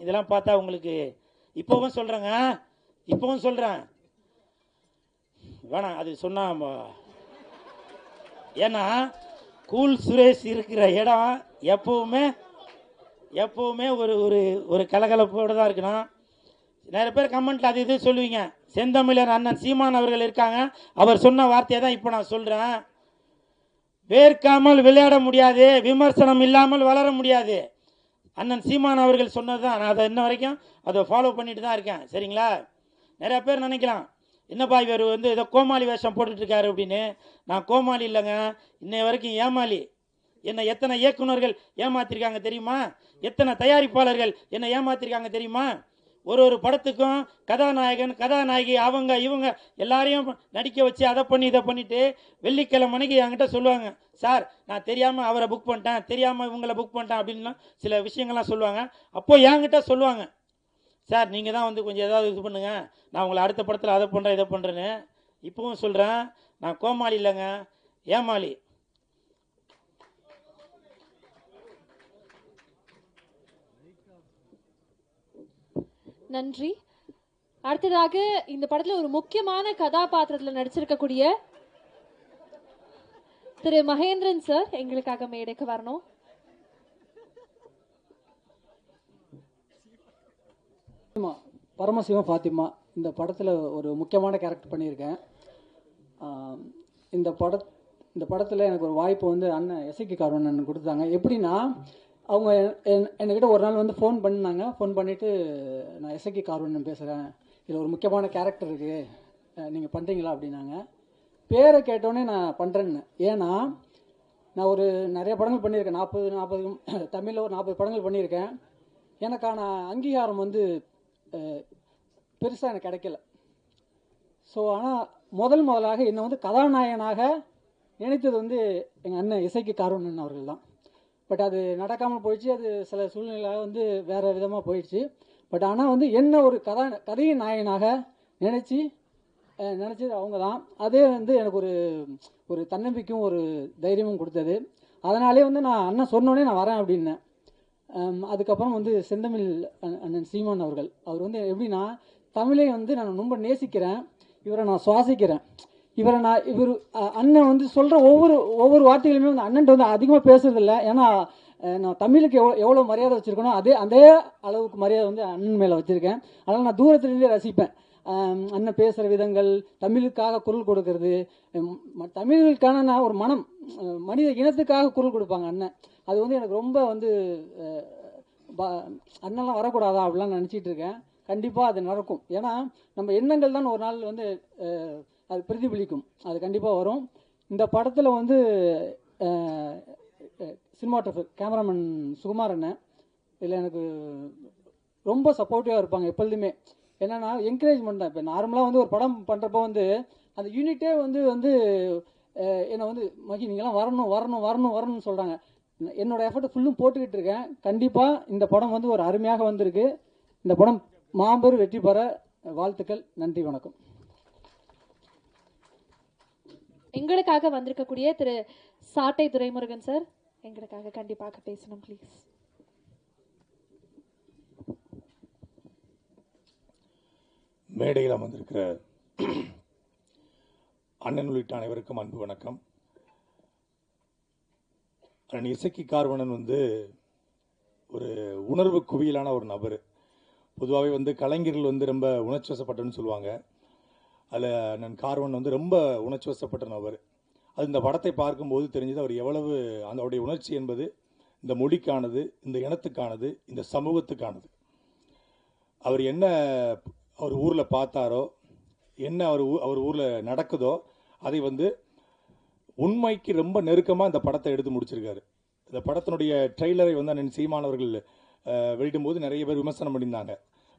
இதெல்லாம் பார்த்தா உங்களுக்கு இப்போவும் சொல்கிறேன் வேணாம் அது சொன்னால். ஏன்னா கூல் சுரேஷ் இருக்கிற இடம் எப்போவுமே ஒரு ஒரு ஒரு கலகலப்போடு தான் இருக்கணும். நிறைய பேர் கமெண்ட்டில் அது இது சொல்லுவீங்க. செந்தமிழர் அண்ணன் சீமான் அவர்கள் இருக்காங்க, அவர் சொன்ன வார்த்தையை தான் இப்போ நான் சொல்கிறேன். வேர்க்காமல் விளையாட முடியாது, விமர்சனம் இல்லாமல் வளர முடியாது. அண்ணன் சீமான் அவர்கள் சொன்னது தான். நான் அதை இன்ன வரைக்கும் அதை ஃபாலோ பண்ணிட்டு தான் இருக்கேன். சரிங்களா? நிறையா பேர் நினைக்கலாம், என்னப்பா இவர் வந்து ஏதோ கோமாளி வேஷம் போட்டுட்ருக்காரு அப்படின்னு. நான் கோமாளி இல்லைங்க, இன்னை வரைக்கும் ஏமாளி. என்னை எத்தனை இயக்குநர்கள் ஏமாத்திருக்காங்க தெரியுமா? எத்தனை தயாரிப்பாளர்கள் என்னை ஏமாத்திருக்காங்க தெரியுமா? ஒரு படத்துக்கும் கதாநாயகன் கதாநாயகி அவங்க இவங்க எல்லாரையும் நடிக்க வச்சு அதை பண்ணி இதை பண்ணிவிட்டு வெள்ளிக்கிழமை மணிக்கு என்கிட்ட சொல்லுவாங்க, சார் நான் தெரியாமல் அவரை புக் பண்ணிட்டேன், தெரியாமல் இவங்களை புக் பண்ணிட்டேன் அப்படின்லாம் சில விஷயங்கள்லாம் சொல்லுவாங்க. அப்போது என்கிட்ட சொல்லுவாங்க, சார் நீங்கள் தான் வந்து கொஞ்சம் ஏதாவது இது பண்ணுங்கள், நான் உங்களை அடுத்த படத்தில் அதை பண்ணுறேன் இதை பண்ணுறேன்னு. இப்போவும் சொல்கிறேன், நான் கோமாளி இல்லைங்க, ஏமாளி. நன்றி. அடுத்ததாக இந்த படத்துல ஒரு முக்கியமான கதாபாத்திரத்தில் நடிச்சிருக்கக்கூடிய திரு மகேந்திரன் சார் எங்களுக்காக மேடைக்கு வரணும். பரமசிவம் ஃபாத்திமா இந்த படத்தில் ஒரு முக்கியமான கேரக்டர் பண்ணியிருக்கேன். இந்த படத்தில் எனக்கு ஒரு வாய்ப்பு வந்து அண்ணன் எஸ்ஐகே கார்வன் கொடுத்தாங்க. எப்படின்னா, அவங்க என்கிட்ட ஒரு நாள் வந்து ஃபோன் பண்ணாங்க. ஃபோன் பண்ணிவிட்டு, நான் எஸ்ஐகே கார்வன் பேசுகிறேன், இதில் ஒரு முக்கியமான கேரக்டர் இருக்குது, நீங்கள் பண்ணுறீங்களா அப்படின்னாங்க. பேரை கேட்டோன்னே நான் பண்ணுறேன்னு. ஏன்னா நான் ஒரு நிறைய படங்கள் பண்ணியிருக்கேன், 40 தமிழில் ஒரு 40 படங்கள் பண்ணியிருக்கேன். எனக்கான அங்கீகாரம் வந்து பெருசாக எனக்கு கிடைக்கல. ஸோ ஆனால் முதலாக என்னை வந்து கதாநாயகனாக நினைத்தது வந்து எங்கள் அண்ணன் எஸ்ஐகே கார்வன் அவர்கள் தான். பட் அது நடக்காமல் போயிடுச்சு. அது சில சூழ்நிலையாக வந்து வேறு விதமாக போயிடுச்சு. பட் ஆனால் வந்து என்ன ஒரு கதையின் நாயகனாக நினச்சது அவங்க தான். அதே வந்து எனக்கு ஒரு தன்னம்பிக்கையும் ஒரு தைரியமும் கொடுத்தது. அதனாலே வந்து நான் அண்ணன் சொன்னோடனே நான் வரேன் அப்படின்னேன். அதுக்கப்புறம் வந்து செந்தமிழ் அண்ணன் சீமான் அவர் வந்து எப்படின்னா, தமிழை வந்து நான் ரொம்ப நேசிக்கிறேன், இவரை நான் சுவாசிக்கிறேன். இவர் அண்ணன் வந்து சொல்கிற ஒவ்வொரு வார்த்தைகளுமே வந்து அண்ணன்ட்ட வந்து அதிகமாக பேசுறதில்ல. ஏன்னா நான் தமிழுக்கு எவ்வளோ மரியாதை வச்சுருக்கனோ அதே அளவுக்கு மரியாதை வந்து அண்ணன் மேலே வச்சுருக்கேன். அதனால் நான் தூரத்துலேருந்தே ரசிப்பேன். அண்ணன் பேசுகிற விதங்கள், தமிழுக்காக குரல் கொடுக்கறது, தமிழுக்கான ஒரு மனம், மனித இனத்துக்காக குரல் கொடுப்பாங்க அண்ணன். அது வந்து எனக்கு ரொம்ப வந்து அண்ணெல்லாம் வரக்கூடாதா அப்படிலாம் நினச்சிட்டு இருக்கேன். கண்டிப்பாக அது நடக்கும். ஏன்னா நம்ம எண்ணங்கள் தான் ஒரு நாள் வந்து அது பிரதிபலிக்கும். அது கண்டிப்பாக வரும். இந்த படத்தில் வந்து சினிமாட்டோகிராஃபர் கேமராமேன் சுகுமார் அண்ணன் இதில் எனக்கு ரொம்ப சப்போர்ட்டிவாக இருப்பாங்க எப்பொழுதுமே. என்னென்னா என்கரேஜ்மெண்ட் தான். இப்போ நார்மலாக வந்து ஒரு படம் பண்ணுறப்போ வந்து அந்த யூனிட்டே வந்து என்னை வந்து மகி நீங்களாம் வரணும் வரணும் வரணும் வரணும்னு சொல்கிறாங்க. என்னோடய எஃபர்ட் ஃபுல்லும் போட்டுக்கிட்டு இருக்கேன். கண்டிப்பாக இந்த படம் வந்து ஒரு அருமையாக வந்திருக்கு. இந்த படம் மாபெரும் வெற்றி பெற வாழ்த்துக்கள். நன்றி, வணக்கம். எங்களுக்காக வந்திருக்கக்கூடிய திரு சாட்டை துரைமுருகன் சார் எங்களுக்காக கண்டிப்பாக பேசணும் ப்ளீஸ். மேடையில் அமர்ந்திருக்கிற அண்ணன் உள்ளிட்ட அனைவருக்கும் அன்பு வணக்கம். அண்ணன் இசக்கி கார்வணன் வந்து ஒரு உணர்வு குவியலான ஒரு நபர். பொதுவாகவே வந்து கலைஞர்கள் வந்து ரொம்ப உணர்ச்சி வசப்பட்டன்னு சொல்லுவாங்க. அதில் அண்ணன் கார்வன் வந்து ரொம்ப உணர்ச்சி வசப்பட்ட நபர். அது இந்த படத்தை பார்க்கும்போது தெரிஞ்சது அவர் எவ்வளவு அவருடைய உணர்ச்சி என்பது இந்த மொழிக்கானது, இந்த இனத்துக்கானது, இந்த சமூகத்துக்கானது. அவர் என்ன அவர் ஊரில் பார்த்தாரோ, என்ன அவர் ஊரில் நடக்குதோ அதை வந்து உண்மைக்கு ரொம்ப நெருக்கமாக இந்த படத்தை எடுத்து முடிச்சிருக்காரு. இந்த படத்தினுடைய ட்ரெய்லரை வந்து அண்ணன் சீமான் அவர்கள் வெளியிடும்போது நிறைய பேர் விமர்சனம் பண்ணியிருந்தாங்க.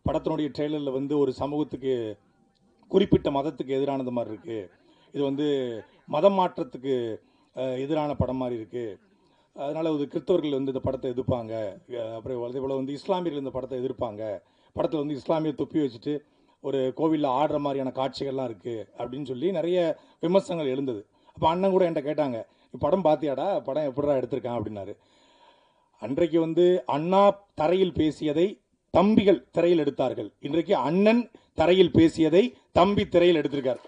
படத்தினுடைய ட்ரெய்லரில் வந்து ஒரு சமூகத்துக்கு, குறிப்பிட்ட மதத்துக்கு எதிரானது மாதிரி இருக்குது, இது வந்து மதம் மாற்றத்துக்கு எதிரான படம் மாதிரி இருக்குது, அதனால் ஒரு கிறிஸ்தவர்கள் வந்து இந்த படத்தை எதிர்ப்பாங்க, அப்புறம் அதே போல் வந்து இஸ்லாமியர்கள் இந்த படத்தை எதிர்ப்பாங்க, படத்தில் வந்து இஸ்லாமிய தொப்பி வச்சுட்டு ஒரு கோவிலில் ஆடுற மாதிரியான காட்சிகள்லாம் இருக்குது அப்படின்னு சொல்லி நிறைய விமர்சனங்கள் எழுந்தது. அப்போ அண்ணன் கூட என்கிட்ட கேட்டாங்க, நீ படம் பார்த்தியாடா, படம் எப்படிடா எடுத்திருக்கான் அப்படின்னாரு. அன்றைக்கு வந்து அண்ணா தரையில் பேசியதை தம்பிகள் திரையில் எடுத்தார்கள். இன்றைக்கு அண்ணன் தரையில் பேசியதை தம்பி திரையில் எடுத்திருக்கார்.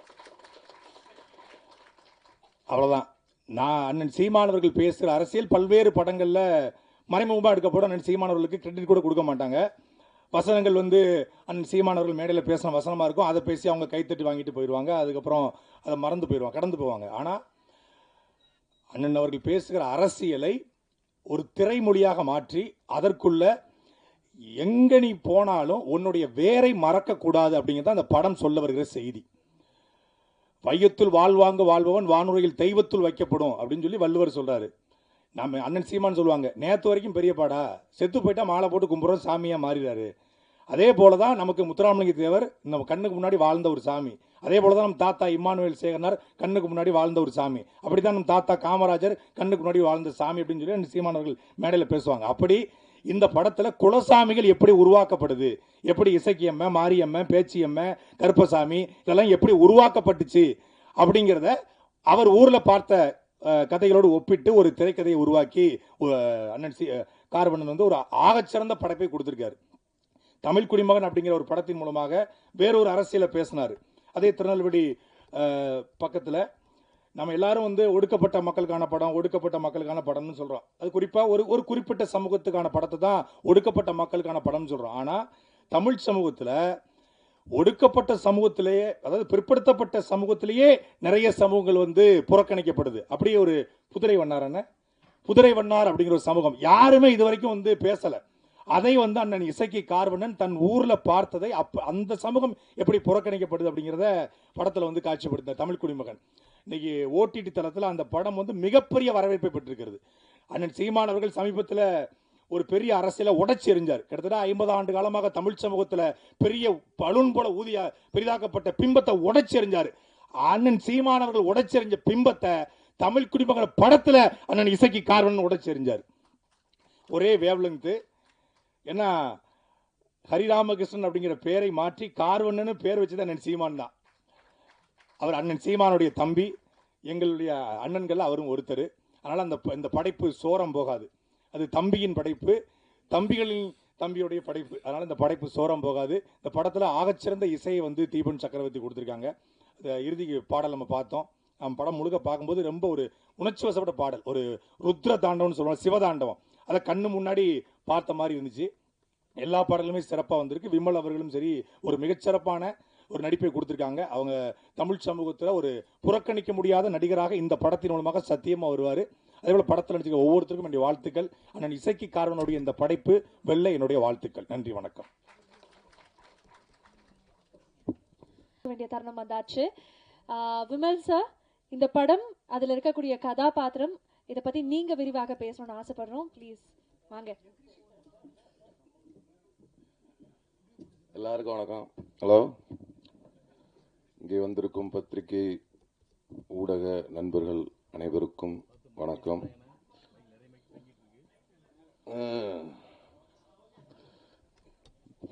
அவ்வளோதான். நான் அண்ணன் சீமானவர்கள் பேசுகிற அரசியல் பல்வேறு படங்களில் மறைமுகமாக எடுக்கப்படும். அண்ணன் சீமானவர்களுக்கு கிரெடிட் கூட கொடுக்க மாட்டாங்க. வசனங்கள் வந்து அண்ணன் சீமானவர்கள் மேடையில் பேசின வசனமாக இருக்கும், அதை பேசி அவங்க கைத்தட்டி வாங்கிட்டு போயிடுவாங்க, அதுக்கப்புறம் அதை மறந்து போயிடுவாங்க, கடந்து போவாங்க. ஆனால் அண்ணன் அவர்கள் பேசுகிற அரசியலை ஒரு திரைமொழியாக மாற்றி அதற்குள்ள எங்கே நீ போனாலும் உன்னுடைய வேரை மறக்கக்கூடாது அப்படிங்கிறது அந்த படம் சொல்ல வருகிற செய்தி. வையத்துள் வாழ்வாங்க வாழ்பவன் வானுரையில் தெய்வத்துள் வைக்கப்படும் அப்படின்னு சொல்லி வள்ளுவர் சொல்றாரு. நம்ம அண்ணன் சீமான் சொல்லுவாங்க, நேற்று வரைக்கும் பெரியப்பாடா, செத்து போயிட்டா மாலை போட்டு கும்பிட்றோம் சாமியாக மாறிடாரு. அதே போல தான் நமக்கு முத்துராமலிங்க தேவர் நம்ம கண்ணுக்கு முன்னாடி வாழ்ந்த ஒரு சாமி. அதே போல தான் நம்ம தாத்தா இம்மானுவேல் சேகரனார் கண்ணுக்கு முன்னாடி வாழ்ந்த ஒரு சாமி. அப்படி தான் நம்ம தாத்தா காமராஜர் கண்ணுக்கு முன்னாடி வாழ்ந்த சாமி அப்படின்னு சொல்லி அண்ணன் சீமானவர்கள் மேடையில் பேசுவாங்க. அப்படி இந்த படத்தில் குலசாமிகள் எப்படி உருவாக்கப்படுது, எப்படி இசக்கியம்ம, மாரியம்ம, பேச்சியம்ம, கருப்பசாமி இதெல்லாம் எப்படி உருவாக்கப்பட்டுச்சு அப்படிங்கிறத அவர் ஊரில் பார்த்த கதைகளோடு ஒப்பிட்டு ஒரு திரைக்கதையை உருவாக்கி அண்ணன் கார்வணன் வந்து ஒரு ஆகச்சிறந்த படைப்பை கொடுத்துருக்காரு. தமிழ் குடிமகன் அப்படிங்கிற ஒரு படத்தின் மூலமாக வேறொரு அரசியலை பேசினார். அதே திருநெல்வேலி பக்கத்தில் நம்ம எல்லாரும் வந்து ஒடுக்கப்பட்ட மக்களுக்கான படம், ஒடுக்கப்பட்ட மக்களுக்கான படம்னு சொல்கிறோம். அது குறிப்பாக ஒரு குறிப்பிட்ட சமூகத்துக்கான படத்தை தான் ஒடுக்கப்பட்ட மக்களுக்கான படம்னு சொல்கிறோம். ஆனால் தமிழ் சமூகத்தில் ஒடுக்கப்பட்ட சமூகத்திலேயே, அதாவது பிற்படுத்தப்பட்ட சமூகத்திலேயே நிறைய சமூகங்கள் வந்து புறக்கணிக்கப்படுது. அப்படியே ஒரு புதிரை வண்ணார் அப்படிங்கிற ஒரு சமூகம் யாருமே இது வரைக்கும் வந்து பேசலை. அதை வந்து அண்ணன் இசக்கி கார்வணன் தன் ஊரில் பார்த்ததை அந்த சமூகம் எப்படி புறக்கணிக்கப்படுது அப்படிங்கிறத படத்தில் வந்து காட்சிப்படுத்த தமிழ் குடிமகன். இன்னைக்கு ஓடிடி தளத்தில் அந்த படம் வந்து மிகப்பெரிய வரவேற்பை பெற்றிருக்கிறது. அண்ணன் சீமான் அவர்கள் சமீபத்தில் ஒரு பெரிய அரசியலை உடைச்சி எறிஞ்சார். கிட்டத்தட்ட 50 ஆண்டு காலமாக தமிழ் சமூகத்தில் பெரிய பலூன் போல பெரிதாக்கப்பட்ட பிம்பத்தை உடைச்சி எறிஞ்சார். அண்ணன் சீமான் அவர்கள் உடைச்சி எறிஞ்ச பிம்பத்தை தமிழ் குடிமகன் படத்தில் அண்ணன் இசக்கி கார்வணன் உடைச்சி எறிஞ்சார். ஒரே வேவ்லெங்து. ஏன்னா ஹரிராமகிருஷ்ணன் அப்படிங்கிற பேரை மாற்றி கார்வண்ணன்னு பேர் வச்சது அண்ணன் சீமான் தான். அவர் அண்ணன் சீமானுடைய தம்பி, எங்களுடைய அண்ணன்கள் அவரும் ஒருத்தர். அதனால் இந்த படைப்பு சோரம் போகாது. அது தம்பியின் படைப்பு, தம்பிகளின் தம்பியுடைய படைப்பு. அதனால் இந்த படைப்பு சோரம் போகாது. இந்த படத்தில் ஆகச்சிறந்த இசையை வந்து தீபன் சக்கரவர்த்தி கொடுத்துருக்காங்க. இறுதி பாடல் நம்ம பார்த்தோம். நம்ம படம் முழுக்க பார்க்கும்போது ரொம்ப ஒரு உணர்ச்சி வசப்பட்ட பாடல், ஒரு ருத்ர தாண்டவம்னு சொல்லுவாங்க, சிவதாண்டவம். அதை கண்ணு முன்னாடி பார்த்த மாதிரி இருந்துச்சு. எல்லா பாடலுமே சிறப்பாக வந்திருக்கு. விமல் அவர்களும் சரி ஒரு மிகச்சிறப்பான ஒரு நடிப்பை கொடுத்துருக்காங்க. அவங்க தமிழ் சமூகத்தில் ஒரு புறக்கணிக்க முடியாத நடிகராக இந்த படத்தின் மூலமாக சத்தியமாக வருவார். அதேபோல் படத்தில் நடிச்சிருக்க ஒவ்வொருத்தருக்கும் என்னுடைய வாழ்த்துக்கள். அண்ணன் இசக்கி கார்வனுடைய இந்த படைப்பு வெல்ல என்னுடைய வாழ்த்துக்கள். நன்றி, வணக்கம். வேண்டிய தருணம் வந்தாச்சு. விமல் சார், இந்த படம் அதில் இருக்கக்கூடிய கதாபாத்திரம் இதை பற்றி நீங்கள் விரிவாக பேசணும்னு ஆசைப்படுறோம். ப்ளீஸ் வாங்க. எல்லாருக்கும் வணக்கம். ஹலோ, இங்கே வந்திருக்கும் பத்திரிகை ஊடக நண்பர்கள் அனைவருக்கும் வணக்கம்.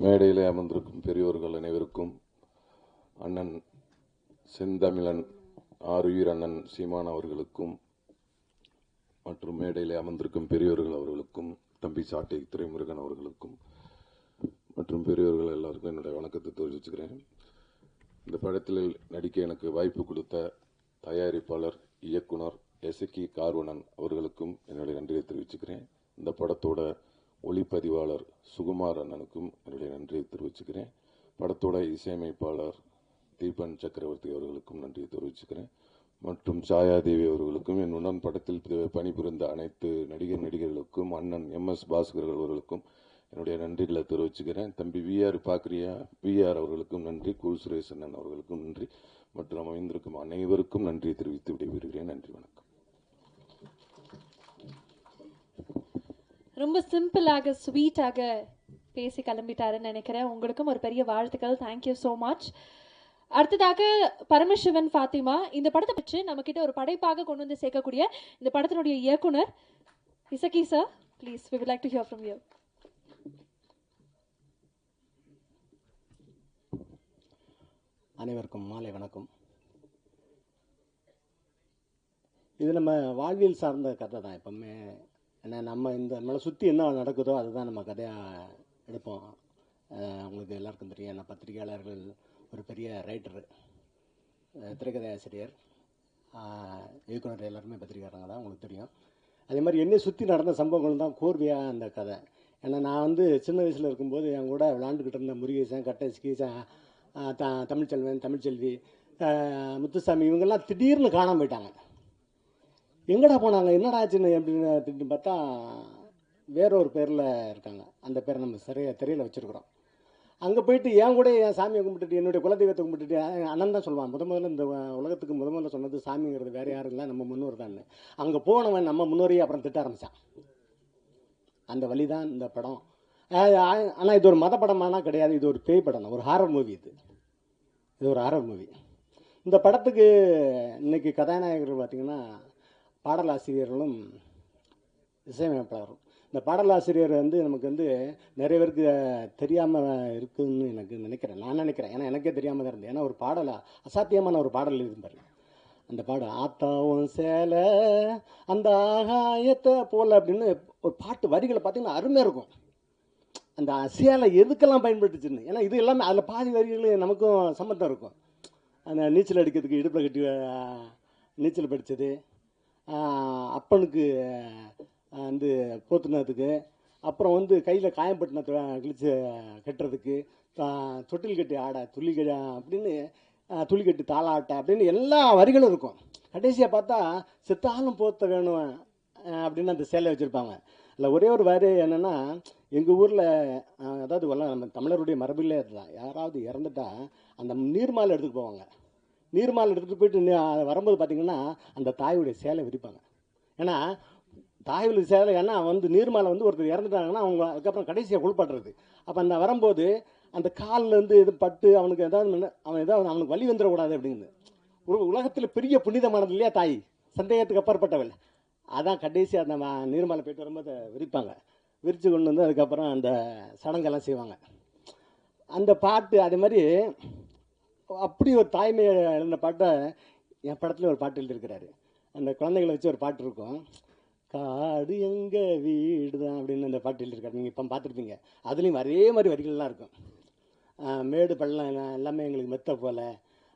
மேடையில் அமர்ந்திருக்கும் பெரியோர்கள் அனைவருக்கும், அண்ணன் செந்தமிழன் ஆருயிர் அண்ணன் சீமான் அவர்களுக்கும் மற்றும் மேடையில் அமர்ந்திருக்கும் பெரியோர்கள் அவர்களுக்கும், தம்பி சாட்டை துரைமுருகன் அவர்களுக்கும் மற்றும் பெரியவர்கள் எல்லாருக்கும் என்னுடைய வணக்கத்தை தெரிவிச்சுக்கிறேன். இந்த படத்தில் நடிக்க எனக்கு வாய்ப்பு கொடுத்த தயாரிப்பாளர் இயக்குனர் எசக்கி கார்வணன் அவர்களுக்கும் என்னுடைய நன்றியை தெரிவிச்சுக்கிறேன். இந்த படத்தோட ஒளிப்பதிவாளர் சுகுமார் அண்ணனுக்கும் என்னுடைய நன்றியை தெரிவிச்சுக்கிறேன். படத்தோட இசையமைப்பாளர் தீபன் சக்கரவர்த்தி அவர்களுக்கும் நன்றியை தெரிவிச்சுக்கிறேன். மற்றும் சாயாதேவி அவர்களுக்கும், என் உடன் படத்தில் பணிபுரிந்த அனைத்து நடிகர்களுக்கும், அண்ணன் MS பாஸ்கர் அவர்களுக்கும் என்னுடைய நன்றிகளை தெரிவிச்சுக்கிறேன். தம்பி VR பார்க்குறியா, VR அவர்களுக்கும் நன்றி, கூல் சுரேஷ் அண்ணன் அவர்களுக்கும் நன்றி மற்றும் அமைந்திருக்கும் அனைவருக்கும் நன்றியை தெரிவித்து விடைபெறுகிறேன். நன்றி, வணக்கம். ரொம்ப சிம்பிளாக ஸ்வீட்டாக பேசி கிளம்பிட்டாருன்னு நினைக்கிறேன். உங்களுக்கும் ஒரு பெரிய வாழ்த்துக்கள். Thank you so much. அடுத்ததாக பரமசிவன் ஃபாத்திமா, இந்த படத்தை வச்சு நம்மக்கிட்ட ஒரு படைப்பாக கொண்டு வந்து சேர்க்கக்கூடிய இந்த படத்தினுடைய இயக்குனர் Isakki sir, please we would like to hear from you. அனைவருக்கும் மாலை வணக்கம். இது நம்ம வாழ்வியல் சார்ந்த கதை தான். எப்பவுமே ஏன்னா நம்மளை சுற்றி என்ன நடக்குதோ அதுதான் நம்ம கதையாக எடுப்போம். உங்களுக்கு எல்லாருக்கும் தெரியும், என்ன பத்திரிகையாளர்கள் ஒரு பெரிய ரைட்டரு, திரைக்கதை ஆசிரியர், இயக்குனர் எல்லாருமே பத்திரிகையாளங்க தான், உங்களுக்கு தெரியும். அதே மாதிரி என்னை சுற்றி நடந்த சம்பவங்கள் தான் கோர்வையாக அந்த கதை. ஏன்னா நான் சின்ன வயசில் இருக்கும்போது என் கூட விளாண்டுக்கிட்டு இருந்த முருகேசன், கட்டஸ்கி, தமிழ்ச்செல்வன், தமிழ்ச்செல்வி, முத்துசாமி, இவங்கெல்லாம் திடீர்னு காணாமல் போயிட்டாங்க. எங்கடா போனாங்க, என்னடா ஆச்சுன்னு அப்படின்னு பார்த்தா வேற ஒரு பேரில் இருக்காங்க. அந்த பேரை நம்ம திரையில் வச்சுருக்குறோம். அங்கே போயிட்டு என் கூட என் சாமியை கும்பிட்டுட்டு, என்னுடைய குலதெய்வத்தை கும்பிட்டுட்டு, அண்ணன் தான் சொல்லுவான், முதல்ல இந்த உலகத்துக்கு முதல்ல சொன்னது சாமிங்கிறது வேறு யாரும் இல்லை, நம்ம முன்னோர் தான். அங்கே போனவன் நம்ம முன்னோரையே அப்புறம் திட்ட ஆரம்பித்தான். அந்த வழி தான் இந்த படம். ஆனால் இது ஒரு மத படமானா கிடையாது, இது ஒரு பேய் படம் தான், ஒரு ஹாரர் மூவி. இது ஒரு ஹாரர் மூவி. இந்த படத்துக்கு இன்னைக்கு கதாநாயகர்கள் பார்த்திங்கன்னா பாடலாசிரியர்களும் இசையமைப்பாளரும். இந்த பாடலாசிரியர் நமக்கு நிறைய பேருக்கு தெரியாமல் இருக்குதுன்னு எனக்கு நான் நினைக்கிறேன். ஏன்னா எனக்கே தெரியாமல் தான் இருந்தது. ஏன்னா ஒரு பாடலா அசாத்தியமான ஒரு பாடல் இருந்தார். அந்த பாடம் ஆத்தாவும் சேலை அந்த ஆகாயத்தை போல அப்படின்னு ஒரு பாட்டு வரிகளை பார்த்திங்கன்னா அருமையாக இருக்கும். அந்த சேலை எதுக்கெல்லாம் பயன்படுத்துச்சுன்னு, ஏன்னா இது எல்லாமே அதில் பாதி வரிகள் நமக்கும் சம்மந்தம் இருக்கும். அந்த நீச்சல் அடிக்கிறதுக்கு இடுப்பில் கட்டி நீச்சல் படித்தது, அப்பனுக்கு போத்துனதுக்கு, அப்புறம் கையில் காயம்பட்டினத்தை கிழிச்சு கட்டுறதுக்கு, தொட்டில் கட்டி ஆட, துள்ளி கட்டி அப்படின்னு, துளி கட்டி தாளாட்ட அப்படின்னு எல்லா வரிகளும் இருக்கும். கடைசியாக பார்த்தா செத்தாலும் போத்த வேணும் அப்படின்னு அந்த சேலை வச்சுருப்பாங்க. இல்லை ஒரே ஒரு வரி என்னென்னா, எங்கள் ஊரில் அதாவது நம்ம தமிழருடைய மரபிலே அதுதான், யாராவது இறந்துட்டா அந்த நீர்மாலை எடுத்துகிட்டு போவாங்க. நீர்மாலை எடுத்துகிட்டு போயிட்டு வரும்போது பார்த்திங்கன்னா அந்த தாயுடைய சேலை விரிப்பாங்க. ஏன்னா தாயுடைய சேலை, ஏன்னா நீர்மாலை ஒருத்தர் இறந்துட்டாங்கன்னா அவங்க அதுக்கப்புறம் கடைசியாக குளிப்பாட்டுறது. அப்போ அந்த வரும்போது அந்த காலில் இது பட்டு அவனுக்கு அவனுக்கு வலி வந்துடக்கூடாது அப்படின்னு. உலகத்தில் பெரிய புனிதமானது இல்லையா தாய், சந்தேகத்துக்கு அப்பாற்பட்டவள். அதான் கடைசி அந்த நீர்மாலை போயிட்டு வரும்போது விரிப்பாங்க. விரித்து கொண்டு அதுக்கப்புறம் அந்த சடங்கெல்லாம் செய்வாங்க. அந்த பாட்டு அதே மாதிரி அப்படி ஒரு தாய்மை எழுந்த பாட்டை என் படத்தில் ஒரு பாட்டு எழுதியிருக்கிறாரு. அந்த குழந்தைகளை வச்சு ஒரு பாட்டு இருக்கும், காடு எங்கள் வீடு தான் அப்படின்னு அந்த பாட்டு எழுதியிருக்காரு. நீங்கள் இப்போ பார்த்துருப்பீங்க. அதுலேயும் அதே மாதிரி வரிகள்லாம் இருக்கும். மேடு பள்ளம் எல்லாமே எங்களுக்கு மெத்த போல,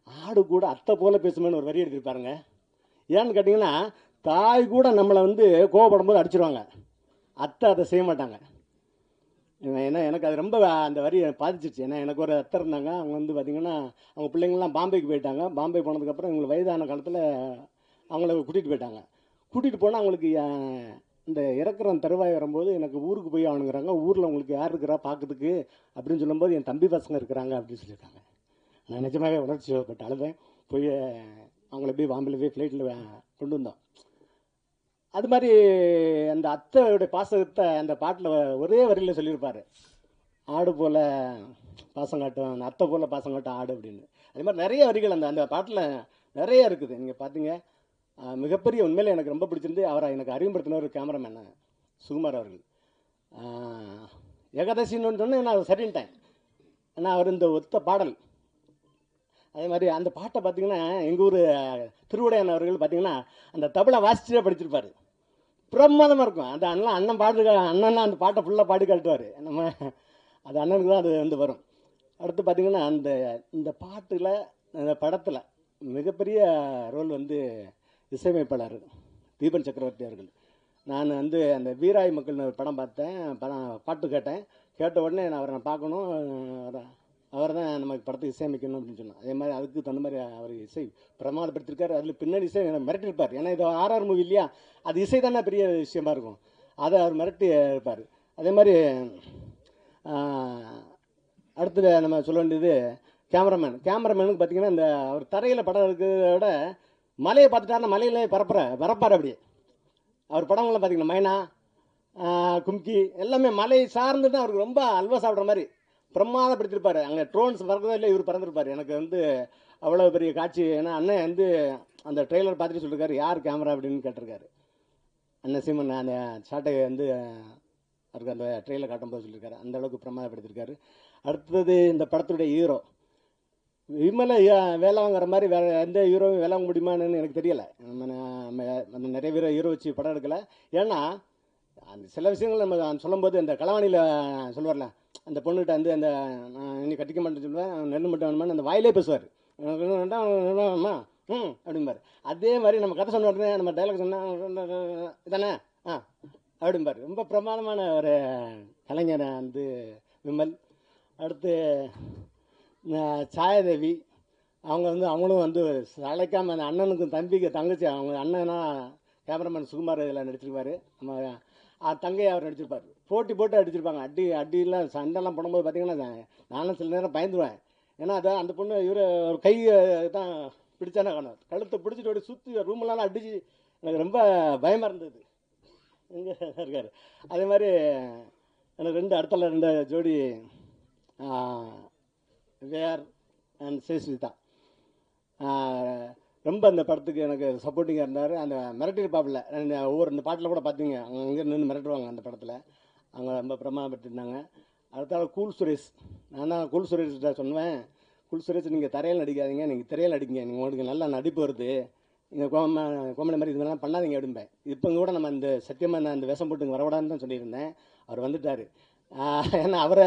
ஆடு கூட அத்தை போல பேசுமேன்னு ஒரு வரி எடுத்துருப்பாருங்க. ஏன்னு கேட்டிங்கன்னா, தாய் கூட நம்மளை கோவப்படும் போது அடிச்சிருவாங்க. அத்தை அதை செய்ய மாட்டாங்க. ஏன்னா எனக்கு அது ரொம்ப அந்த வரி பாதிச்சிருச்சு. ஏன்னா எனக்கு ஒரு அத்தை இருந்தாங்க. அவங்க வந்து பார்த்திங்கன்னா அவங்க பிள்ளைங்கள்லாம் பாம்பேக்கு போயிட்டாங்க. பாம்பே போனதுக்கப்புறம் இவங்களுக்கு வயதான காலத்தில் அவங்கள கூட்டிகிட்டு போயிட்டாங்க. கூட்டிகிட்டு போனால் அவங்களுக்கு இந்த இறக்குற தருவாய் வரும்போது எனக்கு ஊருக்கு போய் ஆகணுங்கிறாங்க. ஊரில் உங்களுக்கு யார் இருக்கிறா பார்க்கறதுக்கு அப்படின்னு சொல்லும்போது என் தம்பி பசங்க இருக்கிறாங்க அப்படின்னு சொல்லியிருக்காங்க. நான் நிஜமாகவே உணர்ச்சி பட்டு அழுதேன். போய் அவங்கள போய் பாம்பேல போய் ஃப்ளைட்டில் கொண்டு வந்தோம். அது மாதிரி அந்த அத்தையோடைய பாசத்தை அந்த பாட்டில் ஒரே வரியில் சொல்லியிருப்பார். ஆடு போல் பாசம் காட்டும், அந்த அத்தை போல் பாசம் காட்டும் ஆடு அப்படின்னு. அதே மாதிரி நிறைய வரிகள் அந்த பாட்டில் நிறைய இருக்குது. நீங்கள் பார்த்தீங்க, மிகப்பெரிய உண்மையிலே எனக்கு ரொம்ப பிடிச்சிருந்து அவரை எனக்கு அறிமுகப்படுத்தின ஒரு கேமராமேன் சுகுமார் அவர்கள். ஏகாதசின்னு சொன்னேன், நான் சரின்ட்டேன். ஆனால் அவர் இந்த ஒத்த பாடல் அதே மாதிரி அந்த பாட்டை பார்த்தீங்கன்னா எங்கள் ஊர் திருவுடையான் அவர்கள் பார்த்தீங்கன்னா அந்த தபலா வாசிச்சுட்டே படிச்சிருப்பார். பிரமாதமாக இருக்கும். அந்த அண்ணன் பாடு அண்ணன் அந்த பாட்டை ஃபுல்லாக பாடி காட்டுவார். நம்ம அது அண்ணனுக்கு தான் அது வந்து வரும். அடுத்து பார்த்திங்கன்னா இந்த பாட்டில் அந்த படத்தில் மிகப்பெரிய ரோல் வந்து இசையமைப்பாளர் தீபன் சக்கரவர்த்தி அவர்கள். நான் வந்து அந்த வீராய் மக்கள் படம் பார்த்தேன், பாட்டு கேட்டேன். கேட்ட உடனே நான் பார்க்கணும், அவர் தான் நமக்கு படத்துக்கு இசையமைக்கணும் அப்படின்னு சொன்னேன். அதே மாதிரி அதுக்கு தகுந்த மாதிரி அவர் இசை பிரமாதப்படுத்திருக்காரு. அதில் பின்னணி இசை மிரட்டிருப்பார். ஏன்னா இது RR மூவி இல்லையா, அது இசை தானே பெரிய விஷயமா இருக்கும். அதை அவர் மிரட்டி இருப்பார். அதே மாதிரி அடுத்து நம்ம சொல்ல வேண்டியது கேமராமேனுக்கு பார்த்தீங்கன்னா இந்த அவர் தரையில் படம் இருக்கிறத விட மலையை பார்த்துட்டாருன்னா மலையிலே பரப்பார். அப்படியே அவர் படங்கள்லாம் பார்த்தீங்கன்னா மைனா, கும்கி எல்லாமே மலை சார்ந்து தான் அவருக்கு ரொம்ப அல்வா சாப்பிட்ற மாதிரி பிரமாதப்படுத்திருப்பார். அங்கே ட்ரோன்ஸ் பறக்கிறதோ இல்லை, இவர் பறந்துருப்பார். எனக்கு வந்து அவ்வளோ பெரிய காட்சி. ஏன்னா அண்ணன் வந்து அந்த ட்ரெய்லர் பார்த்துட்டு சொல்லியிருக்காரு, யார் கேமரா அப்படின்னு கேட்டிருக்காரு. அண்ணன் சீமன் அந்த ஷாட்டை வந்து அவருக்கு அந்த ட்ரெயிலர் காட்டும்போது சொல்லியிருக்காரு. அந்த அளவுக்கு பிரமாதப்படுத்திருக்காரு. அடுத்தது இந்த படத்துடைய ஹீரோ விமலை வேலை வாங்குற மாதிரி வேறு எந்த ஹீரோவும் வேலை வாங்க முடியுமான்னு எனக்கு தெரியலை. நம்ம நிறைய ஹீரோ வச்சு படம் எடுக்கலை. ஏன்னா அந்த சில விஷயங்கள் நம்ம சொல்லும்போது அந்த களவாணியில் சொல்லுவார்ல, அந்த பொண்ணுகிட்ட வந்து அந்த நீ கட்டிக்க மாட்டேன்னு சொல்லுவேன், நெல் மட்டும் வேணுமான்னு அந்த வாயிலே பேசுவார். வேணுமா அப்படிம்பார். அதே மாதிரி நம்ம கதை சொன்ன உடனே நம்ம டைலாக் சொன்னால் இதானே அப்படிம்பார். ரொம்ப பிரமாதமான ஒரு கலைஞர் வந்து விமல். அடுத்து சாயாதேவி அவங்களும் வந்து அழைக்காமல் அந்த அண்ணனுக்கும் தம்பிக்கு தங்கச்சி அவங்க அண்ணனா கேமராமேன் சுகுமார் இதில் நடிச்சிருப்பார். நம்ம தங்கையை அவர் நடிச்சிருப்பார். போட்டு அடிச்சிருப்பாங்க. அடியெல்லாம் சண்டைலாம் போடும்போது பார்த்தீங்கன்னா நானும் சில நேரம் பயந்துருவேன். ஏன்னா அதான் அந்த பொண்ணு இவர் ஒரு கை தான் பிடிச்சானே காணும், கழுத்தை பிடிச்சிட்டு ஓடி சுற்றி ரூமெல்லாம் அடித்து எனக்கு ரொம்ப பயமாக இருந்தது. இங்கே இருக்கார். அதே மாதிரி எனக்கு அடுத்தல 2 ஜோடி வேர் அண்ட் சேஸ்விதா ரொம்ப அந்த படத்துக்கு எனக்கு சப்போர்ட்டிங்காக இருந்தார். அந்த மிரட்டிருப்பாப்பில் ஒவ்வொரு இந்த பாட்டில் கூட பார்த்தீங்க, அங்கே நின்று மிரட்டுவாங்க அந்த படத்தில். அவங்க ரொம்ப பிரமாதப்பட்டிருந்தாங்க. அடுத்தால கூல் சுரேஷ். நான் தான் கூல் சுரேஷ்கிட்ட சொன்னேன், கூல் சுரேஷ் நீங்கள் தரையில் நடிக்காதீங்க, நீங்கள் திரையில் நடிங்க, நீங்கள் உங்களுக்கு நல்லா நடிப்பு வருது, நீங்கள் கோமடி மாதிரி இது மாதிரிலாம் பண்ணாதீங்க அப்படிம்பேன். இப்போ கூட நம்ம இந்த சத்தியமாக நான் இந்த வேஷம் போட்டு வரக்கூடாதுன்னு தான் சொல்லியிருந்தேன். அவர் வந்துட்டார். ஏன்னா அவரை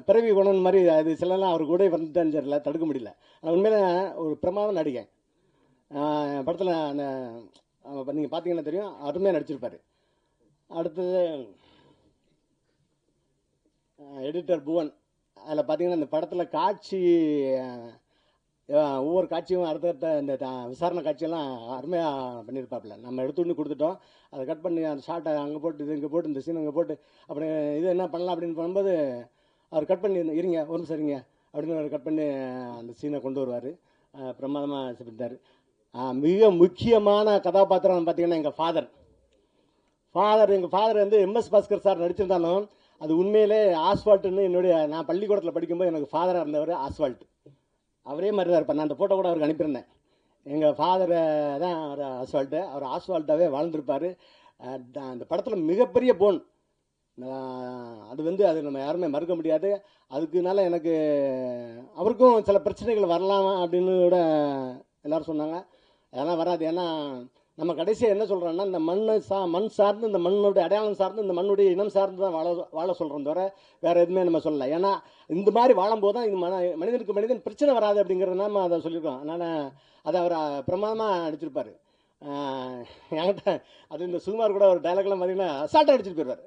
பிறவி குணம் மாதிரி அது சிலலாம் அவர் கூட வந்துட்டான்னு தெரியல, தடுக்க முடியல. ஆனால் உண்மையில ஒரு பிரமாதம் நடிகை. படத்தில் அந்த நீங்கள் பார்த்தீங்கன்னா தெரியும், அருமையாக நடிச்சிருப்பார். அடுத்தது எடிட்டர் புவன். அதில் பார்த்தீங்கன்னா இந்த படத்தில் காட்சி ஒவ்வொரு காட்சியும் அடுத்தடுத்த இந்த விசாரணை காட்சியெல்லாம் அருமையாக பண்ணியிருப்பாப்புல. நம்ம எடுத்துன்னு கொடுத்துட்டோம், அதை கட் பண்ணி அந்த ஷார்ட்டை அங்கே போட்டு இது இங்கே போட்டு இந்த சீன் அங்கே போட்டு அப்படி இது என்ன பண்ணலாம் அப்படின்னு பண்ணும்போது அவர் கட் பண்ணி இருங்க ஒரு நிமிஷம் இருங்க அப்படின்னு அவர் கட் பண்ணி அந்த சீனை கொண்டு வருவார். பிரமாதமாக செஞ்சிருந்தார். மிக முக்கியமான கதாபாத்திரம் பார்த்தீங்கன்னா எங்கள் ஃபாதர் வந்து MS பாஸ்கர் சார் நடிச்சிருந்தாலும் அது உண்மையிலே ஆஸ்வால்ட்டுன்னு நான் பள்ளிக்கூடத்தில் படிக்கும்போது எனக்கு ஃபாதராக இருந்தவர் ஆஸ்வால்ட். அவரே மாதிரி தான் இருப்பார். நான் அந்த ஃபோட்டோ கூட அவருக்கு அனுப்பியிருந்தேன். எங்கள் ஃபாதரை தான் அவர் ஆஸ்வால்ட்டு. அவர் ஆஸ்வால்ட்டாகவே வாழ்ந்துருப்பார். அந்த படத்தில் மிகப்பெரிய போன். அது வந்து அது நம்ம யாருமே மறுக்க முடியாது. அதுக்குனால எனக்கு அவருக்கும் சில பிரச்சனைகள் வரலாம் அப்படின்னு கூட எல்லோரும் சொன்னாங்க. அதெல்லாம் வராது. ஏன்னா நம்ம கடைசியாக என்ன சொல்கிறோன்னா, இந்த மண் சார்ந்து, இந்த மண்ணுடைய அடையாளம் சார்ந்து, இந்த மண்ணுடைய இனம் சார்ந்து தான் வாழ சொல்கிறோம் தவிர வேறு எதுவுமே நம்ம சொல்லலை. ஏன்னா இந்த மாதிரி வாழும்போது தான் இது மனிதனுக்கு மனிதன் பிரச்சனை வராது அப்படிங்கிறத நம்ம அதை சொல்லியிருக்கோம். அதனால் அதை அவர் பிரமாதமாக நடிச்சிருப்பார். என்கிட்ட அது இந்த சுகுமார் கூட ஒரு டைலாக்லாம் பார்த்தீங்கன்னா அசால்ட்டாக அடிச்சுட்டு போயிடுவார்.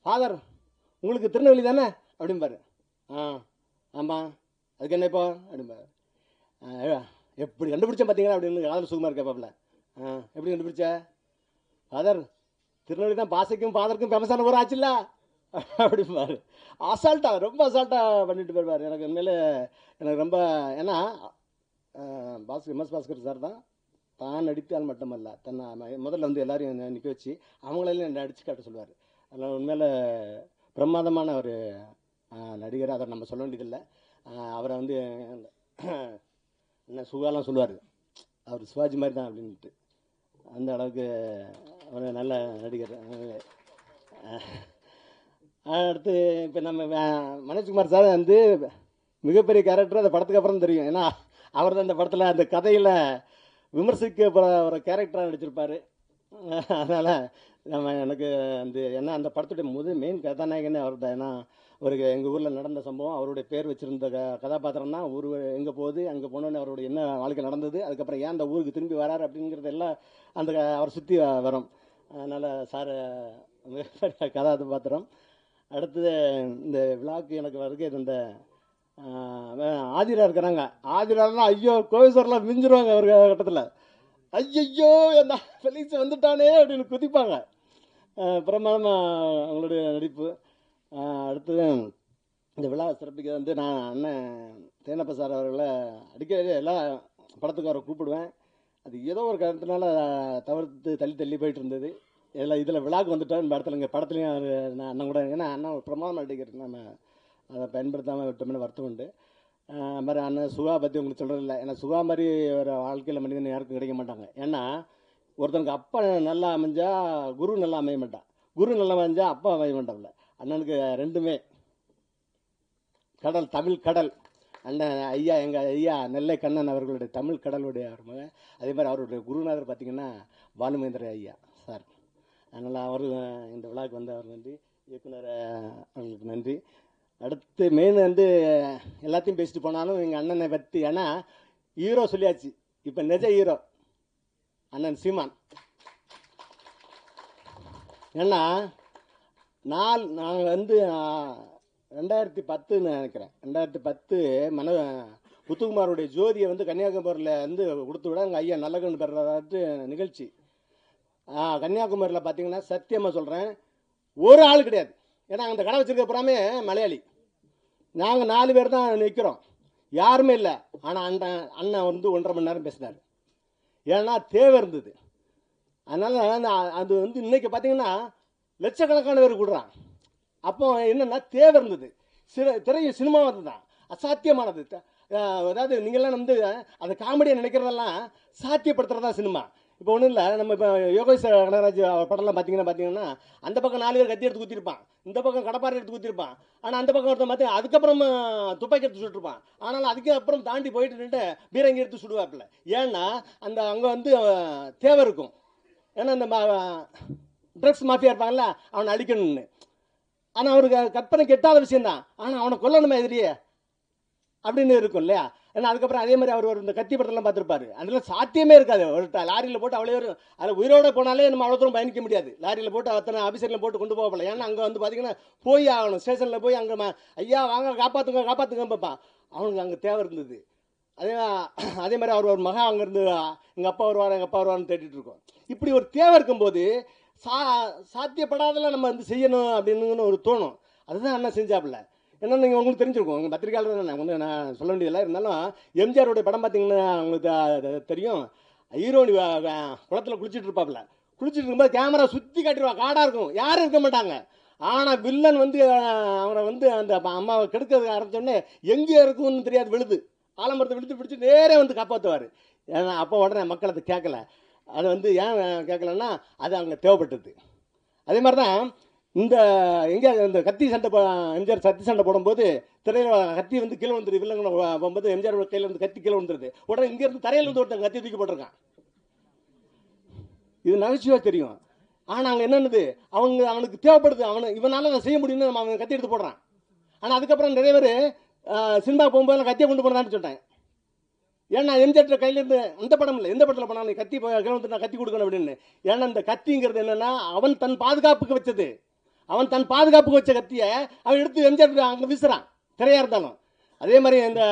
ஃபாதர் உங்களுக்கு திருநெல்வேலி தானே அப்படிம்பாரு. ஆமாம், அதுக்கு என்ன இப்போ அப்படிம்பாரு. எப்படி கண்டுபிடிச்சேன் பார்த்தீங்களா அப்படின்னு காதல் சுகுமார் கேட்பாப்புல. எப்படி கண்டுபிடிச்ச ஃபாதர்? திருநெல்வேலி தான் பாசைக்கும் ஃபாதருக்கும் ஃபேமஸான ஊர் ஆச்சுல்ல அப்படிம்பாரு. அசால்ட்டாக ரொம்ப அசால்ட்டாக பண்ணிட்டு போயிடுவார். எனக்கு உண்மையிலே எனக்கு ரொம்ப, ஏன்னா எம்எஸ் பாஸ்கர் சார் தான் நடித்தால் மட்டுமல்ல, தன்னை முதல்ல வந்து எல்லாரையும் நிற்க வச்சு அவங்களையும் என்னை அடித்து காட்ட சொல்லுவார். அதனால் உண்மையில் பிரமாதமான ஒரு நடிகர். அதை நம்ம சொல்ல வேண்டியதில்லை. அவரை வந்து என்ன சுகாலாம் சொல்லுவார், அவர் சிவாஜி மாதிரி தான் அப்படின்ட்டு. அந்த அளவுக்கு ஒரு நல்ல நடிகர். அடுத்து இப்போ நம்ம மனோஜ்குமார் சார் வந்து மிகப்பெரிய கேரக்டர் அந்த படத்துக்கு அப்புறம் தெரியும். ஏன்னா அவர் தான் அந்த படத்தில் அந்த கதையில் விமர்சிக்க ஒரு கேரக்டராக நடிச்சிருப்பார். அதனால் எனக்கு ஏன்னா அந்த படத்துடைய மெயின் கதாநாயகனே அவர் தான். ஏன்னா அவருக்கு எங்கள் ஊரில் நடந்த சம்பவம், அவருடைய பேர் வச்சுருந்த கதாபாத்திரம் தான். ஊர் எங்கே போகுது, அங்கே போனோன்னு அவருடைய என்ன வாழ்க்கை நடந்தது, அதுக்கப்புறம் ஏன் அந்த ஊருக்கு திரும்பி வராரு அப்படிங்கிறது எல்லாம் அந்த அவரை சுற்றி வரும். அதனால் சார் மிகப்பெரிய கதாபாத்திரம். அடுத்தது இந்த விழாவுக்கு எனக்கு வருகை இந்த ஆதிரா இருக்கிறாங்க. ஆதிரானா ஐயோ கோவிசர்லாம் மிஞ்சிருவாங்க ஒரு கட்டத்தில். ஐயோ என்ன ஃபெலிக்ஸ் வந்துட்டானே அப்படின்னு குதிப்பாங்க. பிரமாதமாக அவங்களுடைய நடிப்பு. அடுத்தது இந்த விழா சிறப்பிக்க வந்து நான் அண்ணன் தேனப்ப சார் அவர்களை அடிக்கடி எல்லா படத்துக்கும் அவரை கூப்பிடுவேன். அது ஏதோ ஒரு காரணத்தினால தவிர்த்து தள்ளி போயிட்டு இருந்தது. இதில் விழாவுக்கு வந்துட்டோம். இந்த இடத்துல இங்கே படத்துலையும் நான் அண்ணன் கூட, ஏன்னா அண்ணன் ஒரு பிரமாதமாக நடிகர், நம்ம அதை பயன்படுத்தாமல் விட்டோம்னு வருத்தம் உண்டு. அது மாதிரி அண்ணன் சுகா பற்றி உங்களுக்கு சொல்கிறது இல்லை. ஏன்னா சுகா மாதிரி ஒரு வாழ்க்கையில் மனிதன் யாருக்கும் கிடைக்க மாட்டாங்க. ஏன்னா ஒருத்தனுக்கு அப்பா நல்லா அமைஞ்சா குரு நல்லா அமைய மாட்டான், குரு நல்லா அமைஞ்சா அப்பா அமைய மாட்டான்ல. அண்ணனுக்கு ரெண்டுமே கடல், தமிழ் கடல். அண்ணன் ஐயா, எங்கள் ஐயா நெல்லை கண்ணன் அவர்களுடைய தமிழ் கடலுடைய மகன். அதே மாதிரி அவருடைய குருநாதர் பார்த்திங்கன்னா பாலுமேந்திர ஐயா சார். அதனால் அவர் இந்த விழாவுக்கு வந்து அவர் நன்றி, இயக்குனர் அவர்களுக்கு நன்றி. அடுத்து மெயின் வந்து எல்லாத்தையும் பேசிட்டு போனாலும் எங்கள் அண்ணனை பற்றி, ஏன்னா ஹீரோ சொல்லியாச்சு, இப்போ நிஜ ஹீரோ அண்ணன் சீமான். ஏன்னா நாங்கள் வந்து 2010ன்னு நினைக்கிறேன், 2010 முத்துக்குமாரோடைய ஜோதியை வந்து கன்னியாகுமரியில் வந்து கொடுத்து விட எங்கள் ஐயா நல்லகண்டு பெறாட்டு நிகழ்ச்சி. கன்னியாகுமரியில் பார்த்தீங்கன்னா சத்தியமாக சொல்கிறேன், ஒரு ஆள் கிடையாது. ஏன்னா அந்த கடை வச்சுருக்க புறாமே மலையாளி. நாங்கள் 4 பேர் தான் நிற்கிறோம், யாருமே இல்லை. ஆனால் அண்ணன் வந்து 1.5 மணி நேரம் பேசினார். ஏன்னா தேவை இருந்தது. அதனால் அது வந்து இன்றைக்கி பார்த்தீங்கன்னா லட்சக்கணக்கான பேர் கூடுறான். அப்போ என்னென்னா தேவை இருந்தது. சினிமா வந்து தான் அசாத்தியமானது. அதாவது நீங்கள்லாம் வந்து அந்த காமெடியை நினைக்கிறதெல்லாம் சாத்தியப்படுத்துகிறதா சினிமா. இப்போ ஒன்றும் இல்லை, நம்ம இப்போ யோகேஷ் கனகராஜ் படம்லாம் பார்த்தீங்கன்னா அந்த பக்கம் 4 பேர் கத்தி எடுத்து குத்திருப்பான், இந்த பக்கம் கடப்பாறை எடுத்து குத்திருப்பான். ஆனால் அந்த பக்கம் ஒருத்தன் பார்த்து அதுக்கப்புறம் துப்பாக்கி எடுத்து சுட்டுருப்பான். ஆனாலும் அதுக்கப்புறம் தாண்டி போயிட்டு நின்று பீரங்கி எடுத்து சுடுவாப்பில்ல. ஏன்னா அங்கே வந்து தேவை இருக்கும். ஏன்னா இந்த ட்ரக்ஸ் மாஃபியா இருப்பாங்கல்ல, அவனை அடிக்கணும்னு. ஆனால் அவருக்கு கற்பனை கெட்டாத விஷயந்தான், ஆனால் அவனை கொல்லணுமே எதிரியே அப்படின்னு இருக்கும் இல்லையா. ஏன்னா அதுக்கப்புறம் அதே மாதிரி அவர் இந்த கத்தி படத்தெல்லாம் பார்த்துருப்பாரு. அதெல்லாம் சாத்தியமே இருக்காது. ஒரு லாரியில் போட்டு அவ்வளோ ஒரு அதில் உயிரோடு போனாலே நம்ம அவ்வளோ தூரம் பயணிக்க முடியாது. லாரியில் போட்டு அத்தனை ஆஃபீஸரில் போட்டு கொண்டு போகல. ஏன்னா அங்கே வந்து பார்த்தீங்கன்னா போய் ஆகணும், ஸ்டேஷனில் போய் அங்கே ஐயா வாங்க காப்பாற்றுங்க பார்ப்பான். அவனுக்கு அங்கே தேவை இருந்தது. அதே மாதிரி அவர் ஒரு மகா அங்கேருந்து எங்கள் அப்பா வருவார்னு தேடிட்டு இருக்கோம். இப்படி ஒரு தேவை இருக்கும்போது சாத்தியப்படாதெல்லாம் நம்ம வந்து செய்யணும் அப்படின்னு ஒரு தோணும். அதுதான் அண்ணா செஞ்சாப்புல. ஏன்னா நீங்கள் உங்களுக்கு தெரிஞ்சிருக்கும், உங்கள் பத்திரிகையாளர் நான் சொல்ல வேண்டியதில்லை. இருந்தாலும் எம்ஜிஆருடைய படம் பார்த்தீங்கன்னா உங்களுக்கு தெரியும். ஹீரோனி குளத்தில் குளிச்சுட்டு இருப்பாப்புல. குளிச்சுட்டு இருக்கும்போது கேமரா சுற்றி காட்டிடுவான், காடாக இருக்கும், யாரும் இருக்க மாட்டாங்க. ஆனால் வில்லன் வந்து அவரை வந்து அந்த அம்மாவை கெடுக்கிறதுக்கு ஆரம்பித்தோடனே எங்கேயோ இருக்கும்னு தெரியாது, விழுது ஆலமரத்தை விழுத்து பிடிச்சி நேரே வந்து காப்பாற்றுவார். ஏன்னா அப்போ உடனே மக்கள் அதை கேட்கல. அது வந்து ஏன் கேட்கலன்னா அது அங்கே தேவைப்பட்டது. அதே மாதிரி தான் இந்த எங்கே இந்த கத்தி சண்டை எம்ஜிஆர் கத்தி சண்டை போடும்போது திரையில் கத்தி வந்து கீழே வந்துடுது. வில்லங்களை போகும்போது எம்ஜிஆர் கையில் வந்து கத்தி கீழே வந்துடுது. உடனே இங்கேருந்து தரையில் வந்து ஒருத்தன் கத்தி தூக்கி போட்டிருக்கான். இது நகைச்சுவாக தெரியும். ஆனால் அங்கே என்னென்னது அவனுக்கு தேவைப்படுது, இவனால அதை செய்ய முடியும்னு நம்ம அவன் கத்தி எடுத்து போடுறான். ஆனால் அதுக்கப்புறம் நிறைய பேர் சினிமா போகும்போது கத்தியை கொண்டு போனதான்னு சொல்லிட்டேன். ஏன்னா எம்ஜிஆர் கையிலேருந்து அந்த படம் இல்லை, எந்த படத்தில் பண்ணாலும் நீ கத்தி கிழந்து நான் கத்தி கொடுக்கணும் அப்படின்னு. ஏன்னா இந்த கத்திங்கிறது என்னென்னா அவன் தன் பாதுகாப்புக்கு வச்சது, அவன் தன் பாதுகாப்புக்கு வச்ச கத்தியை அவன் எடுத்து எம்ஜிஆர் அங்கே வீசுகிறான், திரையாக இருந்தாலும். அதே மாதிரி இந்த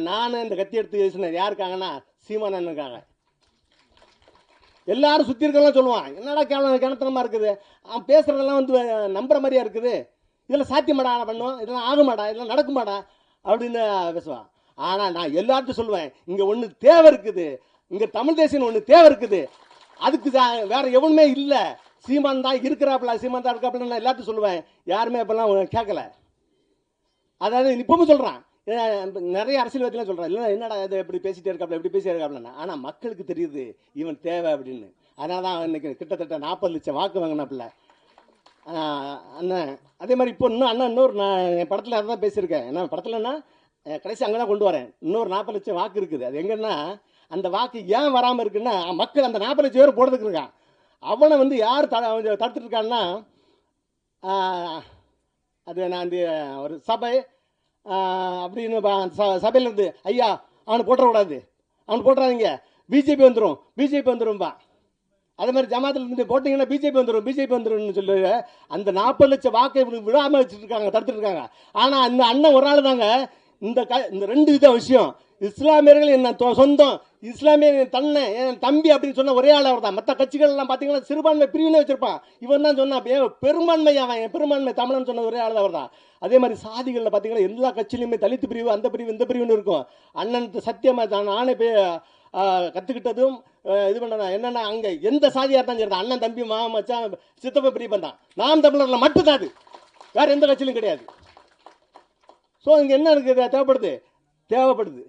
நான் இந்த கத்தி எடுத்து வீசினேன் யாருக்காங்கன்னா சீமானனுக்காக. எல்லாரும் சுற்றி இருக்கலாம் சொல்லுவான், என்னடா கிணத்தனமாக இருக்குது, அவன் பேசுகிறதெல்லாம் வந்து நம்புற மாதிரியா இருக்குது, இதெல்லாம் சாத்தியமாடா பண்ணுவோம், இதெல்லாம் ஆகுமாடா, இதெல்லாம் நடக்குமாடா அப்படின்னு பேசுவான். ஆனால் நான் எல்லார்ட்டும் சொல்லுவேன், இங்கே ஒன்று தேவை இருக்குது, இங்கே தமிழ் தேசியம் ஒன்று தேவை இருக்குது, அதுக்கு வேற எவனுமே இல்லை, சீமான் தான் இருக்கிறாப்புல, சீமான் தான் இருக்காப்புல நான் எல்லாத்தையும் சொல்லுவேன். யாருமே இப்போல்லாம் கேட்கல. அதாவது இப்பவும் சொல்கிறான், நிறைய அரசியல்வாதிலாம் சொல்கிறான், இல்லை என்னடா இதை எப்படி பேசிகிட்டே இருக்காப்புல, எப்படி பேசிட்டே இருக்காப்புலன்னா. ஆனால் மக்களுக்கு தெரியுது இவன் தேவை அப்படின்னு. அதனால தான் இன்னைக்கு கிட்டத்தட்ட 40 லட்சம் வாக்கு வாங்கினாப்புல அண்ணன். அதே மாதிரி இப்போ இன்னும் அண்ணன் இன்னொரு நான் என் படத்தில் அதை தான் பேசியிருக்கேன். என்ன படத்தில்னா கடைசி அங்கே தான் கொண்டு வரேன், இன்னொரு 40 லட்சம் வாக்கு இருக்குது. அது எங்கன்னா அந்த வாக்கு ஏன் வராமல் இருக்குன்னா மக்கள் அந்த 40 லட்சம் பேர் போடுறதுக்கு இருக்கான். அவனை வந்து யார் தடுத்துட்டு இருக்கான்னா, அது நான் அந்த ஒரு சபை அப்படின்னு சபையிலேருந்து ஐயா அவனை போட்டுறக்கூடாது, அவனை போட்டுறாதீங்க, பிஜேபி வந்துடும்பா. அதே மாதிரி ஜமாத்தில் இருந்து போட்டிங்கன்னா பிஜேபி வந்துடும் சொல்லி அந்த 40 லட்சம் வாக்கை விடாமல் வச்சுருக்காங்க, தடுத்துட்டு இருக்காங்க. ஆனால் இந்த அண்ணன் ஒரு நாள் தாங்க இந்த 2 வித விஷயம், இஸ்லாமியர்கள் என்ன சொந்தம், இஸ்லாமிய தன்னை என் தம்பி அப்படின்னு சொன்ன ஒரே ஆள் அவர் தான். மற்ற கட்சிகள் எல்லாம் பார்த்தீங்கன்னா சிறுபான்மை பிரிவினை வச்சிருப்பான், இவன் தான் சொன்னான் பெரும்பான்மை, அவன் பெரும்பான்மை தமிழன் சொன்ன ஒரே ஆள் அவர் தான். அதே மாதிரி சாதிகளில் பார்த்தீங்கன்னா எல்லா கட்சியிலுமே தலித்து பிரிவு, அந்த பிரிவு, இந்த பிரிவுன்னு இருக்கும். அண்ணன் சத்தியமாக நானே போய் கற்றுக்கிட்டதும் இது பண்ண என்னென்னா, அங்கே எந்த சாதியாக இருந்தாலும் சரி, அண்ணன் தம்பி மச்சான் சித்தப்ப பிரிவு தான், நாம் தமிழரில் மட்டும்தான், அது வேறு எந்த கட்சியிலும் கிடையாது. ஸோ இங்கே என்ன இருக்குது, தேவைப்படுது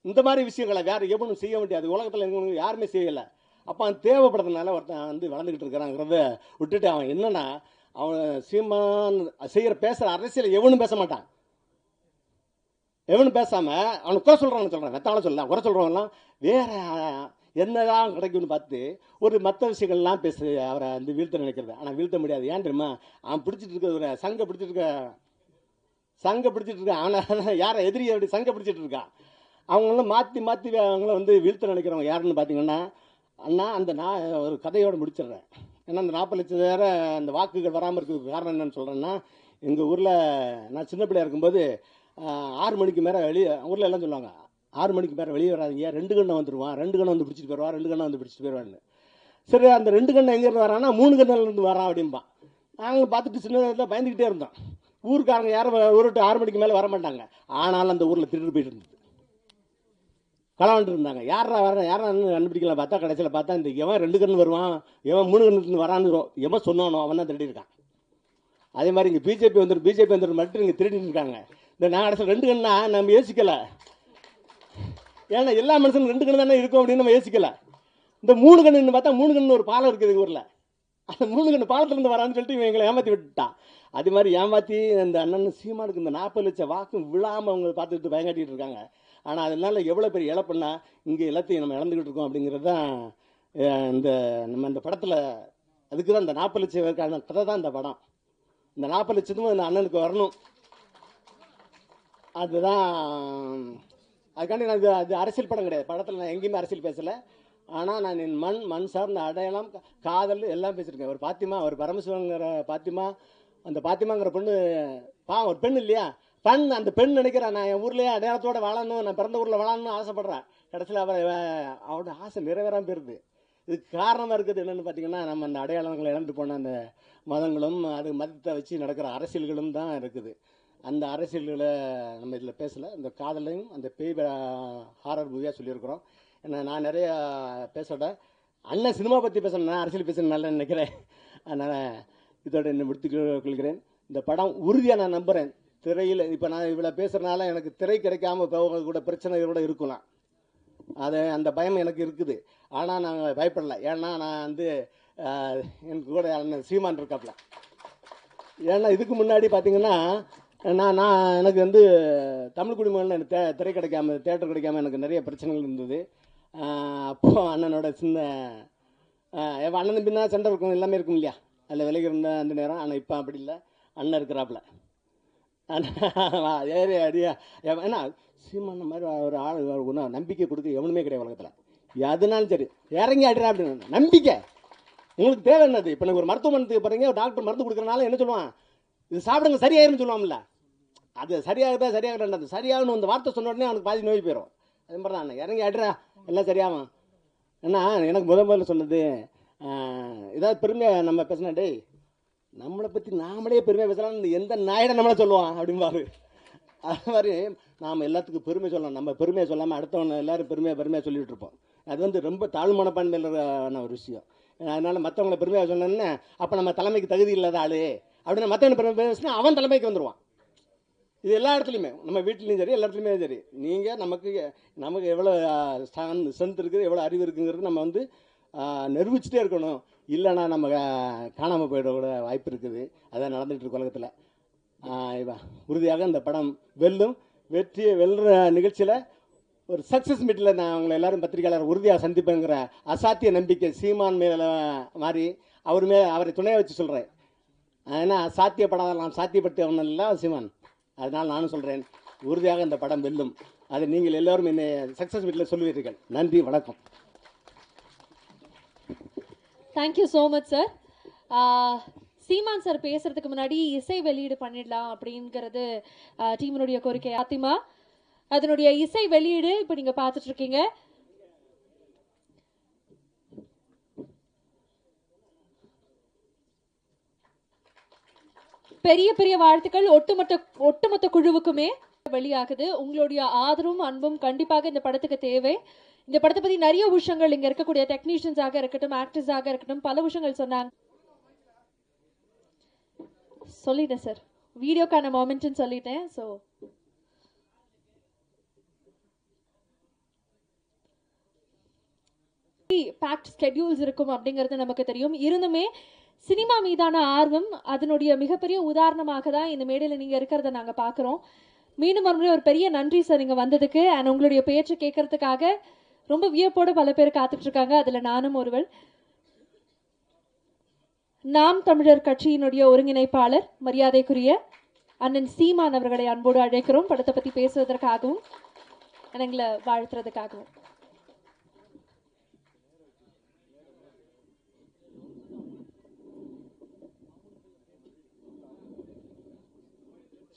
இந்த மாதிரி விஷயங்களை வேறு எவனும் செய்ய முடியாது, உலகத்தில் யாருமே செய்யலை. அப்போ அவன் தேவைப்படுறதுனால ஒருத்தன் வந்து வளர்ந்துக்கிட்டு இருக்கிறாங்கிறத விட்டுட்டு அவன் என்னென்னா, அவன் சீமான் பேசுகிற அரசியல் எவனும் பேச மாட்டான். எவனும் பேசாமல் அவனுக்கு குறை சொல்கிறான்னு வெத்தால சொல்லலாம், குறை சொல்கிறவங்கலாம் வேறு என்னதான் கிடைக்கும்னு பார்த்து ஒரு மற்ற விஷயங்கள்லாம் பேசு அவரை வந்து வீழ்த்த நினைக்கிறது. ஆனால் வீழ்த்த முடியாது. ஏன் தெரியுமா, அவன் பிடிச்சிட்டு இருக்க ஒரு சங்க பிடிச்சிட்டு இருக்க அவனை யாரை எதிரியை அப்படி சங்க பிடிச்சிட்டு இருக்கான். அவங்களாம் மாற்றி அவங்கள வந்து வீழ்த்த நினைக்கிறவங்க யாருன்னு பார்த்தீங்கன்னா, அண்ணா அந்த நான் ஒரு கதையோடு முடிச்சிடுறேன். ஏன்னா அந்த 40 லட்சம் வேறு அந்த வாக்குகள் வராமல் இருக்கிறதுக்கு காரணம் என்னன்னு சொல்கிறேன்னா, எங்கள் ஊரில் நான் சின்ன பிள்ளையா இருக்கும்போது 6 மணிக்கு மேலே ஊரில் எல்லாம் சொல்லுவாங்க, 6 மணிக்கு மேலே வெளியே வராதிங்க, 2 கண்ணை வந்துடுவான், 2 கண்ணை வந்து பிடிச்சிட்டு போயிடுவான், 2 கண்ணை வந்து பிடிச்சிட்டு போயிடுவான்னு. சரி அந்த 2 கண்ணை எங்கேருந்து வரான்னா 3 கண்ணிலேருந்து வரான் அப்படின்பான். நாங்கள் பார்த்துட்டு சின்ன நேரத்தில் பயந்துக்கிட்டே இருந்தோம். ஊருக்காரங்க யாரும் ஊருட்டு 6 மணிக்கு மேலே வர மாட்டாங்க. ஆனாலும் அந்த ஊரில் திருட்டு போயிட்டு இருந்தது, களவாண்டு இருந்தாங்க. யாரா கண்டுபிடிக்கலாம் பார்த்தா கடைசியில் பார்த்தா இந்த எவன் 2 கண்ணு வருவான், எவன் 3 கண்ணுலேருந்து வரான்னு எவன் சொன்னானோ அவன் தான் திருடி இருக்கான். அதே மாதிரி இங்கே பிஜேபி வந்துடும் மட்டும் இங்கே திருடிட்டு இருக்காங்க. இந்த நான் கடைசியில் 2 கண்ணா நம்ம யோசிக்கலை, ஏன்னா எல்லா மனுஷனும் 2 கண்ணு தானே இருக்கும் அப்படின்னு நம்ம யோசிக்கலை. இந்த 3 கண்ணுன்னு பார்த்தா 3 கண்ணு ஒரு பாலம் இருக்குது எங்கள் ஊரில், அந்த 3 கண்ணு பாலத்துலேருந்து வரான்னு சொல்லிட்டு இவன் எங்களை ஏமாற்றி விட்டுட்டான். அது மாதிரி ஏமாற்றி இந்த அண்ணன் சீமானுக்கு இந்த 40 லட்சம் வாக்கும் விழாமல் அவங்க பார்த்துக்கிட்டு பயங்காட்டிகிட்டு இருக்காங்க. ஆனால் அதனால எவ்வளோ பெரிய இழப்புன்னா இங்கே எல்லாத்தையும் நம்ம இழந்துக்கிட்டு இருக்கோம் அப்படிங்கிறது தான் இந்த படத்தில். அதுக்கு தான் இந்த 40 லட்சம் பேருக்கான கதை தான் இந்த படம். இந்த 40 லட்சத்தும் இந்த அண்ணனுக்கு வரணும், அதுதான். அதுக்காண்டி நான் அது அரசியல் படம் கிடையாது, படத்தில் நான் எங்கேயுமே அரசியல் பேசலை. ஆனால் நான் என் மண் சார்ந்த அடையாளம், காதல் எல்லாம் பேசியிருக்கேன். ஒரு பாத்திமா, ஒரு பரமசிவங்கிற பாத்திமா, அந்த பாத்திமாங்கிற பொண்ணு ஒரு பெண் இல்லையா, அந்த பெண் நினைக்கிறேன் நான் என் ஊர்லேயே அடையாளத்தோடு வாழணும், நான் பிறந்த ஊரில் வாழணும்னு ஆசைப்பட்றேன். கடைசியில் அவரோட ஆசை நிறைவேறாமல் போயிருது. இதுக்கு காரணமாக இருக்குது என்னென்னு பார்த்தீங்கன்னா, நம்ம அந்த அடையாளங்களை இழந்து போன அந்த மதங்களும் அது மதத்தை வச்சு நடக்கிற அரசியல்களும் தான் இருக்குது. அந்த அரசியல்களை நம்ம இதில் பேசலை. இந்த காதலையும் அந்த பேய் ஹாரர் மூவியாக சொல்லியிருக்கிறோம். ஏன்னா நான் நிறைய பேசோட அண்ணன் சினிமா பற்றி பேசணும், நான் அரசியல் பேசணும் நல்லா நினைக்கிறேன். அதனால் இதோட என்ன முடித்துக் கொள்கிறேன். இந்த படம் உறுதியாக நான் நம்புகிறேன். திரையில் இப்போ நான் இவ்வளோ பேசுகிறனால எனக்கு திரை கிடைக்காம போகக்கூட பிரச்சனைகள் கூட இருக்கலாம், அது அந்த பயம் எனக்கு இருக்குது. ஆனால் நான் பயப்படலை, ஏன்னா நான் வந்து எனக்கு கூட அண்ணன் சீமான் இருக்காப்புல. ஏன்னா இதுக்கு முன்னாடி பார்த்தீங்கன்னா நான் எனக்கு வந்து தமிழ் குடிமகன் எனக்கு திரை கிடைக்காம, தேட்டர் கிடைக்காம எனக்கு நிறைய பிரச்சனைகள் இருந்தது. அப்போது அண்ணனோட சின்ன அண்ணன் தம்பினா சண்டை இருக்கும், எல்லாமே இருக்கும் இல்லையா, அதில் விலகி இருந்த அந்த நேரம். ஆனால் இப்போ அப்படி இல்லை, அண்ணன் இருக்கிறாப்புல. ஏறி அடியா ஏன்னா சீமான மாதிரி ஒரு ஆள் ஒன்றும் நம்பிக்கை கொடுக்க எவனுமே கிடையாது உலகத்தில். எதுனாலும் சரி இறங்கி அடிறா அப்படின்னு நம்பிக்கை உங்களுக்கு தேவை என்னது? இப்போ எனக்கு ஒரு மருத்துவமனைக்கு போகிறீங்க, ஒரு டாக்டர் மருந்து கொடுக்குறனால என்ன சொல்லுவான், இது சாப்பிடுங்க சரியாயிருன்னு சொல்லுவாங்கல்ல. அது சரியாகுதா சரியாகலாம், அது சரியாகணும் அந்த வார்த்தை சொன்ன உடனே அவனுக்கு பாதி நோய் போயிடும். அது மாதிரி தான் இறங்கி அடிறா எல்லாம் சரியாகும். ஏன்னா எனக்கு முதல்ல சொன்னது ஏதாவது பெருமையாக நம்ம பேசினா, டேய் நம்மளை பற்றி நாமளே பெருமையாக பேசலாம், எந்த நாயிடம் நம்மளை சொல்லுவான் அப்படிம்பாரு. அது மாதிரி நாம் எல்லாத்துக்கும் பெருமை சொல்லலாம். நம்ம பெருமையை சொல்லாமல் அடுத்தவனை எல்லோரும் பெருமையாக சொல்லிகிட்டு இருப்போம். அது வந்து ரொம்ப தாழ்மனப்பான்மையிலான ஒரு விஷயம். அதனால் மற்றவங்களை பெருமையாக சொன்னோன்னே அப்போ நம்ம தலைமைக்கு தகுதி இல்லாத ஆள் அப்படின்னு மற்றவனை பெருமை பேசினா அவன் தலைமைக்கு வந்துடுவான். இது எல்லா இடத்துலையுமே, நம்ம வீட்லேயும் சரி எல்லா இடத்துலையுமே சரி. நீங்கள் நமக்கு எவ்வளோ ஸ்ட்ரென்த் இருக்குது, எவ்வளோ அறிவு இருக்குங்கிறது நம்ம வந்து நிரூபிச்சுட்டே இருக்கணும். இல்லைன்னா நம்ம காணாமல் போயிடக்கூட வாய்ப்பு இருக்குது. அதான் நடந்துகிட்டு இருக்கு உலகத்தில். உறுதியாக இந்த படம் வெல்லும். வெற்றியை வெல்ற நிகழ்ச்சியில் ஒரு சக்ஸஸ் மீட்டில் நான் அவங்களை எல்லாரும் பத்திரிகையாளர் உறுதியாக சந்திப்பேங்கிற அசாத்திய நம்பிக்கை சீமான் மேலே மாதிரி அவரை துணையை வச்சு சொல்கிறேன். ஏன்னா சாத்தியப்படாதெல்லாம் சாத்தியப்படுத்தவனெல்லாம் சீமான். அதனால் நானும் சொல்கிறேன், உறுதியாக இந்த படம் வெல்லும். அதை நீங்கள் எல்லோரும் என்னை சக்ஸஸ் மீட்டில் சொல்லுவீர்கள். நன்றி, வணக்கம். Thank you so much sir. Seeman sir பேசுறதுக்கு முன்னாடி இசை வெளியீடு பண்ணிடலாம் அப்படிங்கிறது டீமினுடைய கோரிக்கை. ஆத்திமா அதனுடைய இசை வெளியீடு இப்போ நீங்க பார்த்துட்டு இருக்கீங்க. பெரிய பெரிய வாழ்த்துக்கள் ஒட்டுமொத்த குழுவுக்குமே வெளியாகுது. உங்களுடைய ஆதரவும் அன்பும் கண்டிப்பாக இந்த படத்துக்கு தேவை. இந்த படத்தை பத்தி நிறைய விஷயங்கள் இங்க இருக்கக்கூடிய டெக்னீஷியன்ஸாக இருக்கட்டும், ஆக்டர்ஸாக இருக்கட்டும், பல விஷயங்கள் சொன்னாங்க. சொல்லிட்டேன் சார், வீடியோக்கான மொமெண்ட்னு சொல்லிட்டேன். ஸோ பேக்ட் ஸ்கெட்யூல்ஸ் இருக்கும் அப்படிங்கிறது நமக்கு தெரியும். இருந்துமே சினிமா மீதான ஆர்வம் அதனுடைய மிகப்பெரிய உதாரணமாக தான் இந்த மேடையில் நீங்கள் இருக்கிறத நாங்கள் பார்க்குறோம். மீண்டும் மறுபடியும் ஒரு பெரிய நன்றி சார் இங்கே வந்ததுக்கு. அண்ட் உங்களுடைய பேச்சை கேட்கறதுக்காக ரொம்ப வியப்போடு பல பேர் காத்துட்ருக்காங்க. அதில் நானும் ஒருவள். நாம் தமிழர் கட்சியினுடைய ஒருங்கிணைப்பாளர் மரியாதைக்குரிய அண்ணன் சீமான் அவர்களை அன்போடு அழைக்கிறோம், படத்தை பற்றி பேசுவதற்காகவும் எங்களை வாழ்த்துறதுக்காகவும்.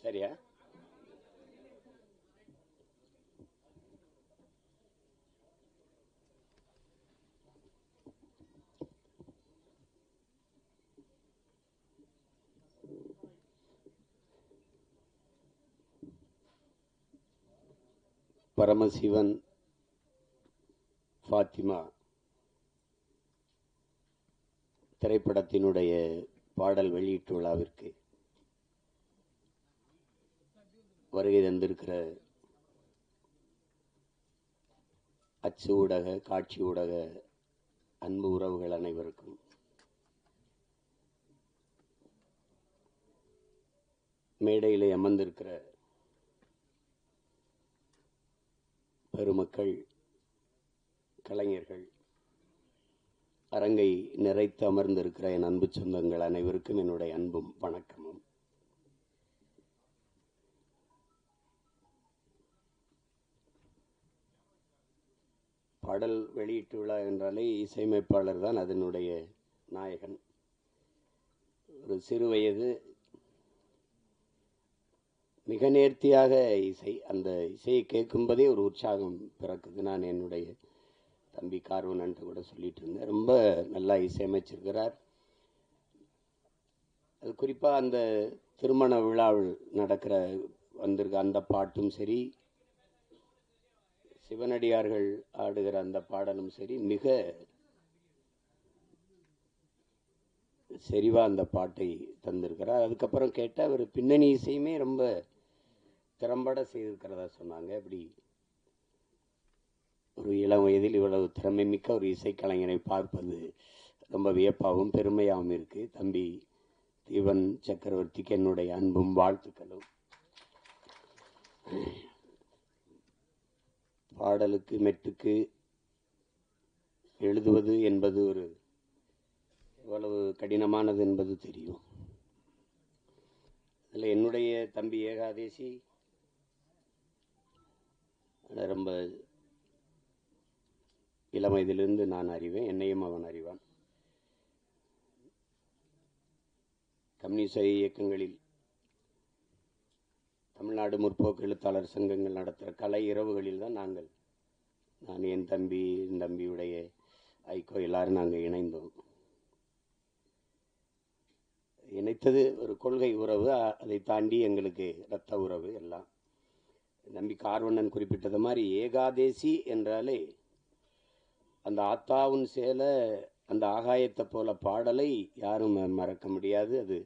சரியா? பரமசிவன் ஃபாத்திமா திரைப்படத்தினுடைய பாடல் வெளியீட்டு விழாவிற்கு வருகை தந்திருக்கிற அச்சு ஊடக, காட்சி ஊடக அன்பு உறவுகள் அனைவருக்கும் மேடையிலே அமர்ந்திருக்கிற பெருமக்கள், கலைஞர்கள், அரங்கை நிறைத்து அமர்ந்திருக்கிற என் அன்பு சொந்தங்கள் அனைவருக்கும் என்னுடைய அன்பும் வணக்கமும். பாடல் வெளியீட்டு விழா என்றாலே இசையமைப்பாளர் தான் அதனுடைய நாயகன். ஒரு சிறு வயது மிக நேர்த்தியாக அந்த இசையை கேட்கும்போதே ஒரு உற்சாகம் பிறக்குது. நான் என்னுடைய தம்பி கார்வனன்ட்டு கூட சொல்லிட்டு இருந்தேன், ரொம்ப நல்லா இசையமைச்சிருக்கிறார். அது குறிப்பாக அந்த திருமண விழாவில் வந்திருக்க அந்த பாட்டும் சரி, சிவனடியார்கள் ஆடுகிற அந்த பாடலும் சரி, மிக செறிவாக அந்த பாட்டை தந்திருக்கிறார். அதுக்கப்புறம் கேட்டால் அவர் பின்னணி இசையுமே ரொம்ப திறம்பட செய்திருக்கிறதா சொன்னாங்க. அப்படி ஒரு இளம் வயதில் இவ்வளவு திறமை மிக்க ஒரு இசைக்கலைஞரை பார்ப்பது ரொம்ப வியப்பாகவும் பெருமையாகவும் இருக்குது. தம்பி தீவன் சக்கரவர்த்திக்கு என்னுடைய அன்பும் வாழ்த்துக்களும். பாடலுக்கு மெட்டுக்கு எழுதுவது என்பது எவ்வளவு கடினமானது என்பது தெரியும். அதில் என்னுடைய தம்பி ஏகாதேசி ரொம்ப இளம் வயதிலிருந்து நான் அறிவேன், என்னையும் அவன் அறிவான். கம்யூனிச இயக்கங்களில் தமிழ்நாடு முற்போக்கு எழுத்தாளர் சங்கங்கள் நடத்துகிற கலை இரவுகளில் தான் நான் என் தம்பியுடைய ஐக்கோ எல்லாரும் நாங்கள் இணைந்தோம். இணைத்தது ஒரு கொள்கை உறவு, அதை தாண்டி எங்களுக்கு இரத்த உறவு எல்லாம். நம்பி கார்வண்ணன் குறிப்பிட்டது மாதிரி ஏகாதேசி என்றாலே அந்த ஆத்தாவும் சேலை அந்த ஆகாயத்தை போல பாடலை யாரும் மறக்க முடியாது. அது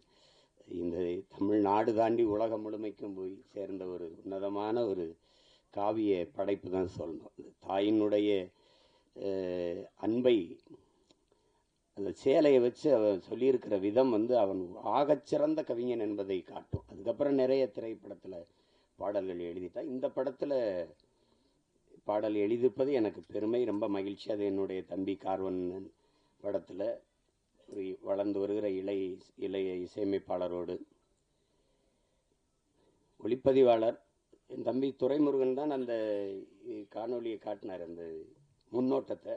இந்த தமிழ்நாடு தாண்டி உலகம் முழுமைக்கும் போய் சேர்ந்த ஒரு உன்னதமான ஒரு காவிய படைப்பு தான் சொல்லணும். தாயினுடைய அன்பை அந்த சேலையை வச்சு அவன் சொல்லியிருக்கிற விதம் அவன் ஆகச்சிறந்த கவிஞன் என்பதை காட்டும். அதுக்கப்புறம் நிறைய திரைப்படத்தில் பாடல்கள் எழுதிட்டான். இந்த படத்தில் பாடல் எழுதியிருப்பது எனக்கு பெருமை, ரொம்ப மகிழ்ச்சி. அது என்னுடைய தம்பி கார்வண்ணன் படத்தில் ஒரு வளர்ந்து வருகிற இளைய இசையமைப்பாளரோடு ஒளிப்பதிவாளர் என் தம்பி துரைமுருகன் தான் அந்த காணொலியை காட்டினார். அந்த முன்னோட்டத்தை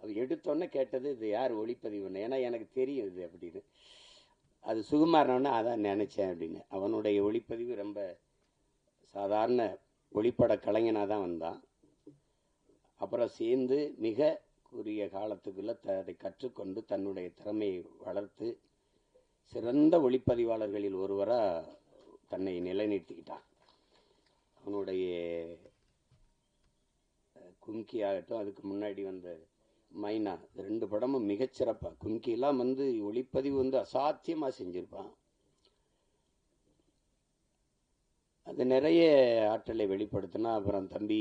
அது எடுத்தோன்னே கேட்டது இது யார் ஒளிப்பதிவுன்னு, ஏன்னா எனக்கு தெரியும் இது அப்படின்னு. அது சுகுமாரனோன்னு அதான் நினச்சேன் அப்படின்னு. அவனுடைய ஒளிப்பதிவு ரொம்ப சாதாரண ஒளிப்பட கலைஞனாக தான் வந்தான். அப்புறம் சேர்ந்து மிக குறுகிய காலத்துக்குள்ள அதை கற்றுக்கொண்டு தன்னுடைய திறமையை வளர்த்து சிறந்த ஒளிப்பதிவாளர்களில் ஒருவராக தன்னை நிலைநிறுத்திக்கிட்டான். அவனுடைய கும்கி ஆகட்டும், அதுக்கு முன்னாடி வந்த மைனா, 2 படமும் மிகச்சிறப்பாக. கும்கிலாம் ஒளிப்பதிவு அசாத்தியமாக செஞ்சுருப்பான். அது நிறைய ஆற்றலை வெளிப்படுத்தினா. அப்புறம் தம்பி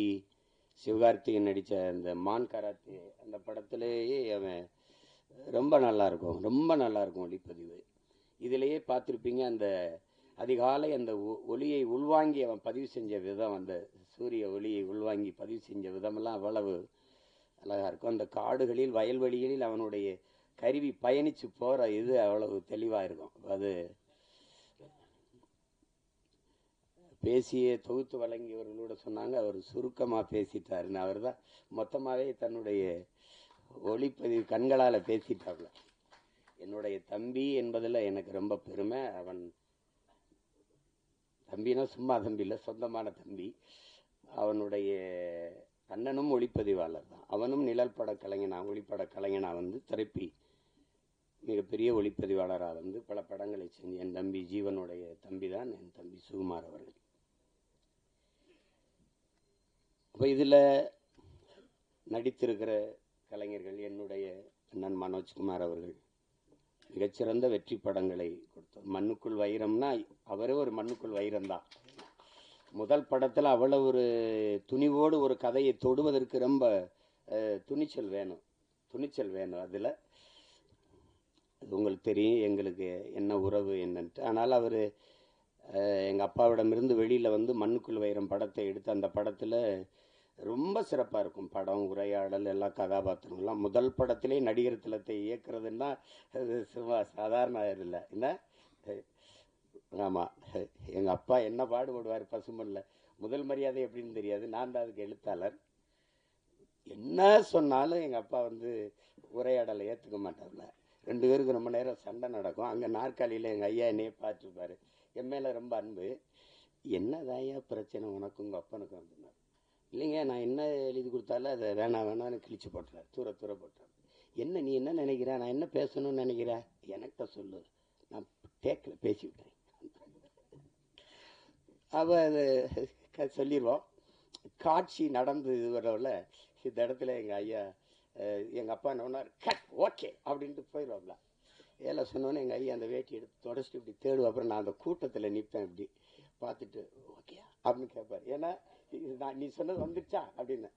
சிவகார்த்திகேயன் நடித்த அந்த மான் கராத்தே அந்த படத்திலேயே அவன் ரொம்ப நல்லாயிருக்கும் ஒளிப்பதிவு. இதிலேயே பார்த்துருப்பீங்க, அந்த அதிகாலை அந்த ஒளியை உள்வாங்கி அவன் பதிவு செஞ்ச விதம், அந்த சூரிய ஒளியை உள்வாங்கி பதிவு செஞ்ச விதமெல்லாம் அவ்வளவு அழகாக இருக்கும். அந்த காடுகளில் வயல்வெளிகளில் அவனுடைய கருவி பயணித்து போகிற இது அவ்வளவு தெளிவாக இருக்கும். அது பேசிய தொகுத்து வழங்கியவர்களோட சொன்னாங்க, அவர் சுருக்கமாக பேசிட்டாருன்னு. அவர் தான் மொத்தமாகவே தன்னுடைய ஒளிப்பதிவு கண்களால் பேசிட்டாப்ல. என்னுடைய தம்பி என்பதில் எனக்கு ரொம்ப பெருமை. அவன் தம்பினா சும்மா தம்பி இல்லை, சொந்தமான தம்பி. அவனுடைய அண்ணனும் ஒளிப்பதிவாளர் தான். அவனும் நிழல் பட கலைஞனாக ஒளிப்பட கலைஞனாக திரைப்பி மிகப்பெரிய ஒளிப்பதிவாளராக பல படங்களை செஞ்சு என் தம்பி ஜீவனுடைய தம்பி தான் என் தம்பி சுகுமார் அவர்கள். அப்போ இதில் நடித்திருக்கிற கலைஞர்கள் என்னுடைய அண்ணன் மனோஜ்குமார் அவர்கள் மிகச்சிறந்த வெற்றி படங்களை கொடுத்தார். மண்ணுக்குள் வைரம்னா அவரே ஒரு மண்ணுக்குள் வைரம்தான். முதல் படத்தில் அவ்வளவு ஒரு துணிவோடு ஒரு கதையை தொடுவதற்கு ரொம்ப துணிச்சல் வேணும். அதில் அது உங்களுக்கு தெரியும் எங்களுக்கு என்ன உறவு என்னன்ட்டு. ஆனால் அவர் எங்கள் அப்பாவிடமிருந்து வெளியில் மண்ணுக்குள் வைரம் படத்தை எடுத்து அந்த படத்தில் ரொம்ப சிறப்பாக இருக்கும். படம், உரையாடல், எல்லா கதாபாத்திரங்கள்லாம். முதல் படத்திலே நடிகர் திலத்தை இயக்குறதுன்னா அது சும்மா சாதாரண இல்லை என்ன. ஆமாம், எங்கள் அப்பா என்ன பாடுபடுவார் பசுமல்ல. முதல் மரியாதை எப்படின்னு தெரியாது, நான் தான் அதுக்கு எழுத்தாளர். என்ன சொன்னாலும் எங்கள் அப்பா உரையாடலை ஏற்றுக்க மாட்டார்ல. 2 பேருக்கு ரொம்ப நேரம் சண்டை நடக்கும். அங்கே நாற்காலியில் எங்கள் ஐயா என்னையே பார்த்துருப்பாரு. என் மேலே ரொம்ப அன்பு. என்னதாயா பிரச்சனை உனக்கு உங்கள் அப்பனுக்கும் அப்படின்னார். இல்லைங்க, நான் என்ன எழுதி கொடுத்தாலும் அதை வேணான்னு கிழிச்சு போட்டுறார், தூர போட்டுறார். என்ன நீ என்ன நினைக்கிற, நான் என்ன பேசணும்னு நினைக்கிறேன், எனக்கிட்ட சொல்லு, நான் டேக்கில் பேசிவிட்டேன். அவ அது சொல்லிடுவோம். காட்சி நடந்து வரவில் இந்த இடத்துல எங்கள் ஐயா எங்கள் அப்பா என்ன பண்ணார், கட் ஓகே அப்படின்ட்டு போயிடுவாப்ல. ஏழை சொன்னோன்னே எங்கள் ஐயா அந்த வேட்டி எடுத்து தொடச்சிட்டு இப்படி தேடுவோம். அப்புறம் நான் அந்த கூட்டத்தில் நிற்பேன், இப்படி பார்த்துட்டு ஓகே அப்படின்னு கேட்பார். ஏன்னா நான் நீ சொன்னது வந்துடுச்சா அப்படின்னு.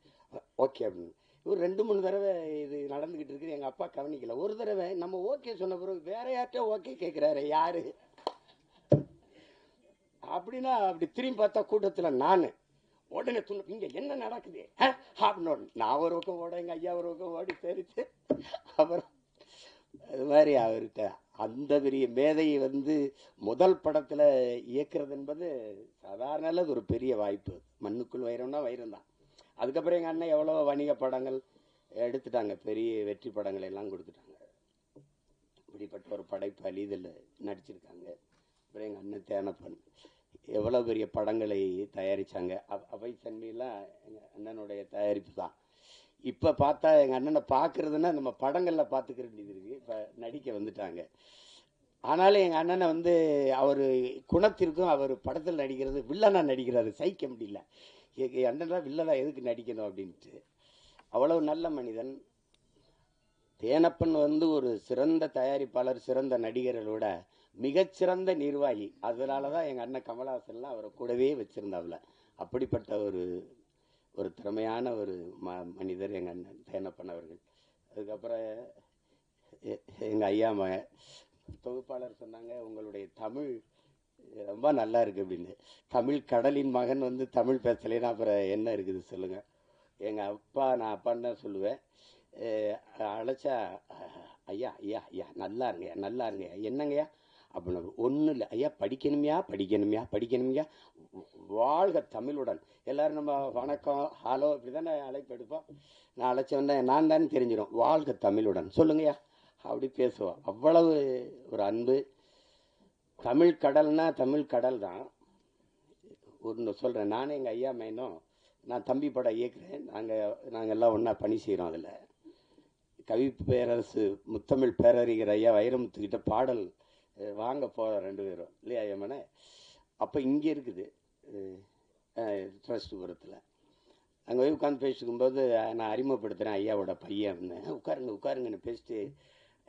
ஓகே அப்படின்னு. இவர் 2-3 தடவை இது நடந்துக்கிட்டு இருக்குது. எங்கள் அப்பா கவனிக்கல. ஒரு தடவை நம்ம ஓகே சொன்ன பிறகு வேற யார்கிட்ட ஓகே கேட்குறாரு, யாரு அப்படின்னா அப்படி திரும்பி பார்த்தா கூட்டத்தில் நான் உடனே இங்கே என்ன நடக்குது அப்படின்னு நான் ஒரு பக்கம் ஓட, எங்கள் ஐயா ஒரு பக்கம் ஓடி தெரிச்சு. அப்புறம் அது மாதிரி அவர்கிட்ட அந்த பெரிய மேதையை வந்து முதல் படத்தில் இயக்குறது என்பது சாதாரண அல்ல, அது ஒரு பெரிய வாய்ப்பு. மண்ணுக்குள் வைரம்னா வைரம் தான். அதுக்கப்புறம் எங்கள் அண்ணன் எவ்வளோ வணிக படங்கள் எடுத்துட்டாங்க, பெரிய வெற்றி படங்கள் எல்லாம் கொடுத்துட்டாங்க. இப்படிப்பட்ட ஒரு படைப்பாளி இதில் நடிச்சிருக்காங்க. அப்புறம் எங்கள் அண்ணன் தேனப்பன் எவ்வளோ பெரிய படங்களை தயாரித்தாங்க. அவை சன்மையெல்லாம் எங்கள் அண்ணனுடைய தயாரிப்பு தான். இப்போ பார்த்தா எங்கள் அண்ணனை பார்க்குறதுன்னா நம்ம படங்களில் பார்த்துக்கிற வேண்டியது இருக்குது. இப்போ நடிக்க வந்துட்டாங்க. ஆனாலும் எங்கள் அண்ணனை வந்து அவர் குணத்திற்கும் அவர் படத்தில் நடிக்கிறது வில்லனாக நடிக்கிறாரு, சகிக்க முடியல. என் அண்ணனா வில்லனா எதுக்கு நடிக்கணும் அப்படின்ட்டு. அவ்வளவு நல்ல மனிதன். தேனப்பன் வந்து ஒரு சிறந்த தயாரிப்பாளர், சிறந்த நடிகர்களோட மிகச்சிறந்த நிர்வாகி. அதனால தான் எங்கள் அண்ணன் கமலஹாசன்லாம் அவரை கூடவே வச்சுருந்தாப்புல. அப்படிப்பட்ட ஒரு திறமையான ஒரு மனிதர் எங்கள் அண்ணன் தேனப்பன் அவர்கள். அதுக்கப்புறம் எங்கள் ஐயா மகன் தொகுப்பாளர் சொன்னாங்க, உங்களுடைய தமிழ் ரொம்ப நல்லா இருக்குது அப்படின்னு. தமிழ் கடலின் மகன் வந்து தமிழ் பேசலைன்னா அப்புறம் என்ன இருக்குது சொல்லுங்கள். எங்கள் அப்பா, நான் அப்பான்னு தான் சொல்லுவேன். அழைச்சா ஐயா ஐயா ஐயா நல்லா இருங்கய்யா, நல்லா இருங்கய்யா, என்னங்கய்யா அப்படின்னு. ஒன்றும் இல்லை ஐயா, படிக்கணுமையா படிக்கணுமையா படிக்கணுமையா, வாழ்க தமிழுடன். எல்லோரும் நம்ம வணக்கம் ஹலோ இப்படி தானே அழைப்பு எடுப்போம். நான் அழைச்சவொன்னே நான் தானே தெரிஞ்சிடும், வாழ்க தமிழுடன் சொல்லுங்கய்யா அப்படி பேசுவோம். அவ்வளவு ஒரு அன்பு. தமிழ் கடல்னா தமிழ் கடல் தான். ஒன்று சொல்கிறேன், நானும் எங்கள் ஐயா மைனும், நான் தம்பி படம் இயக்குறேன். நாங்கள் எல்லாம் ஒன்றா பணி செய்கிறோம். அதில் கவி பேரரசு முத்தமிழ் பேரறிஞர் ஐயா வைரமுத்துக்கிட்ட பாடல் வாங்க போகிறோம் 2 பேரும் இல்லையா ஐயம்மனே. அப்போ இங்கே இருக்குது ட்ரஸ்ட்புரத்தில். அங்கே போய் உட்காந்து பேசிக்கும்போது நான் அறிமுகப்படுத்துகிறேன் ஐயாவோட பையன் இருந்தேன். உட்காருங்க உட்காருங்கன்னு பேசிட்டு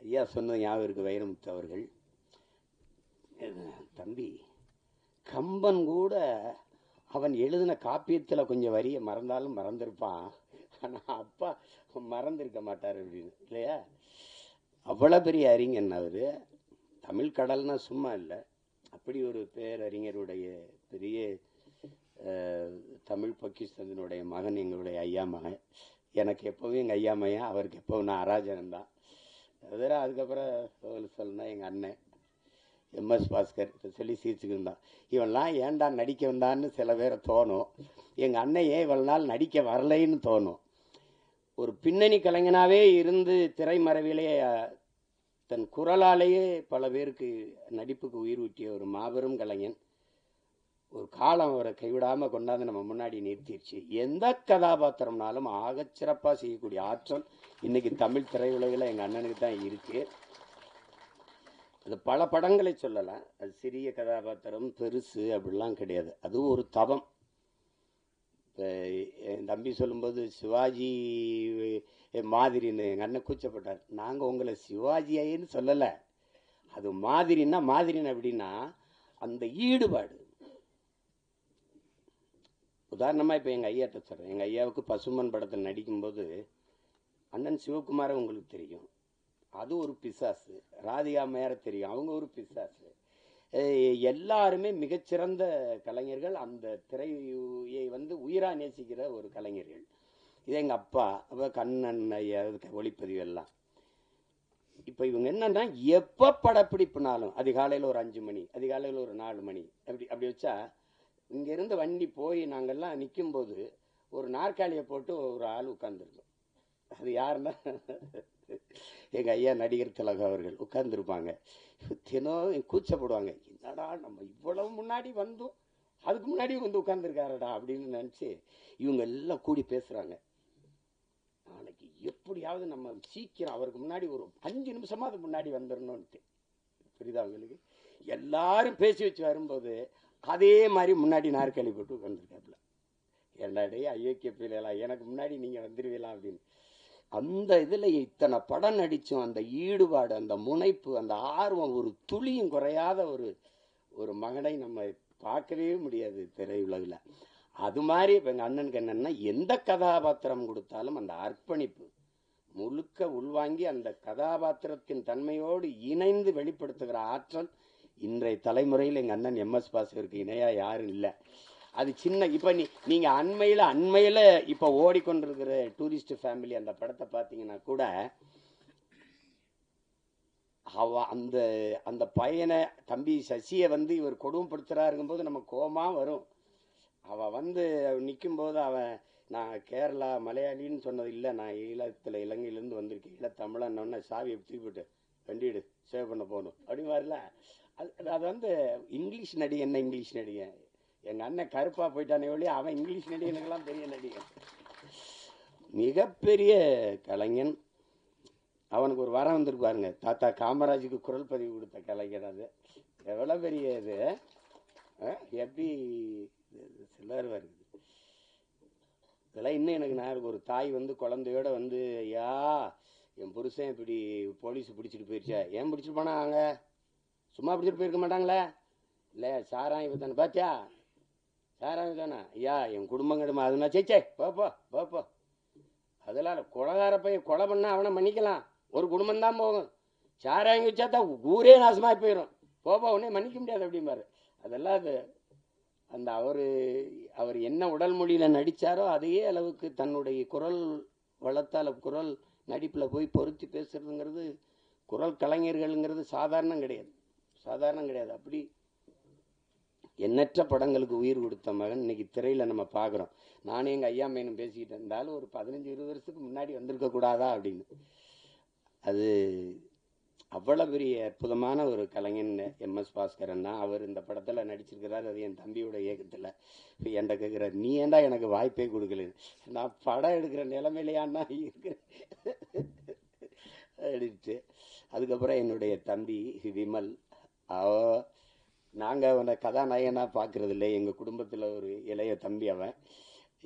ஐயா சொன்னது ஞாபகம் இருக்குது வைரமுத்து அவர்கள். தம்பி, கம்பன் கூட அவன் எழுதின காப்பியத்தில் கொஞ்சம் வரியை மறந்தாலும் மறந்துருப்பான், ஆனால் அப்பா மறந்துருக்க மாட்டார் அப்படின்னு இல்லையா. அவ்வளோ பெரிய அறிஞன் அவர். தமிழ் கடல்னா சும்மா இல்லை, அப்படி ஒரு பேரறிஞருடைய பெரிய தமிழ் பொக்கிஷத்தினுடைய மகன் எங்களுடைய ஐயா மகன். எனக்கு எப்போவும் எங்கள் ஐயா மகன், அவருக்கு எப்போவும் நான் அராஜகன்தான். அதுக்கப்புறம் சொல்லணும்னா எங்கள் அண்ணன் எம்எஸ் பாஸ்கர் சொல்லி சிரிச்சுக்கிட்டு தான், இவன்லாம் ஏன்டா நடிக்க வந்தான்னு சில பேரை தோணும். எங்கள் அண்ணன் ஏன் இவ்வளோ நாள் நடிக்க வரலைன்னு தோணும். ஒரு பின்னணி கலைஞனாகவே இருந்து திரைமறைவிலே தன் குரலாலேயே பல பேருக்கு நடிப்புக்கு உயிர் ஊட்டிய ஒரு மாபெரும் கலைஞன். ஒரு காலம் அவரை கைவிடாமல் கொண்டாந்து நம்ம முன்னாடி நிறுத்திடுச்சு. எந்த கதாபாத்திரம்னாலும் ஆகச்சிறப்பாக செய்யக்கூடிய ஆற்றல் இன்னைக்கு தமிழ் திரையுலகில் எங்கள் அண்ணனுக்கு தான் இருக்குது. அது பல படங்களை சொல்லலாம். அது சிறிய கதாபாத்திரம் பெருசு அப்படிலாம் கிடையாது, அதுவும் ஒரு தவம். இப்போ என் தம்பி சொல்லும்போது சிவாஜி மாதிரின்னு எங்கள் அண்ணன் கூச்சப்பட்டார். நாங்கள் உங்களை சிவாஜின்னு சொல்லலை, அது மாதிரின்னா மாதிரின்னு அப்படின்னா அந்த ஈடுபாடு. உதாரணமாக இப்போ எங்கள் ஐயாட்ட சொல்கிறேன். எங்கள் ஐயாவுக்கு பசுமன் படத்தில் நடிக்கும்போது அண்ணன் சிவகுமாரை உங்களுக்கு தெரியும், அது ஒரு பிசாசு. ராதிகா மேயரை தெரியும், அவங்க ஒரு பிசாசு. எல்லாருமே மிகச்சிறந்த கலைஞர்கள், அந்த திரையை வந்து உயிராக நேசிக்கிற ஒரு கலைஞர்கள். இது எங்கள் அப்பா, அப்போ கண்ணன் ஐயா ஒளிப்பதிவு எல்லாம். இப்போ இவங்க என்னன்னா எப்போ படப்பிடிப்புனாலும் அதிகாலையில் ஒரு 5 மணி, அதிகாலையில் ஒரு 4 மணி அப்படி வச்சா இங்கேருந்து வண்டி போய் நாங்கள்லாம் நிற்கும்போது ஒரு நாற்காலியை போட்டு ஒரு ஆள் உட்காந்துருக்கோம். அது யாருன்னா எங்கள் ஐயா நடிகர் திலகம் அவர்கள் உட்கார்ந்துருப்பாங்க. தினம் கூச்சப்படுவாங்க, என்னடா நம்ம இவ்வளவு முன்னாடி வந்தோம், அதுக்கு முன்னாடி வந்து உட்கார்ந்துருக்காரடா அப்படின்னு நினச்சி இவங்க எல்லாம் கூடி பேசுகிறாங்க. நாளைக்கு எப்படியாவது நம்ம சீக்கிரம் அவருக்கு முன்னாடி ஒரு 5 நிமிஷமாக அதுக்கு முன்னாடி வந்துடணும்ட்டு. புரியுதா அவங்களுக்கு? எல்லாரும் பேசி வச்சு வரும்போது அதே மாதிரி முன்னாடி நாற்காலி போட்டு உட்காந்துருக்காப்புல. என்னடே ஐயோக்கிய பிள்ளைலாம், எனக்கு முன்னாடி நீங்கள் வந்துடுவீங்களா அப்படின்னு. அந்த இதில் இத்தனை படம் நடித்தோம், அந்த ஈடுபாடு, அந்த முனைப்பு, அந்த ஆர்வம், ஒரு துளியும் குறையாத ஒரு மகனை நம்ம பார்க்கவே முடியாது திரையுலகில். அது மாதிரி இப்போ எங்கள் அண்ணனுக்கு என்னென்னா எந்த கதாபாத்திரம் கொடுத்தாலும் அந்த அர்ப்பணிப்பு முழுக்க உள்வாங்கி அந்த கதாபாத்திரத்தின் தன்மையோடு இணைந்து வெளிப்படுத்துகிற ஆற்றல் இன்றைய தலைமுறையில் எங்கள் அண்ணன் எம்எஸ் பாஸ்கருக்கு இணையாக யாரும் இல்லை. அது சின்ன இப்போ நீங்கள் அண்மையில் இப்போ ஓடிக்கொண்டிருக்கிற டூரிஸ்ட் ஃபேமிலி அந்த படத்தை பார்த்தீங்கன்னா கூட அந்த அந்த பையனை தம்பி சசியை வந்து இவர் கொடுமைப்படுத்துறாருங்கும்போது நம்ம கோபமாக வரும். அவள் வந்து நிற்கும்போது அவன் நான் கேரளா மலையாளின்னு சொன்னது இல்லை, நான் இலங்கையிலேருந்து வந்திருக்கேன், தமிழன்னொன்னே சாவி எடுத்து போட்டு வண்டிடு சேவ் பண்ண போகணும் அப்படின்னு வரல. அது வந்து இங்கிலீஷ் நடிகை. என்ன இங்கிலீஷ் நடிகை? எங்கள் அண்ணன் கருப்பாக போயிட்டானே ஒழி, அவன் இங்கிலீஷ் நடிகனுக்கெல்லாம் பெரிய நடிகன், மிகப்பெரிய கலைஞன். அவனுக்கு ஒரு வரம் வந்திருப்பாருங்க, தாத்தா காமராஜுக்கு குரல் பதிவு கொடுத்த கலைஞர். அது எவ்வளோ பெரிய இது, எப்படி சிலர் வருது இதெல்லாம். இன்னும் எனக்கு நான் ஒரு தாய் வந்து குழந்தையோட வந்து, ஐயா என் புருஷன் இப்படி போலீஸ் பிடிச்சிட்டு போயிடுச்சா, ஏன் பிடிச்சிட்டு போனாங்க, சும்மா பிடிச்சிட்டு போயிருக்க மாட்டாங்களே, இல்லை சாராயம் தானே, பார்த்தியா சாராயம் தானே, ஐயா என் குடும்பம் கிடமா அதுனா சேச்சே பாப்பா பாப்பா, அதெல்லாம் கொலகார பையன் கொலை பண்ணா அவனை மன்னிக்கலாம், ஒரு குடும்பம் தான் போகும், சாராயம் வச்சா தான் ஊரே நாசமாக போயிடும், போப்பா உடனே மன்னிக்க முடியாது அப்படிம்பாரு. அதெல்லாம் அது அந்த அவர் என்ன உடல் மொழியில் நடித்தாரோ அதே அளவுக்கு தன்னுடைய குரல் வளத்தால் குரல் நடிப்பில் போய் பொருத்தி பேசுறதுங்கிறது, குரல் கலைஞர்கள்ங்கிறது சாதாரணம் கிடையாது, சாதாரணம் கிடையாது. அப்படி எண்ணற்ற படங்களுக்கு உயிர் கொடுத்த மகன் இன்னைக்கு திரையில் நம்ம பார்க்குறோம். நானே எங்கள் ஐயா மையனும் பேசிக்கிட்டு இருந்தாலும் ஒரு 15-20 வருஷத்துக்கு முன்னாடி வந்திருக்க கூடாதா அப்படின்னு. அது அவ்வளோ பெரிய அற்புதமான ஒரு கலைஞன் எம்எஸ் பாஸ்கரன்னா. அவர் இந்த படத்தில் நடிச்சிருக்கிறார், அது என் தம்பியோட இயக்கத்தில். என்கிட்ட கேட்குறாரு, நீ ஏன்டா எனக்கு வாய்ப்பே கொடுக்கல, நான் படம் எடுக்கிற நிலைமையிலையான்னா இருக்கிறேன் அப்படின்ட்டு. அதுக்கப்புறம் என்னுடைய தம்பி விமல், நாங்கள் அவனை கதாநாயகனாக பார்க்குறது இல்லை, எங்கள் குடும்பத்தில் ஒரு இளைய தம்பி அவன்.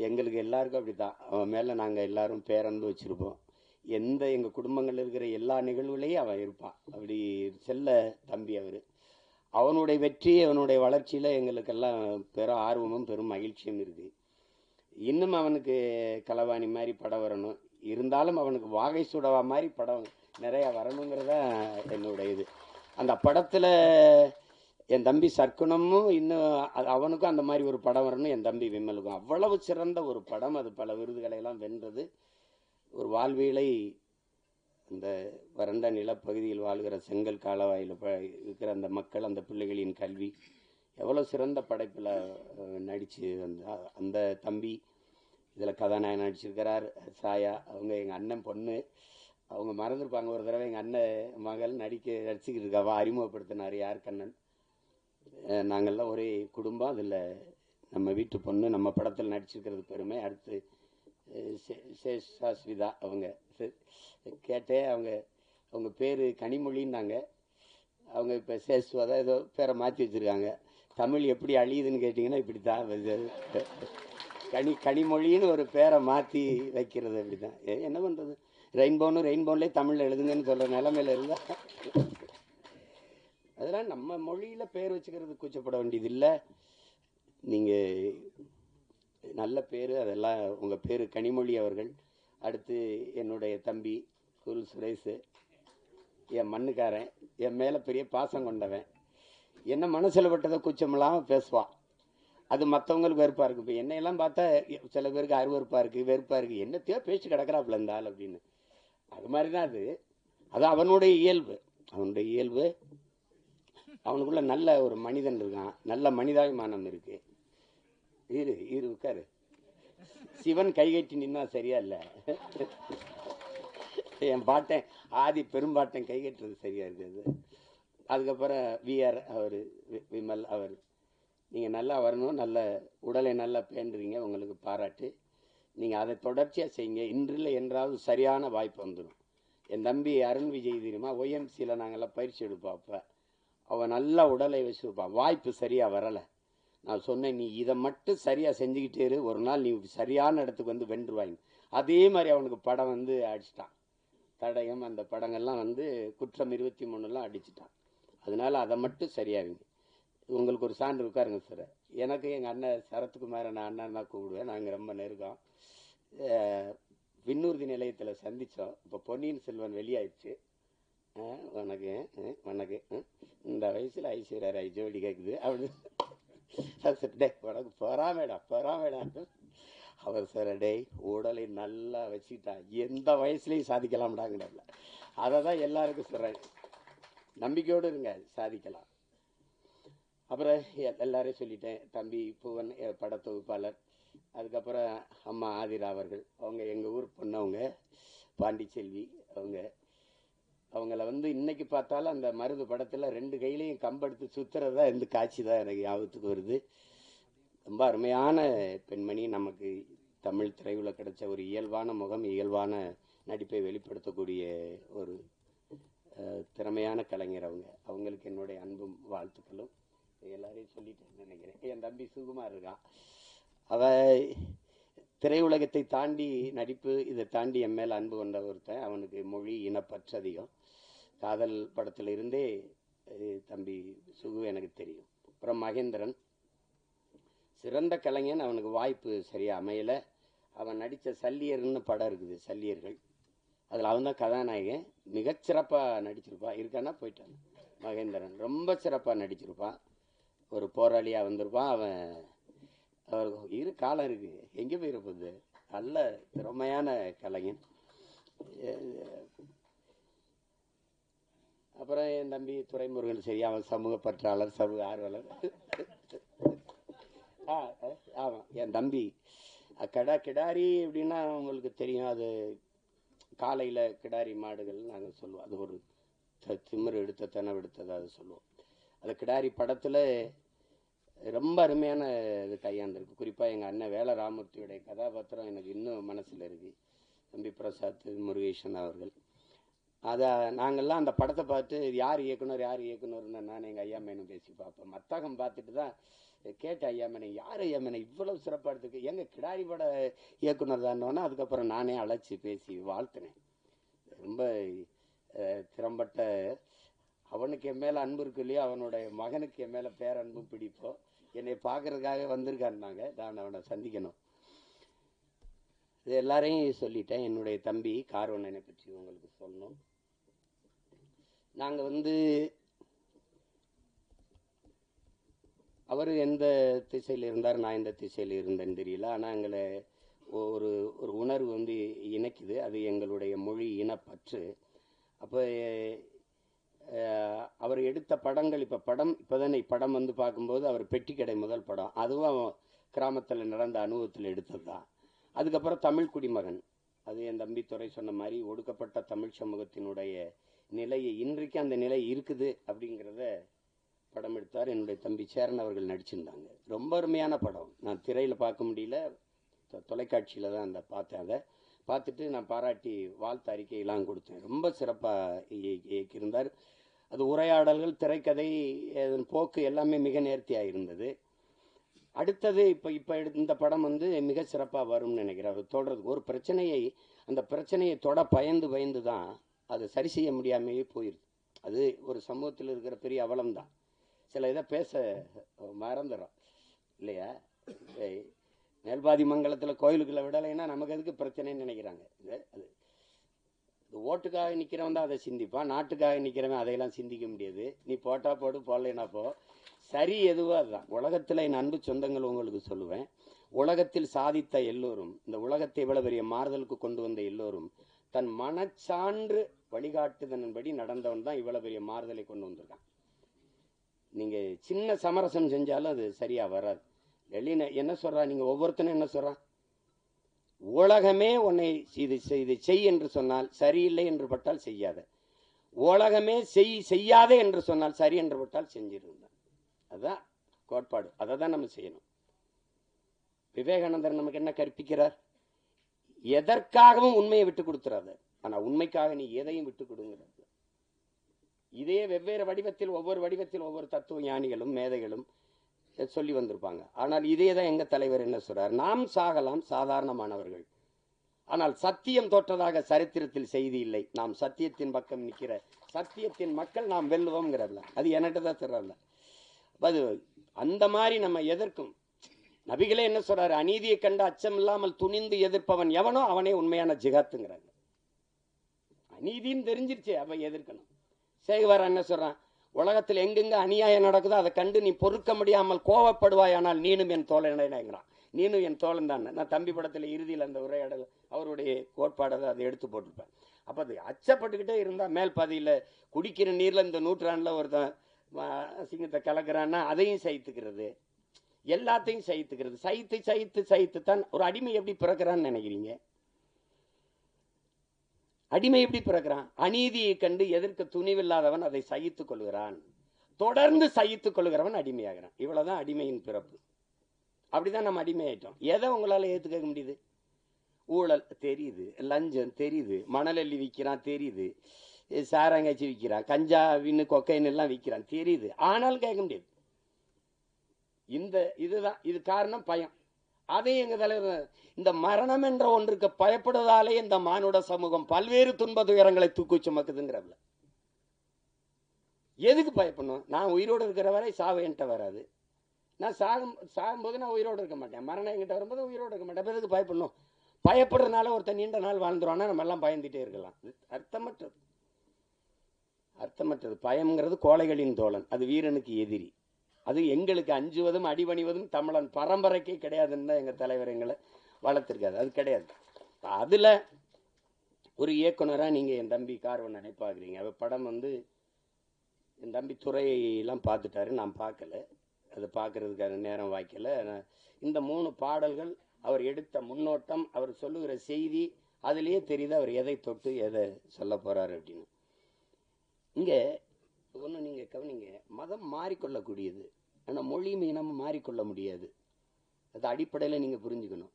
எங்களுக்கு எல்லாருக்கும் அப்படி தான், அவன் மேலே நாங்கள் எல்லாரும் பேரன்பு வச்சுருப்போம். எங்கள் குடும்பங்களில் இருக்கிற எல்லா நிகழ்வுலையும் அவன் இருப்பான். அப்படி செல்ல தம்பி அவர். அவனுடைய வெற்றி, அவனுடைய வளர்ச்சியில் எங்களுக்கெல்லாம் பெரும் ஆர்வமும் பெரும் மகிழ்ச்சியும் இருக்குது. இன்னும் அவனுக்கு களவாணி மாதிரி படம் வரணும், இருந்தாலும் அவனுக்கு வாகை சுடவா மாதிரி படம் நிறையா வரணுங்கிறத என்னுடைய இது. அந்த படத்தில் என் தம்பி சர்க்குணமும் இன்னும் அவனுக்கும் அந்த மாதிரி ஒரு படம் வரணும், என் தம்பி விமலுக்கும். அவ்வளவு சிறந்த ஒரு படம் அது, பல விருதுகளை எல்லாம் வென்றது. ஒரு வாழ்வியலை அந்த வறண்ட நிலப்பகுதியில் வாழ்கிற செங்கல் காலவாயில் இருக்கிற அந்த மக்கள், அந்த பிள்ளைகளின் கல்வி, எவ்வளோ சிறந்த படைப்பில் நடித்து அந்த தம்பி இதில் கதாநாயகன் நடிச்சிருக்கிறார். சாயா அவங்க எங்கள் அண்ணன் பொண்ணு, அவங்க மறந்துருப்பாங்க. ஒரு தடவை எங்கள் அண்ணன் மகள் நடிச்சுக்கிட்டு இருக்காவா அறிமுகப்படுத்தினார் யார் கண்ணன். நாங்கள்லாம் ஒரே குடும்பம், அதில் நம்ம வீட்டு பொண்ணு நம்ம படத்தில் நடிச்சிருக்கிறது பெருமை. அடுத்து சேஷாஸ்விதா அவங்க கேட்டேன், அவங்க பேர் கனிமொழின்னாங்க, அவங்க இப்போ சேஸ்வதா ஏதோ பேரை மாற்றி வச்சுருக்காங்க. தமிழ் எப்படி அழியுதுன்னு கேட்டிங்கன்னா இப்படி தான், கனிமொழின்னு ஒரு பேரை மாற்றி வைக்கிறது அப்படி தான். என்ன பண்ணுறது, ரெயின்போன்லேயே தமிழில் எழுதுங்கன்னு சொல்கிற நிலைமையில் இருந்தால் அதெல்லாம் நம்ம மொழியில் பேர் வச்சுக்கிறது கூச்சப்பட வேண்டியது இல்லை. நீங்கள் நல்ல பேர், அதெல்லாம் உங்கள் பேர் கனிமொழி அவர்கள். அடுத்து என்னுடைய தம்பி குரு சுரேஷ், என் மண்ணுக்காரன், என் மேலே பெரிய பாசம் கொண்டவன். என்ன மனசில் பட்டதை கூச்சமில்லாமல் பேசுவான். அது மற்றவங்களுக்கு வெறுப்பாக இருக்குது. இப்போ என்னையெல்லாம் பார்த்தா சில பேருக்கு அருவறுப்பாக இருக்குது, வெறுப்பாக இருக்குது, என்னத்தையோ பேச்சு கிடக்கிறாப்புல இருந்தால் அப்படின்னு. அது மாதிரி தான் அது அவனுடைய இயல்பு, அவனுடைய இயல்பு. அவனுக்குள்ள நல்ல ஒரு மனிதன் இருக்கான், நல்ல மனிதாபிமானம் இருக்கு. இரு உட்காரு, சிவன் கைகட்டி நின்னா சரியா இல்லை, என் பாட்டன் ஆதி பெரும்பாட்டன் கைகட்டுறது சரியா இருக்குது. அதுக்கப்புறம் விஆர் அவர் விமல் அவர், நீங்கள் நல்லா வரணும், நல்ல உடலை நல்லா பேண்டுறீங்க, உங்களுக்கு பாராட்டு. நீங்கள் அதை தொடர்ச்சியாக செய்யுங்க, இன்றில் என்றாவது சரியான வாய்ப்பு வந்துடும். என் தம்பி அருண் விஜய் தெரியுமா, ஒய்எம்சியில் நாங்கள்லாம் பயிற்சி எடுப்போம். அப்போ அவன் நல்லா உடலை வச்சுருப்பான், வாய்ப்பு சரியாக வரலை. நான் சொன்னேன், நீ இதை மட்டும் சரியாக செஞ்சுக்கிட்டே இரு, ஒரு நாள் நீ சரியான இடத்துக்கு வந்து வென்றுவாங்க. அதே மாதிரி அவனுக்கு படம் வந்து அடிச்சிட்டான், தடயம் அந்த படங்கள்லாம் வந்து குற்றம் 23 அடிச்சிட்டான். அதனால அதை மட்டும் சரியாகுங்க. உங்களுக்கு ஒரு சான்று உட்காருங்க சார். எனக்கு எங்கள் அண்ணன் சரத்குமாரை நான் அண்ணன் தான் கூப்பிடுவேன், நாங்கள் ரொம்ப நெருக்கம். விண்ணூர்தி நிலையத்தில் சந்தித்தோம். இப்போ பொன்னியின் செல்வன் வெளியாயிடுச்சு. வணக்கம் வணக்கம், இந்த வயசில் ஐஸ்வர்யா ராய் ஜோடி கேட்குது அப்படின்னு டே உனக்கு பொறாமேடா. அவர் சார் டே உடலை நல்லா வச்சுக்கிட்டா எந்த வயசுலையும் சாதிக்கலாம்டாங்கிறாப்ல. அதை தான் எல்லாருக்கும் சொல்கிறேன். நம்பிக்கையோடு இருங்க, சாதிக்கலாம். அப்புறம் எல்லாரையும் சொல்லிட்டேன். தம்பி பூவன் படத்தொகுப்பாளர், அதுக்கப்புறம் அம்மா ஆதிரா அவர்கள், அவங்க எங்கள் ஊர் பொண்ணவங்க, பாண்டிச்செல்வி அவங்கள இன்னைக்கு பார்த்தாலும் அந்த மருது படத்தில் 2 கையிலையும் கம்பெடுத்து சுற்றுறதா இந்த காட்சி தான் எனக்கு ஞாபகத்துக்கு வருது. ரொம்ப அருமையான பெண்மணி. நமக்கு தமிழ் திரையுலகில் கிடைச்ச ஒரு இயல்பான முகம், இயல்பான நடிப்பை வெளிப்படுத்தக்கூடிய ஒரு திறமையான கலைஞர் அவங்களுக்கு என்னுடைய அன்பும் வாழ்த்துக்களும். எல்லாரையும் சொல்லிட்டேன்னு நினைக்கிறேன். என் தம்பி சுகுமார் இருக்கான். திரையுலகத்தை தாண்டி நடிப்பு, இதை தாண்டி என் மேல் அன்பு கொண்ட ஒருத்தன். அவனுக்கு மொழி இனப்பற்று அதிகம். காதல் படத்தில் இருந்தே தம்பி சுகு எனக்கு தெரியும். அப்புறம் மகேந்திரன் சிறந்த கலைஞன். அவனுக்கு வாய்ப்பு சரியாக அமையலை. அவன் நடித்த சல்லியர்னு படம் இருக்குது, சல்லியர்கள், அதில் அவன் தான் கதாநாயகன். மிகச்சிறப்பாக நடிச்சிருப்பான். இருக்கானா போயிட்டான். மகேந்திரன் ரொம்ப சிறப்பாக நடிச்சிருப்பான். ஒரு போராளியாக வந்திருப்பான். அவருக்கு காலம் இருக்கு, எங்கே போயிருப்பது. நல்ல திறமையான கலைஞன். அப்புறம் என் தம்பி துரைமுருகன், சரி, அவன் சமூக பற்றாளர், சமூக ஆர்வலர். ஆமாம், என் தம்பி கிடாரி அப்படின்னா உங்களுக்கு தெரியும். அது காலையில் கிடாரி மாடுகள் நாங்கள் சொல்லுவோம். அது ஒரு திமிர் எடுத்த திணவு எடுத்தது அது சொல்லுவோம். அது கிடாரி படத்தில் ரொம்ப அருமையான இது கையாண்டிருக்கு. குறிப்பாக எங்கள் அண்ணன் வேல ராமூர்த்தியுடைய கதாபாத்திரம் எனக்கு இன்னும் மனசில் இருக்குது. தம்பி பிரசாத் முருகேசன் அவர்கள். அதை நாங்கள்லாம் அந்த படத்தை பார்த்து யார் இயக்குனர்னு நான் எங்கள் ஐயா மேனும் பேசி பார்ப்பேன். மத்தகம் பார்த்துட்டு தான் கேட்ட ஐயா மேனை, யார் ஐயா மேனை இவ்வளவு சிறப்பாக எடுத்துக்கு, எங்கள் கிடாரி பட இயக்குனர் தானோன்னா அதுக்கப்புறம் நானே அழைச்சி பேசி வாழ்த்தினேன். ரொம்ப திறம்பட்ட, அவனுக்கு என் மேலே அன்பு இருக்கு இல்லையோ, அவனுடைய மகனுக்கு என் மேலே பேரன்பும் பிடிப்போம். என்னை பார்க்கறதுக்காக வந்திருக்காருனாங்க, நான் அவனை சந்திக்கணும். இது எல்லாரையும் சொல்லிட்டேன். என்னுடைய தம்பி கார்வண்ணனை பற்றி உங்களுக்கு சொல்லணும். நாங்கள் அவர் எந்த திசையில் இருந்தார், நான் எந்த திசையில் இருந்தேன்னு தெரியல. ஆனால் எங்களை ஒரு ஒரு உணர்வு இணைக்குது. அது எங்களுடைய மொழி இனப்பற்று. அப்போ அவர் எடுத்த படங்கள், இப்போதானே படம் பார்க்கும்போது அவர் பெட்டிக்கடை முதல் படம், அதுவும் கிராமத்தில் நடந்த அனுபவத்தில் எடுத்தது தான். அதுக்கப்புறம் தமிழ் குடிமகன், அது என் தம்பி துரை சொன்ன மாதிரி ஒடுக்கப்பட்ட தமிழ் சமூகத்தினுடைய நிலையை, இன்றைக்கு அந்த நிலை இருக்குது அப்படிங்கிறத படம் எடுத்தார். என்னுடைய தம்பி சேரன் அவர்கள் நடிச்சிருந்தாங்க. ரொம்ப அருமையான படம். நான் திரையில் பார்க்க முடியல, தொலைக்காட்சியில் தான் பார்த்தேன். அதை பார்த்துட்டு நான் பாராட்டி வாழ்த்து அறிக்கையெல்லாம் கொடுத்தேன். ரொம்ப சிறப்பாக இயக்கியிருந்தார். அது உரையாடல்கள், திரைக்கதை, போக்கு எல்லாமே மிக நேர்த்தியாக இருந்தது. அடுத்தது இப்போ இந்த படம் மிக சிறப்பாக வரும்னு நினைக்கிறேன். அவர் தொடர்றதுக்கு ஒரு பிரச்சனையை, அந்த பிரச்சனையை பயந்து தான் அதை சரி செய்ய முடியாமையே போயிடுது. அது ஒரு சமூகத்தில் இருக்கிற பெரிய அவலம் தான். சில இதை பேச மறந்துடும் இல்லையா. மேல்பாதி மங்கலத்தில் கோயிலுக்குள்ள விடலைன்னா நமக்கு எதுக்கு பிரச்சனைன்னு நினைக்கிறாங்க. அது ஓட்டுக்காக நிற்கிறவன் தான் அதை சிந்திப்பான், நாட்டுக்காக நிற்கிறவன் அதையெல்லாம் சிந்திக்க முடியாது. நீ போட்டா போடு, போடலைன்னா போ, சரி எதுவோ அதுதான். உலகத்தில் என் அன்பு சொந்தங்கள் உங்களுக்கு சொல்லுவேன், உலகத்தில் சாதித்த எல்லோரும், இந்த உலகத்தை இவ்வளவு பெரிய மாறுதலுக்கு கொண்டு வந்த எல்லோரும் தன் மனச்சான்று வழிகாட்டுதன்படி நடந்தவன் தான் இவ்வளவு பெரிய மாறுதலை கொண்டு வந்திருக்கான். நீங்க சின்ன சமரசம் செஞ்சாலும் அது சரியா வராது. வெளியில என்ன சொல்றா, நீங்க ஒவ்வொருத்தனும் என்ன சொல்றான், உலகமே உன்னை இதை செய் என்று சொன்னால் சரியில்லை என்று பட்டால் செய்யாத, உலகமே செய்யாதே என்று சொன்னால் சரி என்று பட்டால் செஞ்சிருந்தான். அதுதான் கோட்பாடு. அதை தான் நம்ம செய்யணும். விவேகானந்தர் நமக்கு என்ன கற்பிக்கிறார், எதற்காகவும் உண்மையை விட்டு கொடுத்துறாத, ஆனா உண்மைக்காக நீ எதையும் விட்டு கொடுங்கிறது. இதே வெவ்வேறு வடிவத்தில், ஒவ்வொரு வடிவத்தில் ஒவ்வொரு தத்துவ ஞானிகளும் மேதைகளும் சொல்லி வந்திருப்பாங்க. ஆனால் இதே தான் எங்க தலைவர் என்ன சொல்றார், நாம் சாகலாம், சாதாரணமானவர்கள், ஆனால் சத்தியம் தோற்றதாக சரித்திரத்தில் செய்தி இல்லை. நாம் சத்தியத்தின் பக்கம் நிற்கிற சத்தியத்தின் மக்கள் நாம் வெல்லுவோம்ங்கிறதுல அது என்கிட்ட தான் தெரியல. அது அந்த மாதிரி நம்ம எதிர்க்கும். நபிகளே என்ன சொல்றாரு, அநீதியை கண்டு அச்சம் இல்லாமல் துணிந்து எதிர்ப்பவன் எவனோ அவனே உண்மையான ஜிகாத்துங்கிறாங்க. அநீதின்னு தெரிஞ்சிருச்சு, அவ எதிர்க்கணும். சேகுவார் என்ன சொல்றான், உலகத்தில் எங்கெங்க அநியாயம் நடக்குதோ அதை கண்டு நீ பொறுக்க முடியாமல் கோவப்படுவாய், ஆனால் நீனும் என் தோழனாங்கிறான். நீனும் என் தோழன் தான். நான் தம்பி படத்தில் இறுதியில் அந்த உரையாடல் அவருடைய கோட்பாடை அதை எடுத்து போட்டிருப்பேன். அப்போ அது அச்சப்பட்டுக்கிட்டே இருந்தால் மேல் பாதியில் குடிக்கிற நீரில் இந்த நூற்றாண்டில் ஒருத்தன் சிங்கத்தை கலக்கிறான்னா அதையும் சகித்துக்கிறது, எல்லாத்தையும் சகித்துக்கிறது. சகித்து தான் ஒரு அடிமை எப்படி பிறக்கிறான்னு நினைக்கிறீங்க? அடிமை எப்படி பிறக்கிறான்? அநீதியை கண்டு எதிர்க்க துணிவில்லாதவன் அதை சகித்துக் கொள்கிறான். தொடர்ந்து சகித்துக் கொள்கிறவன் அடிமையாகிறான். இவ்வளவுதான் அடிமையின் பிறப்பு. அப்படிதான் நம்ம அடிமையாயிட்டோம். எதை உங்களால ஏத்துக்க முடியுது? ஊழல் தெரியுது, லஞ்சம் தெரியுது, மணல் அள்ளி விற்கிறான் தெரியுது, சாராங்காய்ச்சி விற்கிறான், கஞ்சா வின்னு கொக்கைன் எல்லாம் விற்கிறான் தெரியுது. ஆனாலும் கேட்க முடியாது. இதுதான் இது காரணம் பயம். அதையும் எங்க தலைவர் இந்த மரணம் என்ற ஒன்றுக்கு பயப்படுவதாலே இந்த மானுட சமூகம் பல்வேறு துன்ப துயரங்களை தூக்கி சுமக்குதுங்கிறதுல. எதுக்கு பயப்படணும்? நான் உயிரோடு இருக்கிற வரை சாவு என்கிட்ட வராது. நான் சாகும்போது நான் உயிரோடு இருக்க மாட்டேன். மரணம் என்கிட்ட வரும்போது உயிரோடு இருக்க மாட்டேன். எதுக்கு பயப்படணும்? பயப்படுறதுனால ஒருத்தர் நீண்ட நாள் வாழ்ந்துருவானா நம்ம எல்லாம் பயந்துட்டே இருக்கலாம். அர்த்தமற்றது. பயம்ங்கிறது கோழைகளின் தோழன், அது வீரனுக்கு எதிரி. அது எங்களுக்கு அஞ்சுவதும் அடிபணிவதும் தமிழன் பரம்பரைக்கே கிடையாதுன்னு தான் எங்கள் தலைவர் எங்களை வளர்த்துருக்காது. அது கிடையாது. அதில் ஒரு இயக்குனராக நீங்கள் என் தம்பி கார்வன் நினைப்பாக்குறீங்க. அவ படம் என் தம்பி துறையெல்லாம் பார்த்துட்டாரு, நான் பார்க்கல. அதை பார்க்கறதுக்கான நேரம் வாய்க்கல. இந்த 3 பாடல்கள் அவர் எடுத்த முன்னோட்டம், அவர் சொல்லுகிற செய்தி, அதுலேயே தெரியுது அவர் எதை தொட்டு எதை சொல்ல போகிறார் அப்படின்னு. இங்கே ஒன்று நீங்கள் கவனிங்க, மதம் மாறிக்கொள்ளக்கூடியது, ஆனால் மொழியும் இனமும் மாறிக்கொள்ள முடியாது. அது அடிப்படையில் நீங்கள் புரிஞ்சுக்கணும்.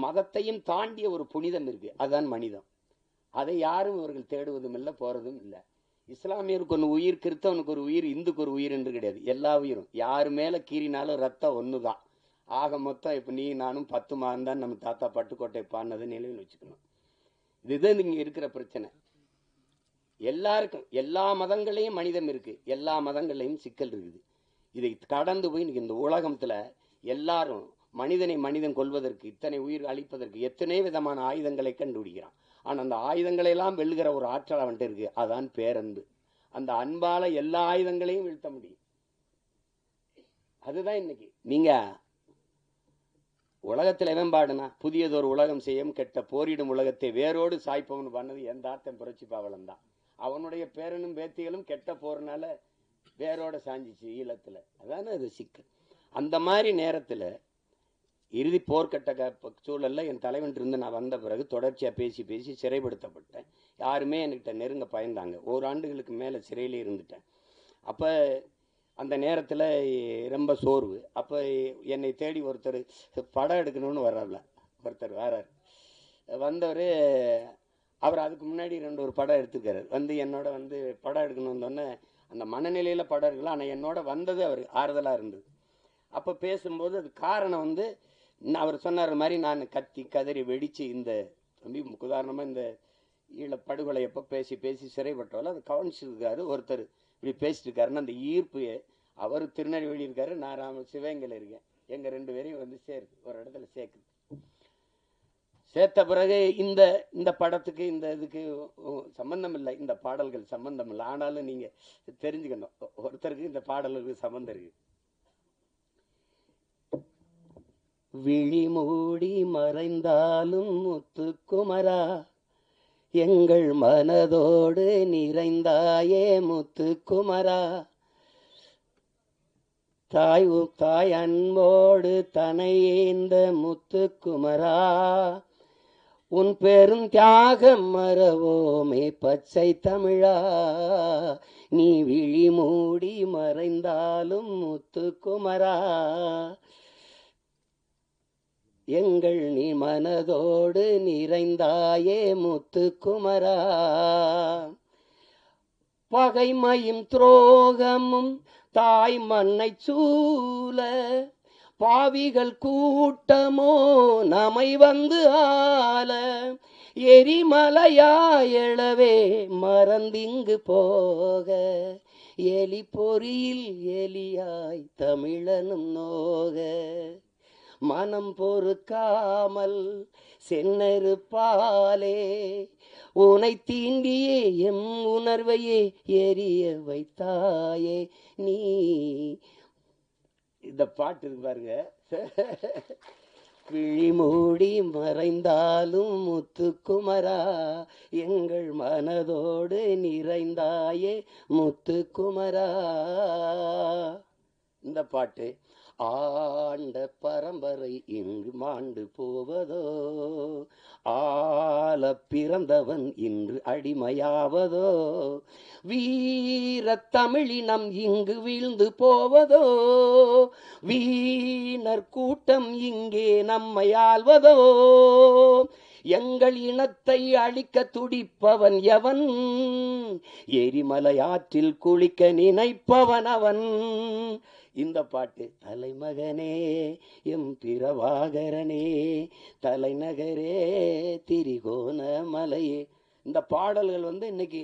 மதத்தையும் தாண்டிய ஒரு புனிதம் இருக்குது, அதுதான் மனிதம். அதை யாரும் இவர்கள் தேடுவதும் இல்லை, போகிறதும் இல்லை. இஸ்லாமியருக்கு ஒரு உயிர், கிறிஸ்தவனுக்கு ஒரு உயிர், இந்துக்கு ஒரு உயிர் என்று கிடையாது. எல்லா உயிரும் யார் மேலே கீறினாலும் ரத்தம் ஒன்று தான். ஆக மொத்தம் இப்போ நீ நானும் 10 மாதம் தான் நம்ம தாத்தா பட்டுக்கோட்டை பாடினது நினைவில் வச்சுக்கணும். இதுதான் இங்கே இருக்கிற பிரச்சனை. எல்லாருக்கும் எல்லா மதங்களையும் மனிதம் இருக்கு, எல்லா மதங்களையும் சிக்கல் இருக்குது. இதை கடந்து போய் இன்னைக்கு இந்த உலகத்துல எல்லாரும் மனிதன் கொல்வதற்கு, இத்தனை உயிர் அழிப்பதற்கு எத்தனை விதமான ஆயுதங்களை கண்டுபிடிக்கிறான். ஆனா அந்த ஆயுதங்களை எல்லாம் வெல்லுகிற ஒரு ஆற்றல் அவன்கிட்ட இருக்கு, அதான் பேரன்பு. அந்த அன்பால எல்லா ஆயுதங்களையும் வீழ்த்த முடியும். அதுதான் இன்னைக்கு நீங்க உலகத்தில் எவன்பாடுனா புதியதொரு உலகம் செய்யும் கெட்ட போரிடும் உலகத்தை வேரோடு சாய்ப்பவன் பண்ணது எந்த ஆத்தம் புரட்சி பாவலன் தான். அவனுடைய பேரனும் பேத்திகளும் கெட்ட போறனால வேரோட சாஞ்சிச்சு ஈழத்துல. அதான அது சிக்கல். அந்த மாதிரி நேரத்துல இறுதி போர்க்கட்ட சூழல்ல என் தலைவன் இருந்து நான் வந்த பிறகு தொடர்ச்சியா பேசி சிறைப்படுத்தப்பட்டேன். யாருமே என்கிட்ட நெருங்க பயந்தாங்க. 1 ஆண்டுகளுக்கு மேல சிறையிலே இருந்துட்டேன். அப்ப அந்த நேரத்தில் ரொம்ப சோர்வு. அப்போ என்னை தேடி ஒருத்தர் படம் எடுக்கணும்னு வர்றாருல, ஒருத்தர் வரார். வந்தவர் அவர் அதுக்கு முன்னாடி 2 படம் எடுத்துருக்காரு. என்னோட படம் எடுக்கணும்னு அந்த மனநிலையில் படம் இருக்கலாம். ஆனால் என்னோட வந்தது அவர் ஆறுதலாக இருந்தது. அப்போ பேசும்போது அது காரணம் அவர் சொன்னார் மாதிரி நான் கத்தி கதறி வெடித்து இந்த தம்பி உதாரணமாக இந்த ஈழப்படுகொலை எப்போ பேசி சிறைப்பட்டவள அதை கவனிச்சிருக்காரு. ஒருத்தர் இப்படி பேசிட்டு இருக்காருன்னு அந்த ஈர்ப்பு, அவர் திருநெல்வேலி இருக்காரு, நான் சிவகங்கையில் இருக்கேன். எங்கள் 2 பேரையும் சேருது, ஒரு இடத்துல சேர்க்குது. சேர்த்த பிறகு இந்த படத்துக்கு இந்த இதுக்கு சம்பந்தம் இல்லை, இந்த பாடல்கள் சம்பந்தம் இல்லை. ஆனாலும் நீங்கள் தெரிஞ்சுக்கணும், ஒருத்தருக்கு இந்த பாடல்களுக்கு சம்பந்தம் இருக்கு. விழி மூடி மறைந்தாலும் முத்துக்குமரா, எங்கள் மனதோடு நிறைந்தாயே முத்துக்குமரா, தாய் அன்போடு தனையேந்த முத்துக்குமரா, உன் பெரும் தியாகம் மறவோமே பச்சை தமிழா, நீ விழி மூடி மறைந்தாலும் முத்துக்குமரா, எங்கள் நீ மனதோடு நிறைந்தாயே முத்துக்குமரா, பகைமையும் துரோகமும் தாய் மண்ணை சூழ, பாவிகள் கூட்டமோ நம்மை ஆள, எரிமலையாயளவே மறந்திங்கு போக, எலி பொறியில் எலியாய் தமிழனும் நோக, மனம் பொறுக்காமல் சென்னறுப்பாலே உனை தீண்டியே எம் உணர்வையே எரிய வைத்தாயே நீ. இந்த பாட்டு இருக்கு பாருங்க. விழி மூடி மறைந்தாலும் முத்துக்குமரா எங்கள் மனதோடு நிறைந்தாயே முத்துக்குமரா. இந்த பாட்டு ஆண்ட பரம்பரை இங்கு மாண்டு போவதோ, ஆள பிறந்தவன் இன்று அடிமையாவதோ, வீர தமிழினம் இங்கு வீழ்ந்து போவதோ, வீணர் கூட்டம் இங்கே நம்மை ஆள்வதோ, எங்கள் இனத்தை அழிக்க துடிப்பவன் எவன், எரிமலை ஆற்றில் குளிக்க நினைப்பவன் அவன். இந்த பாட்டு தலைமகனே எம் பிரபாகரனே தலைநகரே திரிகோண மலையே. இந்த பாடல்கள் இன்னைக்கு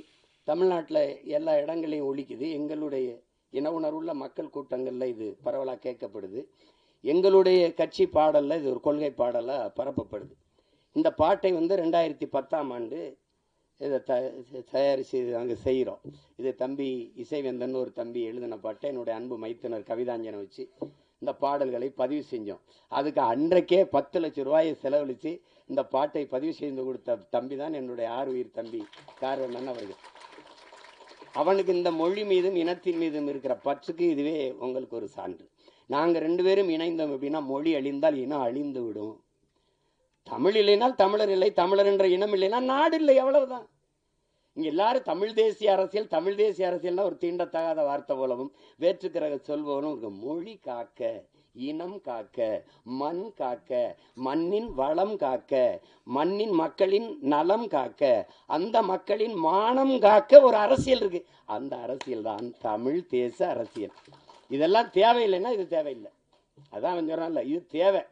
தமிழ்நாட்டில் எல்லா இடங்களையும் ஒலிக்குது. எங்களுடைய இன உணர்வுள்ள மக்கள் கூட்டங்களில் இது பரவலாக கேட்கப்படுது. எங்களுடைய கட்சி பாடலில் இது ஒரு கொள்கை பாடலாக பரப்பப்படுது. இந்த பாட்டை 2010ஆம் ஆண்டு இதை தயாரித்து நாங்கள் செய்கிறோம். இது தம்பி இசைவேந்தன் ஒரு தம்பி எழுதின பாட்டை என்னுடைய அன்பு மைத்துனர் கவிதாஞ்சனை வச்சு இந்த பாடல்களை பதிவு செஞ்சோம். அதுக்கு அன்றைக்கே 10 லட்சம் ரூபாயை செலவழித்து இந்த பாட்டை பதிவு செய்து கொடுத்த தம்பி தான் என்னுடைய ஆறுயிர் தம்பி கார்வண்ணன் அவர்கள். அவனுக்கு இந்த மொழி மீதும் இனத்தின் மீதும் இருக்கிற பற்றுக்கு இதுவே உங்களுக்கு ஒரு சான்று. நாங்கள் 2 பேரும் இணைந்தோம் அப்படின்னா மொழி அழிந்தால் இனம் அழிந்து விடும். தமிழ் இல்லைனால் தமிழர் இல்லை, தமிழர் என்ற இனம் இல்லைன்னா நாடு இல்லை, அவ்வளவுதான். இங்க எல்லாரும் தமிழ் தேசிய அரசியல், தமிழ் தேசிய அரசியல்னா ஒரு தீண்டத்தகாத வார்த்தை போலவும் வேற்றுக்கிரக சொல் போலவும் இருக்கு. மொழி காக்க, இனம் காக்க, மண் காக்க, மண்ணின் வளம் காக்க, மண்ணின் மக்களின் நலம் காக்க, அந்த மக்களின் மானம் காக்க ஒரு அரசியல் இருக்கு. அந்த அரசியல் தான் தமிழ் தேச அரசியல். இதெல்லாம் தேவையில்லைன்னா இது தேவையில்லை. அதான் சொல்றான்ல, இது தேவை.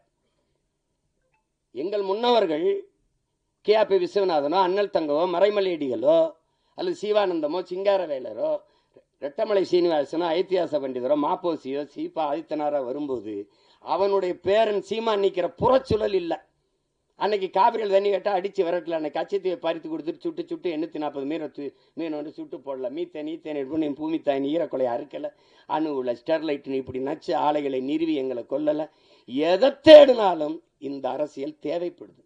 எங்கள் முன்னவர்கள் கே.பி. விஸ்வநாதனோ, அண்ணல் தங்கவோ, மறைமலையடிகளோ, அல்லது சிவானந்தமோ, சிங்காரவேலரோ, ரெட்டமலை சீனிவாசனோ, ஐத்தியாச பண்டிதரோ, மாப்போசியோ, சீபா ஆதித்தனாரோ வரும்போது அவனுடைய பேரன் சீமான் நிற்கிற புறச்சுழல் இல்லை. அன்னைக்கு காவிரியில் தண்ணி கேட்டால் அடித்து விரட்டல. அன்னைக்கு கச்சத்தையை பறித்து கொடுத்துட்டு சுட்டு சுட்டு 840 மீன் சுட்டு போடல. மீத்தேன் எடுப்பு நீ பூமி தாயின் ஈரக்கொலை அறுக்கலை, அணுவில் ஸ்டெர்லைட்னு இப்படி நச்சு ஆலைகளை நிறுவி எங்களை கொல்லலை. எதை தேடினாலும் இந்த அரசியல் தேவைப்படுது.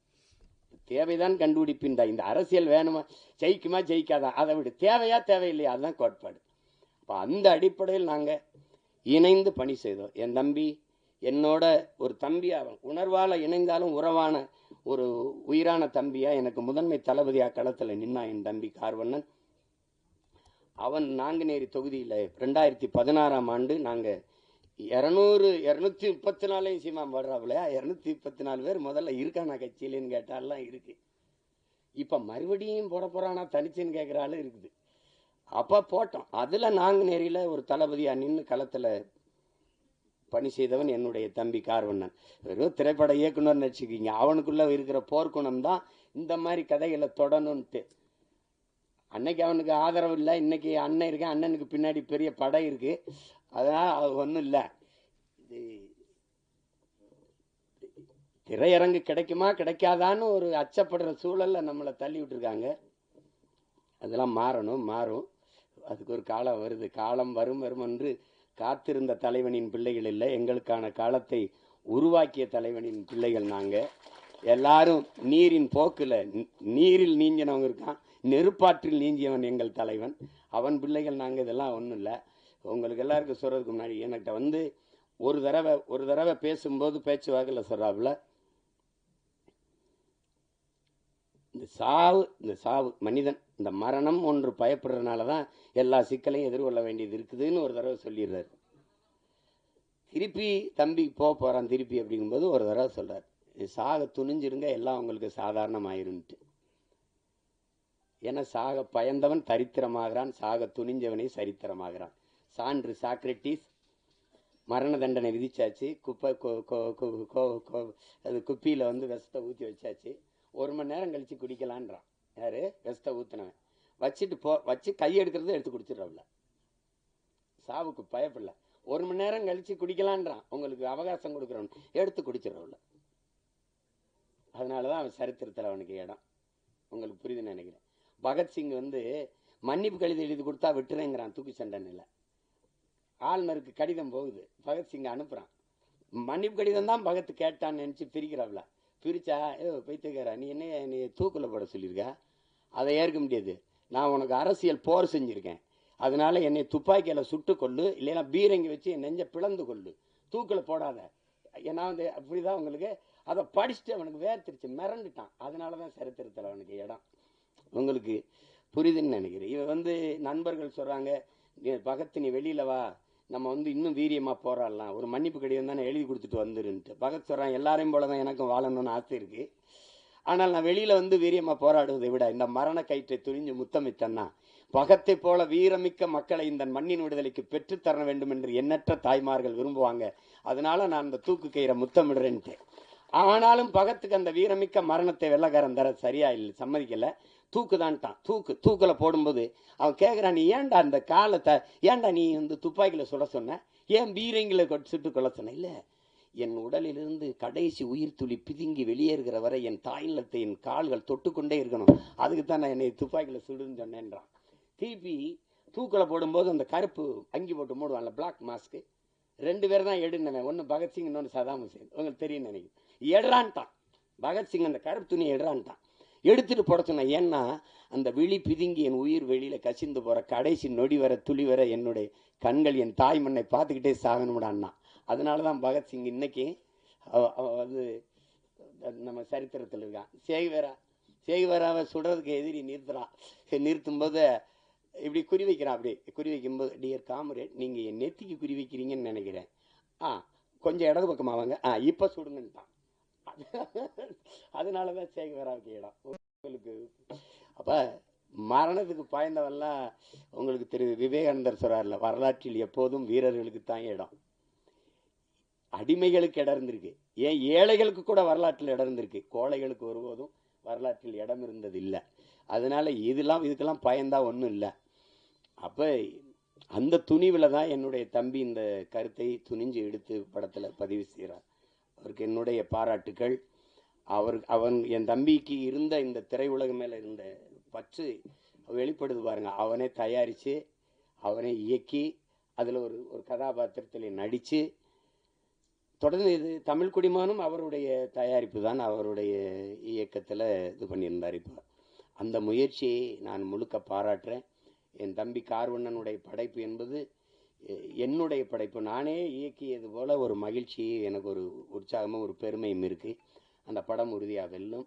தேவைதான் கண்டுபிடிப்பின்டா. இந்த அரசியல் வேணுமா, ஜெயிக்குமா ஜெயிக்காதா, அதை விட தேவையா தேவையில்லையா, அதுதான் கோட்பாடு. அப்போ அந்த அடிப்படையில் நாங்கள் இணைந்து பணி செய்தோம். என் தம்பி என்னோட ஒரு தம்பி, அவன் உணர்வால் இணைந்தாலும் உறவான ஒரு உயிரான தம்பியா எனக்கு முதன்மை தளபதியா களத்தில் நின்னா என் தம்பி கார்வண்ணன். அவன் நாங்குநேரி தொகுதியில் 2016ஆம் ஆண்டு நாங்கள் 234 சீமா போடுறாப்புல 234 பேர் முதல்ல இருக்கானா கட்சியிலன்னு கேட்டாலாம் இருக்கு. இப்போ மறுபடியும் போட போறானா தனிச்சுன்னு கேட்குறாலும் இருக்குது. அப்போ போட்டோம். அதில் நாங்குநேரியில் ஒரு தளபதியாக நின்று களத்தில் பணி செய்தவன் என்னுடைய தம்பி கார்வண்ணன். வெறும் திரைப்பட இயக்குனர் நினச்சிக்கிங்க. அவனுக்குள்ளே இருக்கிற போர்க்குணம் தான் இந்த மாதிரி கதைகளை தொடணும்ட்டு. அன்னைக்கு அவனுக்கு ஆதரவு இல்லை, இன்னைக்கு அண்ணன் இருக்கேன், அண்ணனுக்கு பின்னாடி பெரிய படை இருக்கு. அதனால் அது ஒன்றும் இல்லை. இது திரையரங்கு கிடைக்குமா கிடைக்காதான்னு ஒரு அச்சப்படுற சூழலில் நம்மளை தள்ளி விட்டுருக்காங்க. அதெல்லாம் மாறும். அதுக்கு ஒரு காலம் வருது. காலம் வரும் என்று காத்திருந்த தலைவனின் பிள்ளைகள் இல்லை, எங்களுக்கான காலத்தை உருவாக்கிய தலைவனின் பிள்ளைகள் நாங்கள் எல்லாரும். நீரின் போக்கில் நீரில் நீஞ்சினவங்க இருக்கான், நெருப்பாற்றில் நீஞ்சியவன் எங்கள் தலைவன், அவன் பிள்ளைகள் நாங்கள். இதெல்லாம் ஒன்றும் இல்லை. உங்களுக்கு எல்லாருக்கும் சொல்கிறதுக்கு முன்னாடி என்கிட்ட ஒரு தடவை பேசும்போது பேச்சுவாக்கில் சொல்கிறாப்புல, இந்த சாவு மனிதன் இந்த மரணம் ஒன்று பயப்படுறதுனால தான் எல்லா சிக்கலையும் எதிர்கொள்ள வேண்டியது இருக்குதுன்னு ஒரு தடவை சொல்லிடுறாரு. திருப்பி தம்பி போகிறான் திருப்பி அப்படிங்கும்போது ஒரு தடவை சொல்கிறார், சாக துணிஞ்சிருங்க எல்லாம் உங்களுக்கு சாதாரணமாயிருன்ட்டு. ஏன்னா சாக பயந்தவன் தரித்திரமாகிறான், சாக துணிஞ்சவனே சரித்திரமாகிறான். சான்று சாக்ரட்டிஸ் மரண தண்டனை விதிச்சாச்சு. அது குப்பியில் விஷத்தை ஊற்றி வச்சாச்சு. 1 மணி நேரம் கழித்து குடிக்கலான்றான். யாரு? விஷத்தை ஊற்றினவன். வச்சு கை எடுக்கிறது எடுத்து குடிச்சிடறவில்ல. சாவுக்கு பயப்படல. 1 மணி நேரம் கழித்து குடிக்கலான்றான். உங்களுக்கு அவகாசம் கொடுக்குறவன் எடுத்து குடிச்சிடறவில்ல. அதனால தான் அவன் சரித்திரத்தில் அவனுக்கு இடம். உங்களுக்கு புரியுதுன்னு நினைக்கிறேன். பகத்சிங் மன்னிப்பு கடிதம் எழுதி கொடுத்தா விட்டுறேங்கிறான் தூக்கு சண்டனில். ஆளுநருக்கு கடிதம் போகுது, பகத்சிங் அனுப்புகிறான். மன்னிப்பு கடிதம் தான் பகத்து கேட்டான்னு நினச்சி பிரிக்கிறாப்ல. பிரிச்சா பைத்தியக்காரா நீ என்ன நீ தூக்கில் போட சொல்லியிருக்க, அதை ஏற்க முடியாது. நான் உனக்கு அரசியல் போர் செஞ்சுருக்கேன், அதனால என்னை துப்பாக்கியில் சுட்டு கொள்ளு, இல்லைன்னா பீரங்கி வச்சு என் நெஞ்சை பிளந்து கொள்ளு, தூக்கில் போடாத. ஏன்னா வந்து அப்படிதான் உங்களுக்கு அதை படிச்சுட்டு அவனுக்கு வேர்த்திருச்சு, மிரண்டுட்டான். அதனால தான் சரித்திரத்தில் அவனுக்கு இடம். உங்களுக்கு புரியுதுன்னு நினைக்கிறேன். இவன் வந்து நண்பர்கள் சொல்கிறாங்க பகத் நீ வெளியில் வா, நம்ம வந்து இன்னும் வீரியமாக போராடலாம், ஒரு மன்னிப்பு கடிதம் தானே எழுதி கொடுத்துட்டு வந்துருன்ட்டு. பகத் சொல்கிறான் எல்லாரையும் போல தான் எனக்கும் வாழணும்னு ஆசை இருக்குது, ஆனால் நான் வெளியில் வந்து வீரியமாக போராடுவதை விட இந்த மரண கயிற்றை துணிஞ்சு முத்தமிட்டன்னா பகத்தை போல வீரமிக்க மக்களை இந்த மண்ணின் விடுதலைக்கு பெற்றுத்தர வேண்டும் என்று எண்ணற்ற தாய்மார்கள் விரும்புவாங்க, அதனால நான் அந்த தூக்கு கயிறை முத்தமிடுறேன்ட்டு. ஆனாலும் பகத்துக்கு அந்த வீரமிக்க மரணத்தை வெள்ளக்காரன் தர சரியா இல்லை, சம்மதிக்கலை. தூக்கு தான்ட்டான். தூக்கில் போடும்போது அவன் கேட்குறான், நீ ஏன்டா அந்த காலத்தை ஏன்டா நீ வந்து துப்பாக்கியில் சுட சொன்ன, ஏன் பீரங்கில சுட்டு கொள்ள சொன்ன? இல்லை, என் உடலிலிருந்து கடைசி உயிர் துளி பிதுங்கி வெளியேறுகிற வரை என் தாய்நிலத்தை என் கால்கள் தொட்டுக்கொண்டே இருக்கணும், அதுக்கு தான் நான் என்னை துப்பாக்கியில் சுடுன்னு சொன்னேன்றான். திருப்பி தூக்கில் போடும்போது அந்த கருப்பு அங்கி போட்டு மூடுவான்ல, பிளாக் மாஸ்க்கு, 2 பேர் தான் எடுனவன், ஒன்று பகத்சிங் இன்னொன்று சதாம் ஹுசேன். உங்களுக்கு தெரியும் நினைக்கிறேன். எடுறான்ட்டான் பகத்சிங், அந்த கருப்பு துணியை எடுறான்ட்டான். எடுத்துட்டு போட சொன்னேன், ஏன்னா அந்த விழி பிதுங்கி என் உயிர் வெளியில் கசிந்து போகிற கடைசி நொடி வர துளி வர என்னுடைய கண்கள் என் தாய் மண்ணை பார்த்துக்கிட்டே சாகணும்டான்னா. அதனால தான் பகத்சிங் இன்னைக்கு அது நம்ம சரித்திரத்தில் இருக்கான். சேகுவேராவை சுடுறதுக்கு எதிரி நிறுத்தும்போது இப்படி குறி வைக்கிறான். அப்படி குறி வைக்கும்போது, டியர் காம்ரேட், நீங்கள் என் நெத்திக்கு குறி வைக்கிறீங்கன்னு நினைக்கிறேன், கொஞ்சம் இடது பக்கமாக வாங்க, இப்போ சுடுங்கன்ட்டான். அதனால தான் சேகுவேராவுக்கு இடம் உங்களுக்கு. அப்போ மரணத்துக்கு பாய்ந்தவெல்லாம் உங்களுக்கு விவேகானந்தர் சொல்றாருல, வரலாற்றில் எப்போதும் வீரர்களுக்கு தான் இடம், அடிமைகளுக்கு இடம் இருந்திருக்கு, ஏன் ஏழைகளுக்கு கூட வரலாற்றில் இடம் இருந்திருக்கு, கோழைகளுக்கு ஒருபோதும் வரலாற்றில் இடம் இருந்தது இல்லை. அதனால இதுக்கெல்லாம் பயந்தா ஒன்றும் இல்லை. அப்போ அந்த துணிவில் தான் என்னுடைய தம்பி இந்த கருத்தை துணிஞ்சு எடுத்து படத்தில் பதிவு செய்கிறார். அவருக்கு என்னுடைய பாராட்டுக்கள். அவன் என் தம்பிக்கு இருந்த இந்த திரையுலக மேலே இருந்த பற்று வெளிப்படுது பாருங்க. அவனே தயாரித்து அவனே இயக்கி அதில் ஒரு கதாபாத்திரத்தில் நடித்து தொடர்ந்து இது தமிழ் குடிமகனும் அவருடைய தயாரிப்பு தான், அவருடைய இயக்கத்தில் இது பண்ணியிருந்தார். இப்போ அந்த முயற்சியை நான் முழுக்க பாராட்டுறேன். என் தம்பி கார்வண்ணனுடைய படைப்பு என்பது என்னுடைய படைப்பு, நானே இயக்கியது போல் ஒரு மகிழ்ச்சி, எனக்கு ஒரு உற்சாகமும் ஒரு பெருமையும் இருக்குது. அந்த படம் உறுதியாக வெல்லும்.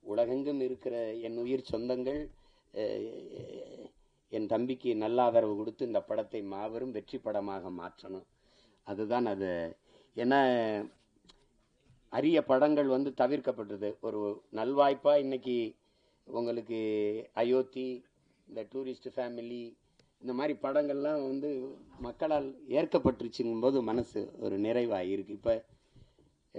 உலகெங்கும் இருக்கிற என் உயிர் சொந்தங்கள் என் தம்பிக்கு நல்ல ஆதரவு கொடுத்து இந்த படத்தை மாபெரும் வெற்றி படமாக மாற்றணும். அதுதான் அது. ஏன்னா அரிய படங்கள் வந்து தவிர்க்கப்பட்டது. ஒரு நல்வாய்ப்பாக இன்னைக்கு உங்களுக்கு அயோத்தி, இந்த டூரிஸ்ட் ஃபேமிலி, இந்த மாதிரி படங்கள்லாம் வந்து மக்களால் ஏற்கப்பட்டுருச்சுங்கும் போது மனசு ஒரு நிறைவாக இருக்குது. இப்போ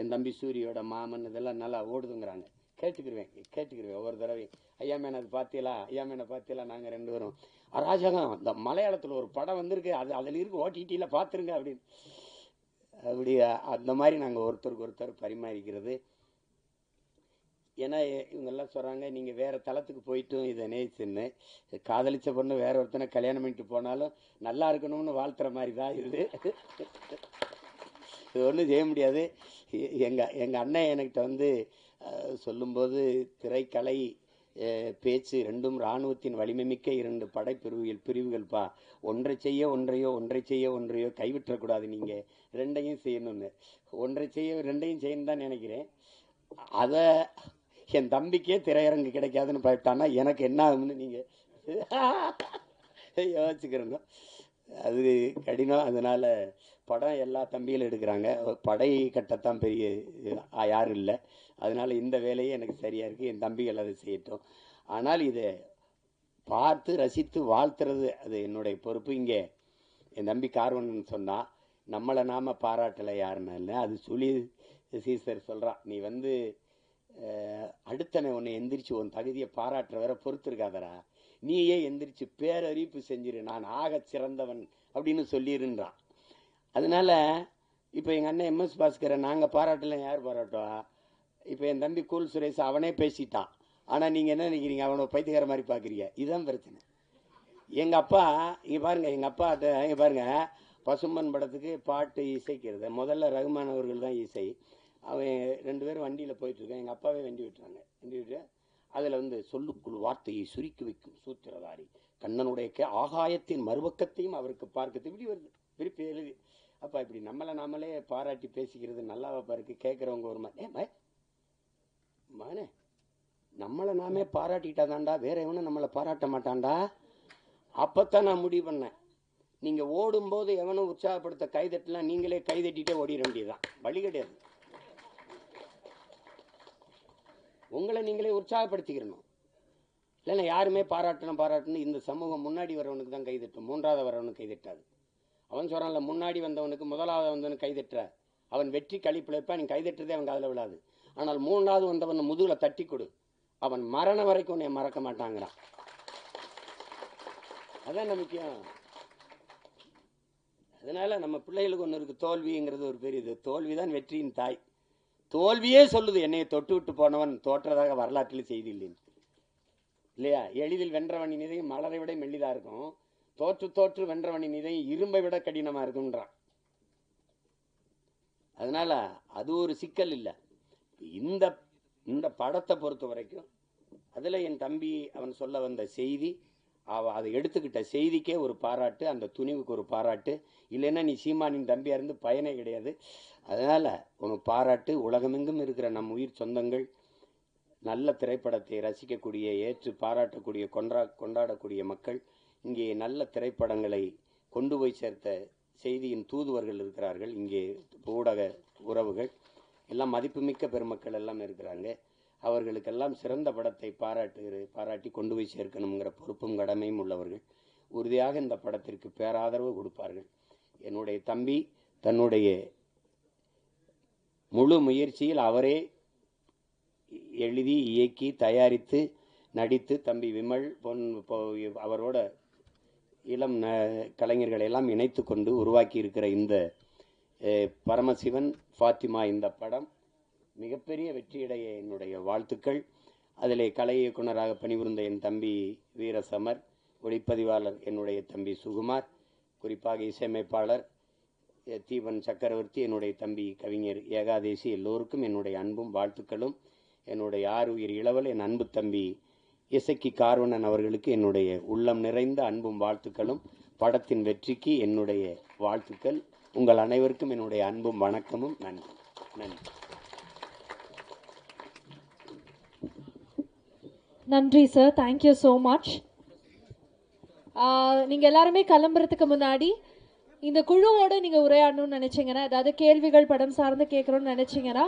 என் தம்பி சூரியோட மாமன் இதெல்லாம் நல்லா ஓடுதுங்கிறாங்க. கேட்டுக்கிருவேன் ஒவ்வொரு தடவையும், ஐயா மேன் அது பார்த்தீங்களா, ஐயா மேனை பார்த்தீங்களா, நாங்கள் 2 பேரும் அராஜகம், இந்த மலையாளத்தில் ஒரு படம் வந்திருக்கு, அதில் இருக்கு, ஓடிடியில் பார்த்துருங்க அப்படின்னு. அப்படி அந்த மாதிரி நாங்கள் ஒருத்தருக்கு ஒருத்தர் பரிமாறிக்கிறது. ஏன்னா இவங்கெல்லாம் சொல்கிறாங்க, நீங்கள் வேறு தளத்துக்கு போயிட்டும் இதை நேசின்னு, காதலிச்ச பொண்ணு வேற ஒருத்தனை கல்யாணம் பண்ணிட்டு போனாலும் நல்லா இருக்கணும்னு வாழ்த்துற மாதிரி தான் இது. இது ஒன்றும் செய்ய முடியாது. எங்கள் அண்ணன் என்கிட்ட வந்து சொல்லும்போது, திரைக்கலை பேச்சு ரெண்டும் இராணுவத்தின் வலிமை மிக்க 2 பிரிவுகள்ப்பா, ஒன்றை செய்ய ஒன்றையோ கைவிட்டக்கூடாது, நீங்கள் 2ஐயும் செய்யணும்னு. ஒன்றை செய்ய 2ஐயும் செய்யணும் தான் நினைக்கிறேன். அதை என் தம்பிக்கே திரையரங்கு கிடைக்காதுன்னு பயப்பட்டான்னா எனக்கு என்ன ஆகும்னு நீங்கள் யோசிக்கிறோங்க. அது கடினம். அதனால் படம் எல்லா தம்பிகளும் எடுக்கிறாங்க, படை கட்டத்தான் பெரிய யாரும் இல்லை. அதனால் இந்த வேலையே எனக்கு சரியாக இருக்குது, என் தம்பிகள் அதை செய்யட்டும். ஆனால் இதை பார்த்து ரசித்து வாழ்த்துறது அது என்னுடைய பொறுப்பு. இங்கே என் தம்பி கார்வண்ணன் சொன்னால், நம்மளை நாம் பாராட்டலை யாருன்னு இல்லை, அது சொல்லி சீசர் சொல்கிறான், நீ வந்து அடுத்தனை உன்னை எந்திரிச்சு உன் தகுதியை பாராட்டுற வர பொறுத்திருக்காதரா, நீயே எந்திரிச்சு பேரறிவிப்பு செஞ்சிரு, நான் ஆக சிறந்தவன் அப்படின்னு சொல்லிருன்றான். அதனால இப்போ எங்கள் அண்ணன் MS பாஸ்கரை நாங்கள் பாராட்டலாம், யார் பாராட்டுவா? இப்போ என் தம்பி கூல் சுரேஷ் அவனே பேசிட்டான். ஆனால் நீங்கள் என்ன நினைக்கிறீங்க, அவனை பைத்தியக்கார மாதிரி பார்க்குறீங்க. இதுதான் பிரச்சனை. எங்கள் அப்பா இங்கே பாருங்கள், எங்கள் அப்பா இங்கே பாருங்கள், பசும்பன் படத்துக்கு பாட்டு இசைக்கிறது முதல்ல ரகுமான் அவர்கள் தான் இசை. அவன் 2 பேரும் வண்டியில் போயிட்டுருக்கேன். எங்கள் அப்பாவே வண்டி விட்டுறாங்க. வண்டி விட்டு அதில் வந்து சொல்லுக்குள் வார்த்தையை சுருக்கி வைக்கும் சூத்திரதாரி கண்ணனுடைய ஆகாயத்தின் மறுபக்கத்தையும் அவருக்கு பார்க்க இப்படி வருது விருப்பி எழுதி. அப்போ இப்படி நம்மளை நாமளே பாராட்டி பேசிக்கிறது நல்லாவா இருக்கு? கேட்குறவங்க ஒரு மகனே நம்மளை நாமே பாராட்டிட்டா தாண்டா, வேற எவனும் நம்மளை பாராட்ட மாட்டான்டா. அப்போத்தான் நான் முடிவு பண்ணேன், நீங்கள் ஓடும்போது எவனும் உற்சாகப்படுத்த கைதட்டலாம், நீங்களே கைதட்டிட்டே ஓடிட வேண்டியதுதான், வழி கிடையாது. உங்களை நீங்களே உற்சாகப்படுத்திக்கிறணும். இல்லைன்னா யாருமே பாராட்டணும் இந்த சமூகம் முன்னாடி வரவனுக்கு தான் கைதட்டும், 3வது வரவனுக்கு கைதட்டாது. அவன் சொல்கிறான்ல, முன்னாடி வந்தவனுக்கு 1வது வந்தவனுக்கு கைதட்டுற, அவன் வெற்றி கழிப்பில் இருப்பான், நீ கைதட்டுறதே அவன் காதில் விழாது. ஆனால் 3வது வந்தவன் முதுகில் தட்டி கொடு, அவன் மரணம் வரைக்கும் உன்னை மறக்க மாட்டாங்கிறான். அதான் முக்கியம். அதனால நம்ம பிள்ளைகளுக்கு ஒன்று இருக்குது, தோல்விங்கிறது ஒரு பெரியது. தோல்வி தான் வெற்றியின் தாய். தோல்வியே சொல்லுது, என்னையை தொட்டு விட்டு போனவன் தோற்றதாக வரலாற்றில் செய்தி இல்லைன்னு, இல்லையா? எளிதில் வென்றவனின் இதயம் மலரை விட மெல்லிதாக இருக்கும், தோற்று தோற்று வென்றவனின் இதயம் இரும்பை விட கடினமாக இருக்குன்றான். அதனால அது ஒரு சிக்கல் இல்லை. இந்த இந்த படத்தை பொறுத்த வரைக்கும் அதில் என் தம்பி அவன் சொல்ல வந்த செய்தி, அதை எடுத்துக்கிட்ட செய்திக்கே ஒரு பாராட்டு, அந்த துணிவுக்கு ஒரு பாராட்டு. இல்லைன்னா நீ சீமானின் தம்பியாக இருந்து பயனே கிடையாது. அதனால் உனக்கு பாராட்டு. உலகமெங்கும் இருக்கிற நம் உயிர் சொந்தங்கள், நல்ல திரைப்படத்தை ரசிக்கக்கூடிய, ஏற்று பாராட்டக்கூடிய, கொண்டாடக்கூடிய மக்கள், இங்கே நல்ல திரைப்படங்களை கொண்டு போய் சேர்த்த செய்தியின் தூதுவர்கள் இருக்கிறார்கள். இங்கே ஊடக உறவுகள் எல்லாம் மதிப்புமிக்க பெருமக்கள் எல்லாம் இருக்கிறாங்க. அவர்களுக்கெல்லாம் சிறந்த படத்தை பாராட்டி கொண்டு போய் சேர்க்கணுங்கிற பொறுப்பும் கடமையும் உள்ளவர்கள். உறுதியாக இந்த படத்திற்கு பேராதரவு கொடுப்பார்கள். என்னுடைய தம்பி தன்னுடைய முழு முயற்சியில் அவரே எழுதி இயக்கி தயாரித்து நடித்து, தம்பி விமல் அவரோட இளம் கலைஞர்களை எல்லாம் இணைத்து கொண்டு உருவாக்கி இருக்கிற இந்த பரமசிவன் ஃபாத்திமா இந்த படம் மிகப்பெரிய வெற்றியடைய என்னுடைய வாழ்த்துக்கள். அதிலே கலை இயக்குனராக பணிபுரிந்த என் தம்பி வீரசமர், ஒளிப்பதிவாளர் என்னுடைய தம்பி சுகுமார், குறிப்பாக இசையமைப்பாளர் தீபன் சக்கரவர்த்தி, என்னுடைய தம்பி கவிஞர் ஏகாதேசி, எல்லோருக்கும் என்னுடைய அன்பும் வாழ்த்துக்களும். என்னுடைய ஆறுயிர் இளவல் என் அன்பு தம்பி இசக்கி கார்வணன் அவர்களுக்கு என்னுடைய உள்ளம் நிறைந்த அன்பும் வாழ்த்துக்களும். படத்தின் வெற்றிக்கு என்னுடைய வாழ்த்துக்கள். உங்கள் அனைவருக்கும் என்னுடைய அன்பும் வணக்கமும். நன்றி. நன்றி. நன்றி சார், தேங்க்யூ ஸோ மச். நீங்கள் எல்லாருமே கிளம்புறதுக்கு முன்னாடி இந்த குழுவோடு நீங்கள் உரையாடணும்னு நினச்சிங்கன்னா, ஏதாவது கேள்விகள் படம் சார்ந்து கேட்குறோன்னு நினச்சிங்கன்னா,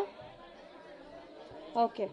ஓகே.